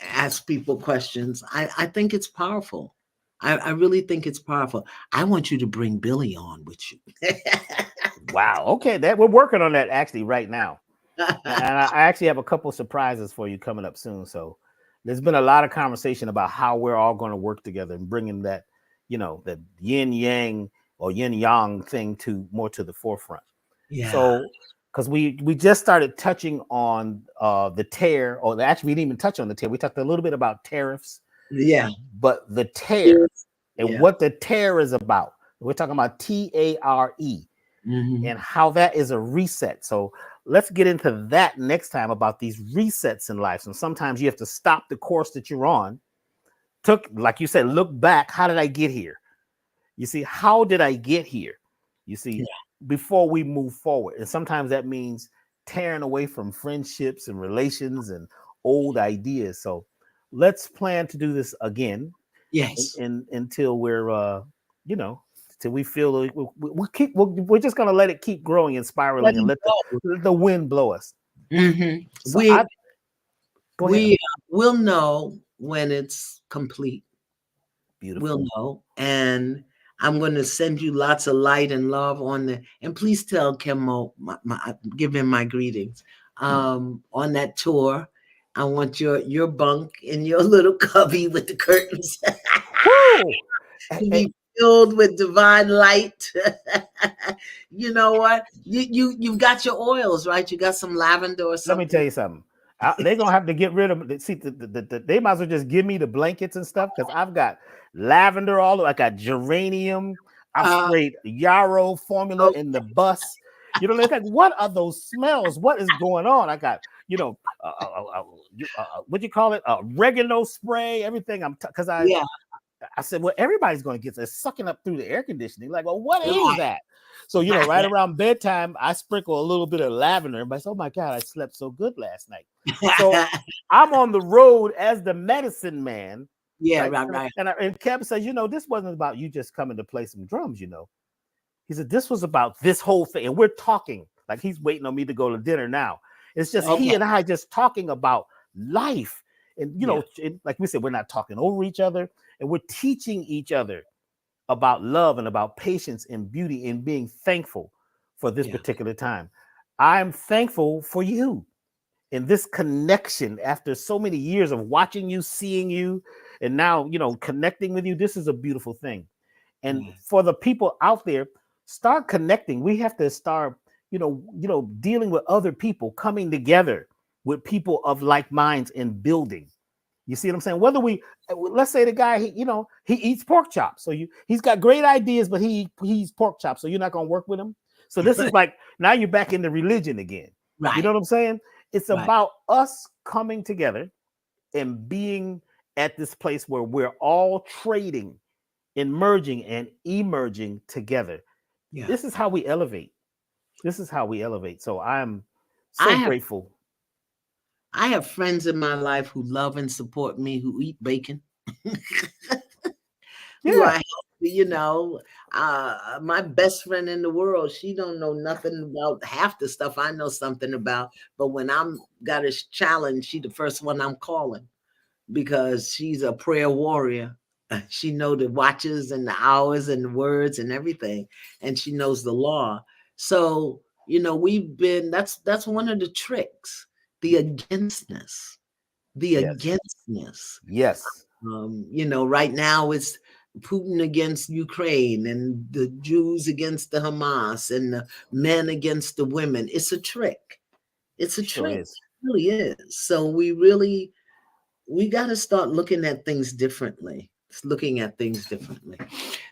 ask people questions. I think it's powerful. I really think it's powerful. I want you to bring Billy on with you. Wow. Okay. That we're working on that actually right now. And I actually have a couple surprises for you coming up soon. So there's been a lot of conversation about how we're all going to work together and bringing that, the yin yang or yin yang thing to the forefront. Yeah. So because we just started touching on the tare, or actually we didn't even touch on the tare. We talked a little bit about tariffs. Yeah. But the tare and Yeah. what the tare is about. We're talking about TARE and how that is a reset. So let's get into that next time about these resets in life. And sometimes you have to stop the course that you're on. Like you said, look back. How did I get here? You see, how did I get here? You see, before we move forward. And sometimes that means tearing away from friendships and relations and old ideas. So let's plan to do this again. Yes. And until we're till we feel we're just gonna let it keep growing and spiraling and let the wind blow us. So we will know when it's complete. Beautiful. We'll know. And I'm going to send you lots of light and love on the, and please tell Kemo, give him my greetings. On that tour, I want your bunk in your little cubby with the curtains to be filled with divine light. You know what? You've got your oils, right? You got some lavender or Let me tell something. you something. They're gonna have to get rid of. See, they might as well just give me the blankets and stuff because I've got lavender all over. I got geranium. I've Uh, sprayed yarrow formula oh, in the bus. You know, it's like, what are those smells? What is going on? I got, what do you call it? Oregano spray, everything. Because yeah, I said, well, everybody's going to get this sucking up through the air conditioning. Like, well, what is right. that? So, right around bedtime, I sprinkle a little bit of lavender. Everybody says, oh my God, I slept so good last night. So I'm on the road as the medicine man, Yeah, right? right, right. And Kev says, this wasn't about you just coming to play some drums, He said, this was about this whole thing. And we're talking like he's waiting on me to go to dinner now. It's just he Okay. and I just talking about life. And, Yeah, like we said, we're not talking over each other and we're teaching each other about love and about patience and beauty and being thankful for this yeah. particular time. I'm thankful for you and this connection after so many years of watching you, seeing you, and now, connecting with you. This is a beautiful thing. And Yeah. for the people out there, start connecting. We have to start, dealing with other people, coming together with people of like minds and building. You see what I'm saying? Whether let's say the guy, he eats pork chops. So he's got great ideas, but he eats pork chops. So you're not going to work with him. So this is like, now you're back into religion again. You know Right, what I'm saying? It's right. about us coming together and being at this place where we're all trading and merging and emerging together. Yeah. This is how we elevate. This is how we elevate. So I'm I so have grateful. I have friends in my life who love and support me, who eat bacon, who I Yeah. help, my best friend in the world, she don't know nothing about half the stuff I know something about. But when I'm got a challenge, she the first one I'm calling because she's a prayer warrior. She know the watches and the hours and the words and everything, and she knows the law. So we've been. That's one of the tricks. The againstness. The Yes. againstness. Yes. Right now it's Putin against Ukraine and the Jews against the Hamas and the men against the women. It's a trick. It's a Sure trick. is. It really is. So we got to start looking at things differently. Looking at things differently.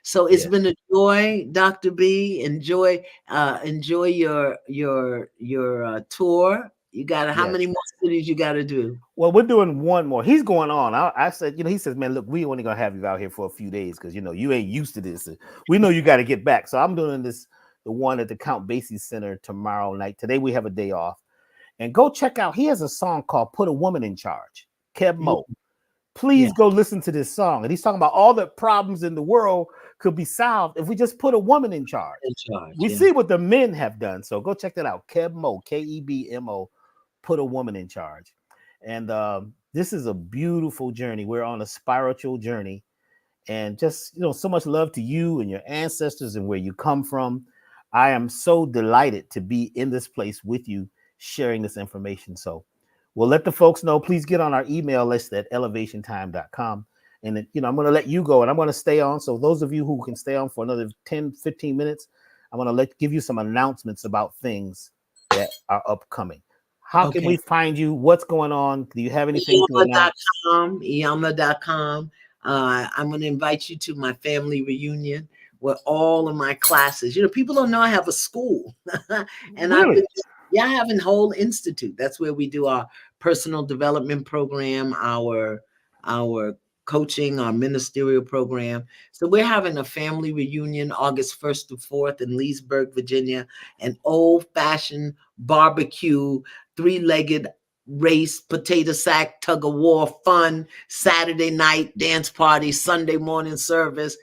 So it's Yeah. been a joy, Dr. B. Enjoy your tour. You got how Yes. many more cities you got to do? Well, we're doing one more. He's going on. I said, he says, man, look, we only gonna have you out here for a few days because you ain't used to this. We know you got to get back. So I'm doing the one at the Count Basie Center tomorrow night. Today we have a day off. And go check out. He has a song called "Put a Woman in Charge." Kev Yeah, Mo. Please go listen to this song. And he's talking about all the problems in the world could be solved if we just put a woman in charge. in charge. We Yeah. see what the men have done. So go check that out. Kev Mo, Kebmo, put a woman in charge. And this is a beautiful journey. We're on a spiritual journey. And just, so much love to you and your ancestors and where you come from. I am so delighted to be in this place with you, sharing this information. So we'll let the folks know. Please get on our email list at elevationtime.com. And, I'm going to let you go and I'm going to stay on. So those of you who can stay on for another 10, 15 minutes, I'm going to give you some announcements about things that are upcoming. How can we Okay. find you? What's going on? Do you have anything to announce? Iyanla.com. I'm going to invite you to my family reunion where all of my classes, people don't know I have a school. And Really? I have a whole institute. That's where we do our personal development program, our coaching, our ministerial program. So we're having a family reunion August 1st to 4th in Leesburg, Virginia, an old-fashioned barbecue, three-legged race, potato sack, tug of war, fun, Saturday night dance party, Sunday morning service,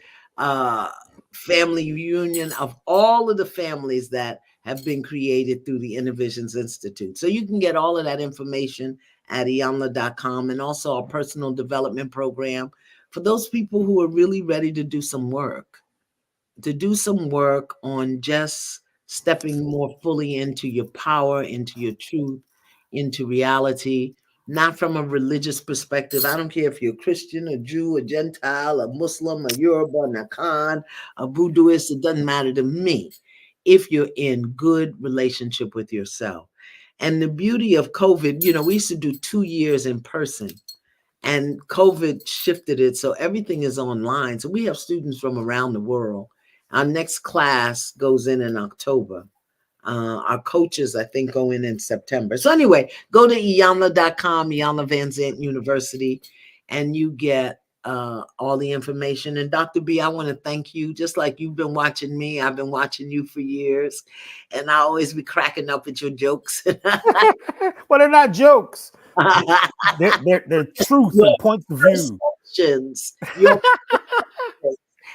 family reunion of all of the families that have been created through the Innovisions Institute. So you can get all of that information at iyanla.com and also our personal development program for those people who are really ready to do some work on just stepping more fully into your power, into your truth, into reality. not from a religious perspective. I don't care if you're a Christian, a Jew, a Gentile, a Muslim, a Yoruba, a Nakan, a Voodooist. It doesn't matter to me if you're in good relationship with yourself. And the beauty of COVID, we used to do 2 years in person, and COVID shifted it. So everything is online. So we have students from around the world. Our next class goes in October. Our coaches, I think, go in September. So anyway, go to Iyanla.com, Iyanla Vanzant University, and you get all the information. And Dr. B, I want to thank you. Just like you've been watching me, I've been watching you for years, and I always be cracking up at your jokes. Well, they're not jokes. They're truth Your and points of view. perceptions, your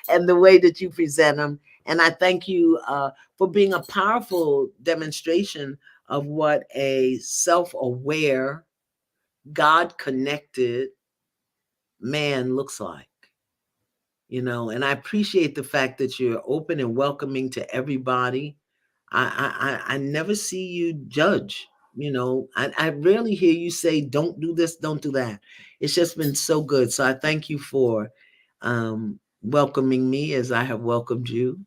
and the way that you present them. And I thank you for being a powerful demonstration of what a self-aware, God-connected man looks like. And I appreciate the fact that you're open and welcoming to everybody. I never see you judge. I rarely hear you say, don't do this, don't do that. It's just been so good. So I thank you for welcoming me as I have welcomed you,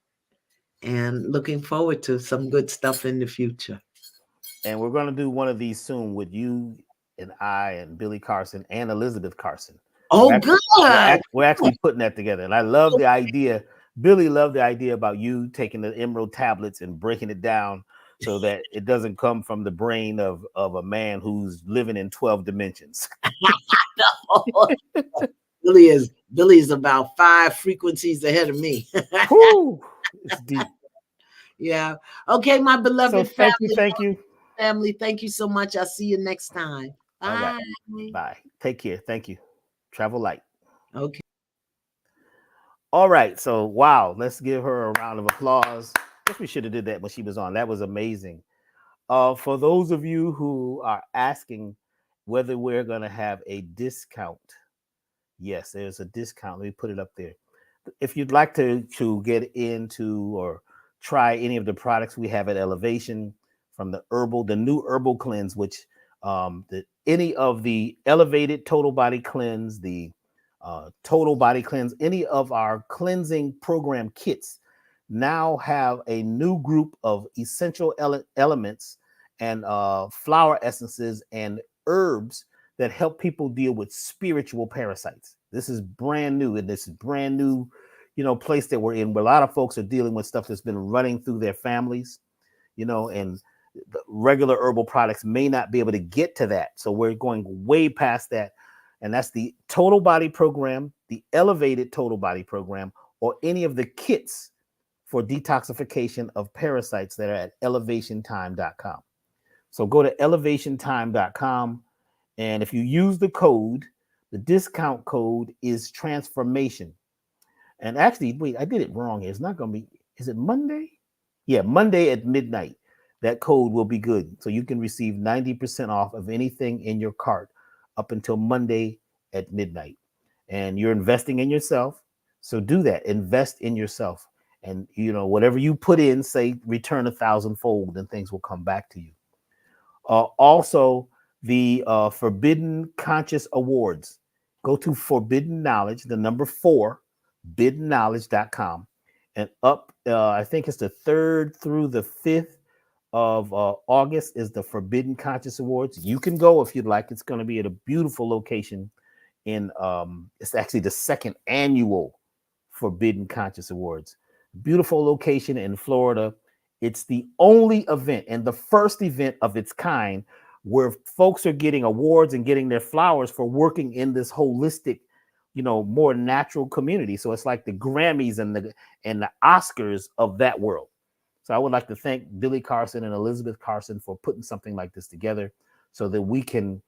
and looking forward to some good stuff in the future. And we're going to do one of these soon with you and I and Billy Carson and Elizabeth Carson. Oh, good. We're actually putting that together. And I love the idea. Billy loved the idea about you taking the emerald tablets and breaking it down so that it doesn't come from the brain of a man who's living in 12 dimensions. Billy is about 5 frequencies ahead of me. Whew, it's deep. Yeah. Okay, my beloved So family. thank you. Family, thank you so much. I'll see you next time. Bye. All right. Bye. Take care. Thank you. Travel light. Okay. All right. So wow, let's give her a round of applause. I guess we should have did that when she was on. That was amazing. For those of you who are asking whether we're going to have a discount, yes, there's a discount. Let me put it up there. If you'd like to get into or try any of the products we have at Elevation, from the new herbal cleanse, which any of the elevated total body cleanse, the total body cleanse, any of our cleansing program kits now have a new group of essential elements and flower essences and herbs that help people deal with spiritual parasites. This is brand new, and this is brand new, place that we're in, where a lot of folks are dealing with stuff that's been running through their families, and the regular herbal products may not be able to get to that. So we're going way past that. And that's the total body program, the elevated total body program, or any of the kits for detoxification of parasites that are at elevationtime.com. So go to elevationtime.com. And if you use the code, the discount code is transformation. And actually, wait, I did it wrong here. It's not going to be, is it Monday? Yeah, Monday at midnight. That code will be good. So you can receive 90% off of anything in your cart up until Monday at midnight. And you're investing in yourself. So do that. Invest in yourself. And, whatever you put in, say, return 1,000-fold, and things will come back to you. Also, the Forbidden Conscious Awards. Go to Forbidden Knowledge, the number 4, biddenknowledge.com. And up, I think it's the 3rd through the 5th of August is the Forbidden Conscious Awards. You can go if you'd like. It's going to be at a beautiful location in, it's actually the 2nd annual Forbidden Conscious Awards. Beautiful location in Florida. It's the only event and the first event of its kind where folks are getting awards and getting their flowers for working in this holistic, more natural community. So it's like the Grammys and the Oscars of that world. So I would like to thank Billy Carson and Elizabeth Carson for putting something like this together so that we can,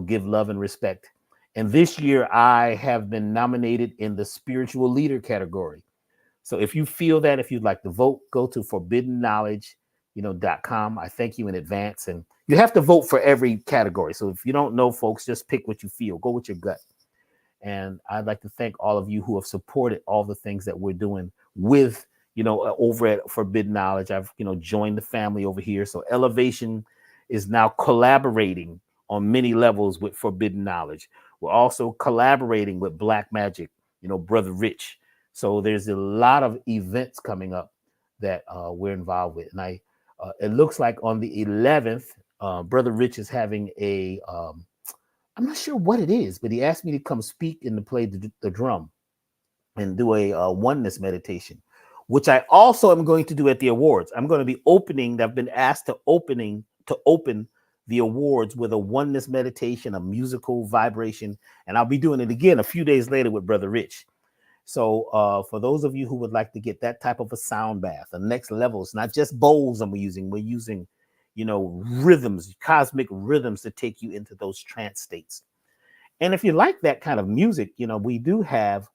give love and respect. And this year I have been nominated in the spiritual leader category. So if you feel that, if you'd like to vote, go to forbiddenknowledge.com. I thank you in advance. And you have to vote for every category. So if you don't know, folks, just pick what you feel. Go with your gut. And I'd like to thank all of you who have supported all the things that we're doing with, over at Forbidden Knowledge. I've, joined the family over here. So Elevation is now collaborating on many levels with forbidden knowledge. We're also collaborating with Black Magic, Brother Rich. So there's a lot of events coming up that we're involved with. And it looks like on the 11th, Brother Rich is having I'm not sure what it is, but he asked me to come speak and to play the drum and do a oneness meditation, which I also am going to do at the awards. I'm going to be opening. I've been asked to open the awards with a oneness meditation, a musical vibration, and I'll be doing it again a few days later with Brother Rich. So for those of you who would like to get that type of a sound bath, the next level, it's not just bowls we're using, rhythms, cosmic rhythms to take you into those trance states. And if you like that kind of music, we do have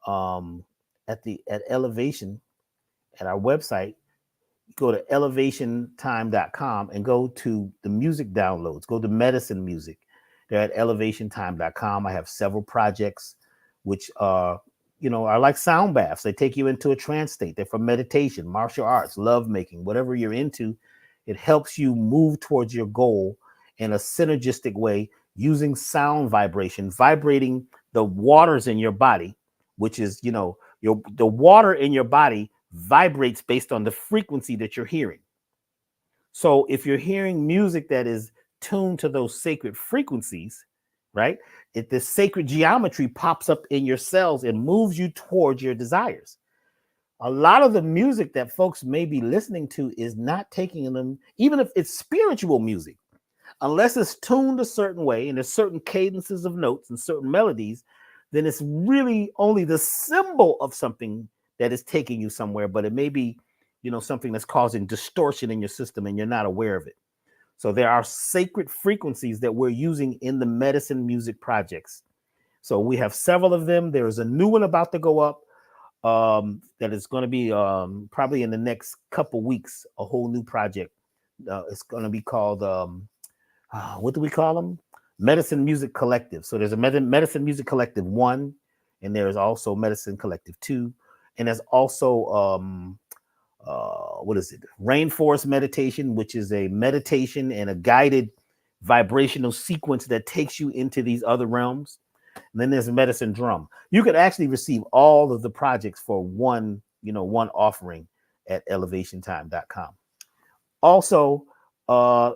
at Elevation, at our website, go to elevationtime.com and go to the music downloads, go to medicine music. They're at elevationtime.com. I have several projects which are like sound baths. They take you into a trance state. They're for meditation, martial arts, love making, whatever you're into. It helps you move towards your goal in a synergistic way using sound vibration, vibrating the waters in your body, which is, the water in your body vibrates based on the frequency that you're hearing. So if you're hearing music that is tuned to those sacred frequencies, right? The sacred geometry pops up in your cells and moves you towards your desires. A lot of the music that folks may be listening to is not taking them, even if it's spiritual music, unless it's tuned a certain way and there's certain cadences of notes and certain melodies, then it's really only the symbol of something that is taking you somewhere, but it may be, something that's causing distortion in your system and you're not aware of it. So there are sacred frequencies that we're using in the medicine music projects. So we have several of them. There is a new one about to go up that is going to be probably in the next couple weeks, a whole new project. It's going to be called, what do we call them? Medicine Music Collective. So there's a Medicine Music Collective 1, and there's also Medicine Collective 2. And there's also, what is it? Rainforest Meditation, which is a meditation and a guided vibrational sequence that takes you into these other realms. And then there's a Medicine Drum. You could actually receive all of the projects for one offering at elevationtime.com. Also, a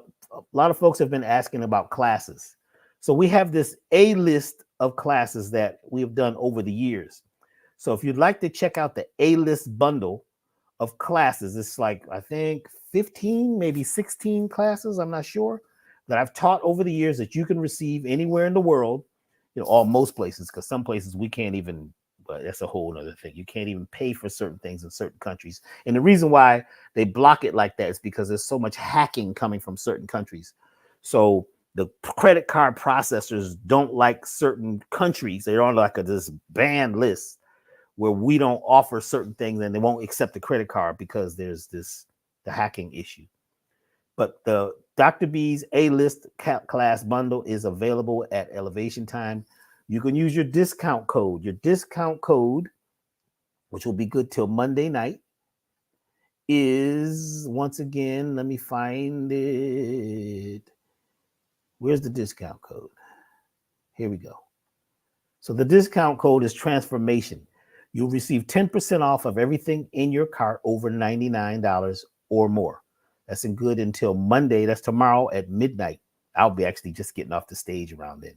lot of folks have been asking about classes. So we have this A list of classes that we have done over the years. So if you'd like to check out the A list bundle of classes, it's like, I think 15, maybe 16 classes, I'm not sure, that I've taught over the years that you can receive anywhere in the world, most places, because some places we can't even, but that's a whole other thing. You can't even pay for certain things in certain countries. And the reason why they block it like that is because there's so much hacking coming from certain countries. So the credit card processors don't like certain countries. They're on like this banned list where we don't offer certain things and they won't accept the credit card because there's the hacking issue. But the Dr. B's A-list class bundle is available at Elevation Time. You can use your discount code. Your discount code, which will be good till Monday night, is, once again, let me find it. Where's the discount code? Here we go. So the discount code is transformation. You'll receive 10% off of everything in your cart over $99 or more. That's in good until Monday. That's tomorrow at midnight. I'll be actually just getting off the stage around then.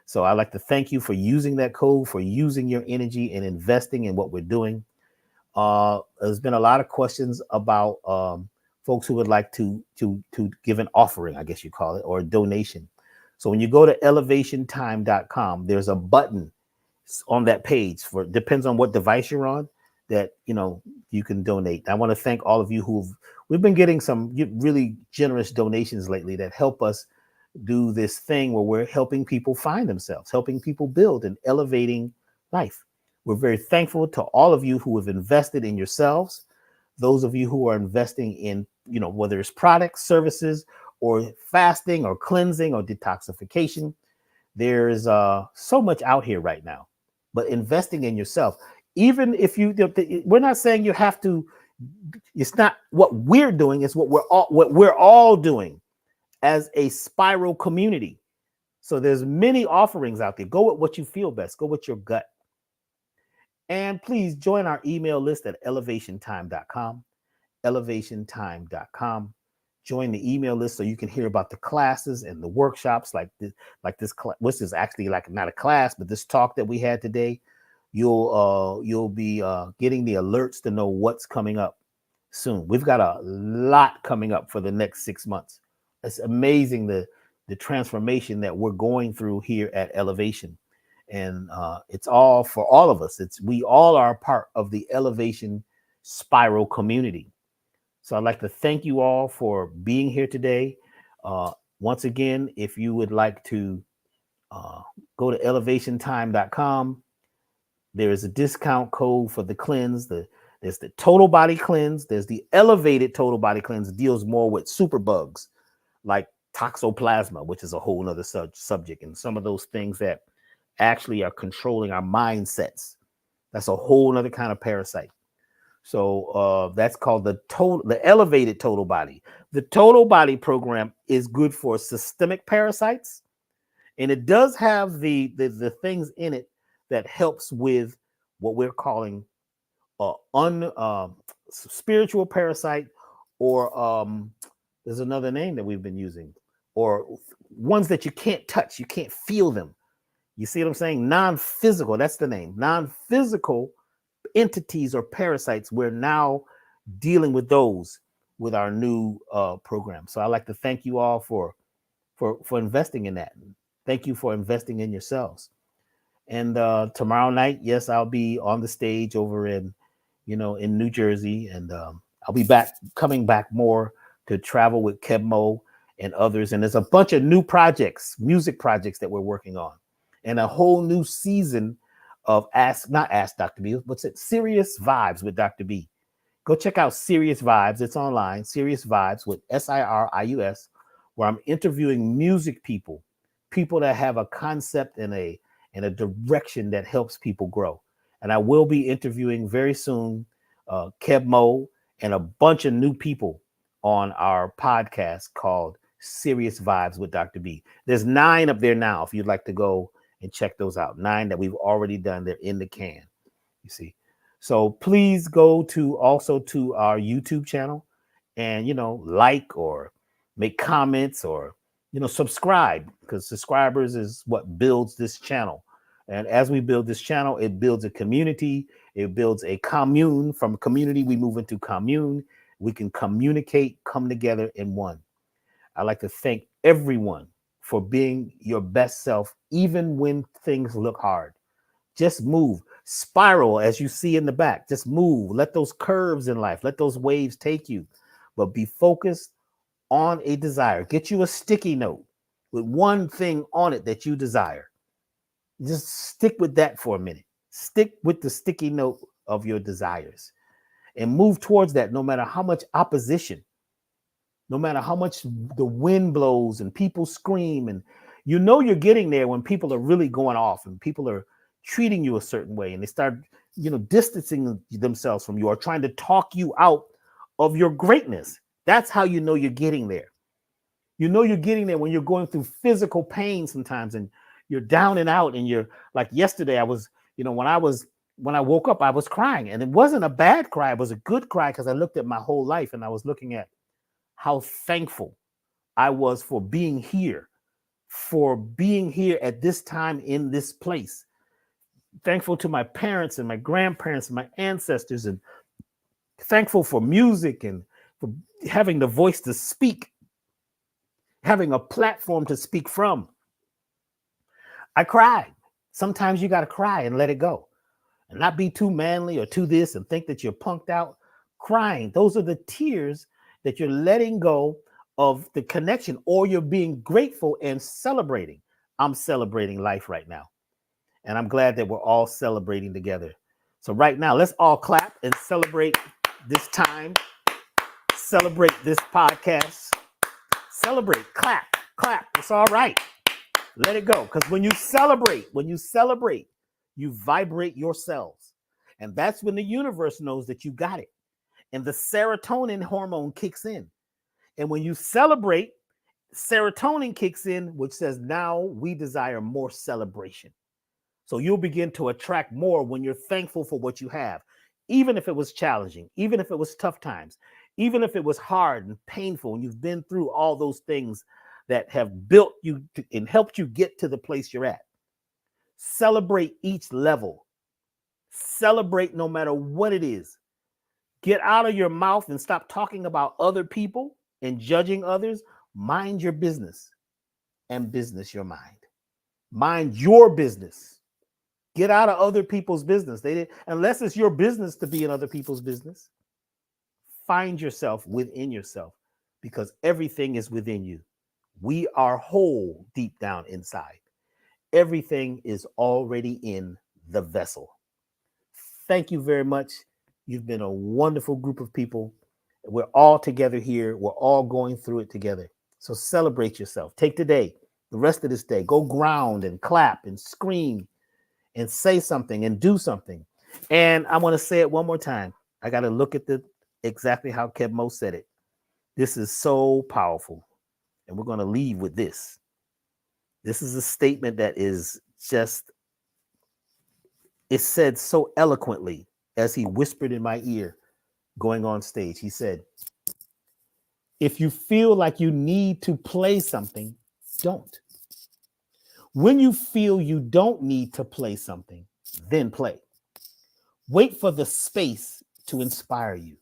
So I'd like to thank you for using that code, for using your energy and investing in what we're doing. There's been a lot of questions about folks who would like to give an offering, I guess you call it, or a donation. So when you go to elevationtime.com, there's a button on that page for, depends on what device you're on, that you can donate. I want to thank all of you we've been getting some really generous donations lately that help us do this thing where we're helping people find themselves, helping people build and elevating life. We're very thankful to all of you who have invested in yourselves, those of you who are investing in, whether it's products, services, or fasting or cleansing or detoxification. There's so much out here right now, but investing in yourself, even if we're not saying you have to, it's not what we're doing, it's what we're all doing as a spiral community. So there's many offerings out there. Go with what you feel best. Go with your gut. And please join our email list at elevationtime.com. Elevationtime.com. Join the email list so you can hear about the classes and the workshops like this. Which is actually like not a class, but this talk that we had today. You'll be getting the alerts to know what's coming up soon. We've got a lot coming up for the next 6 months. It's amazing the transformation that we're going through here at Elevation. And it's all for all of us. We all are a part of the Elevation Spiral community. So I'd like to thank you all for being here today. Once again, if you would like to go to elevationtime.com, there is a discount code for the cleanse. There's the total body cleanse. There's the elevated total body cleanse. It deals more with superbugs like toxoplasma, which is a whole other subject, and some of those things that actually are controlling our mindsets. That's a whole other kind of parasite. So that's called the elevated total body. The total body program is good for systemic parasites, and it does have the things in it that helps with what we're calling spiritual parasite, or there's another name that we've been using, or ones that you can't touch, you can't feel them. You see what I'm saying? Non-physical, that's the name. Non-physical entities or parasites, we're now dealing with those with our new program. So I'd like to thank you all for investing in that. Thank you for investing in yourselves. And tomorrow night, yes, I'll be on the stage over in New Jersey, and I'll be coming back more to travel with Kebmo and others. And there's a bunch of new projects, music projects that we're working on, and a whole new season of not Ask Dr. B, what's it? Sirius Vibes with Dr. B. Go check out Sirius Vibes. It's online, Sirius Vibes with SIRIUS, where I'm interviewing music people that have a concept and a direction that helps people grow. And I will be interviewing very soon Kebmo and a bunch of new people on our podcast called Sirius Vibes with Dr. B. There's 9 up there now if you'd like to go and check those out. 9 that we've already done. They're in the can, you see. So please go to our YouTube channel and, like or make comments or, subscribe, because subscribers is what builds this channel. And as we build this channel, it builds a community. It builds a commune. From community, we move into commune. We can communicate, come together in one. I'd like to thank everyone for being your best self, even when things look hard. Just move. Spiral, as you see in the back. Just move. Let those curves in life, let those waves take you. But be focused on a desire. Get you a sticky note with one thing on it that you desire. Just stick with that for a minute. Stick with the sticky note of your desires and move towards that, no matter how much opposition, no matter how much the wind blows and people scream. And you're getting there when people are really going off and people are treating you a certain way and they start, distancing themselves from you or trying to talk you out of your greatness. That's how you're getting there. You're getting there when you're going through physical pain sometimes and you're down and out, and you're like yesterday. I was, when I woke up, I was crying, and it wasn't a bad cry. It was a good cry because I looked at my whole life and I was looking at how thankful I was for being here at this time in this place. Thankful to my parents and my grandparents and my ancestors, and thankful for music and for having the voice to speak, having a platform to speak from. I cried. Sometimes you got to cry and let it go and not be too manly or too this and think that you're punked out. Crying, those are the tears that you're letting go of the connection, or you're being grateful and celebrating. I'm celebrating life right now. And I'm glad that we're all celebrating together. So right now, let's all clap and celebrate this time. Celebrate this podcast. Celebrate, clap. It's all right. Let it go. Because when you celebrate, you vibrate yourselves. And that's when the universe knows that you got it. And the serotonin hormone kicks in. And when you celebrate, Serotonin kicks in, which says now we desire more celebration. So you'll begin to attract more when you're thankful for what you have, even if it was challenging, even if it was tough times, even if it was hard and painful, and you've been through all those things that have built you and helped you get to the place you're at. Celebrate each level. Celebrate no matter what it is. Get out of your mouth and stop talking about other people and judging others. Mind your business and business your mind. Mind your business. Get out of other people's business. They didn't, unless it's your business to be in other people's business. Find yourself within yourself because everything is within you. We are whole deep down inside. Everything is already in the vessel. Thank you very much. You've been a wonderful group of people. We're all together here. We're all going through it together. So celebrate yourself. Take today, the rest of this day, go ground and clap and scream and say something and do something. And I want to say it one more time. I got to look at the exactly how Kebmo said it. This is so powerful. And we're going to leave with this. This is a statement that is just, it's said so eloquently as he whispered in my ear going on stage. He said, if you feel like you need to play something, don't. When you feel you don't need to play something, then play. Wait for the space to inspire you.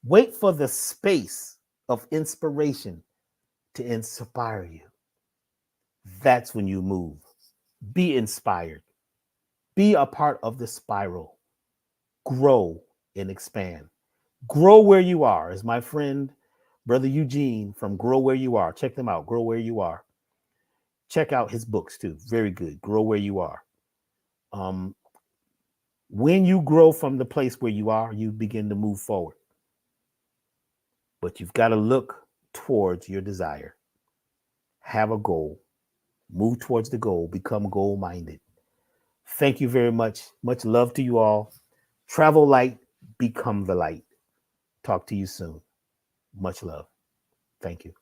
Wait for the space of inspiration to inspire you. That's when you move. Be inspired. Be a part of the spiral. Grow and expand. Grow where you are. As my friend, Brother Eugene from Grow Where You Are. Check them out. Grow Where You Are. Check out his books too. Very good. Grow Where You Are. When you grow from the place where you are, you begin to move forward. But you've got to look towards your desire. Have a goal. Move towards the goal. Become goal-minded. Thank you very much. Much love to you all. Travel light. Become the light. Talk to you soon. Much love. Thank you.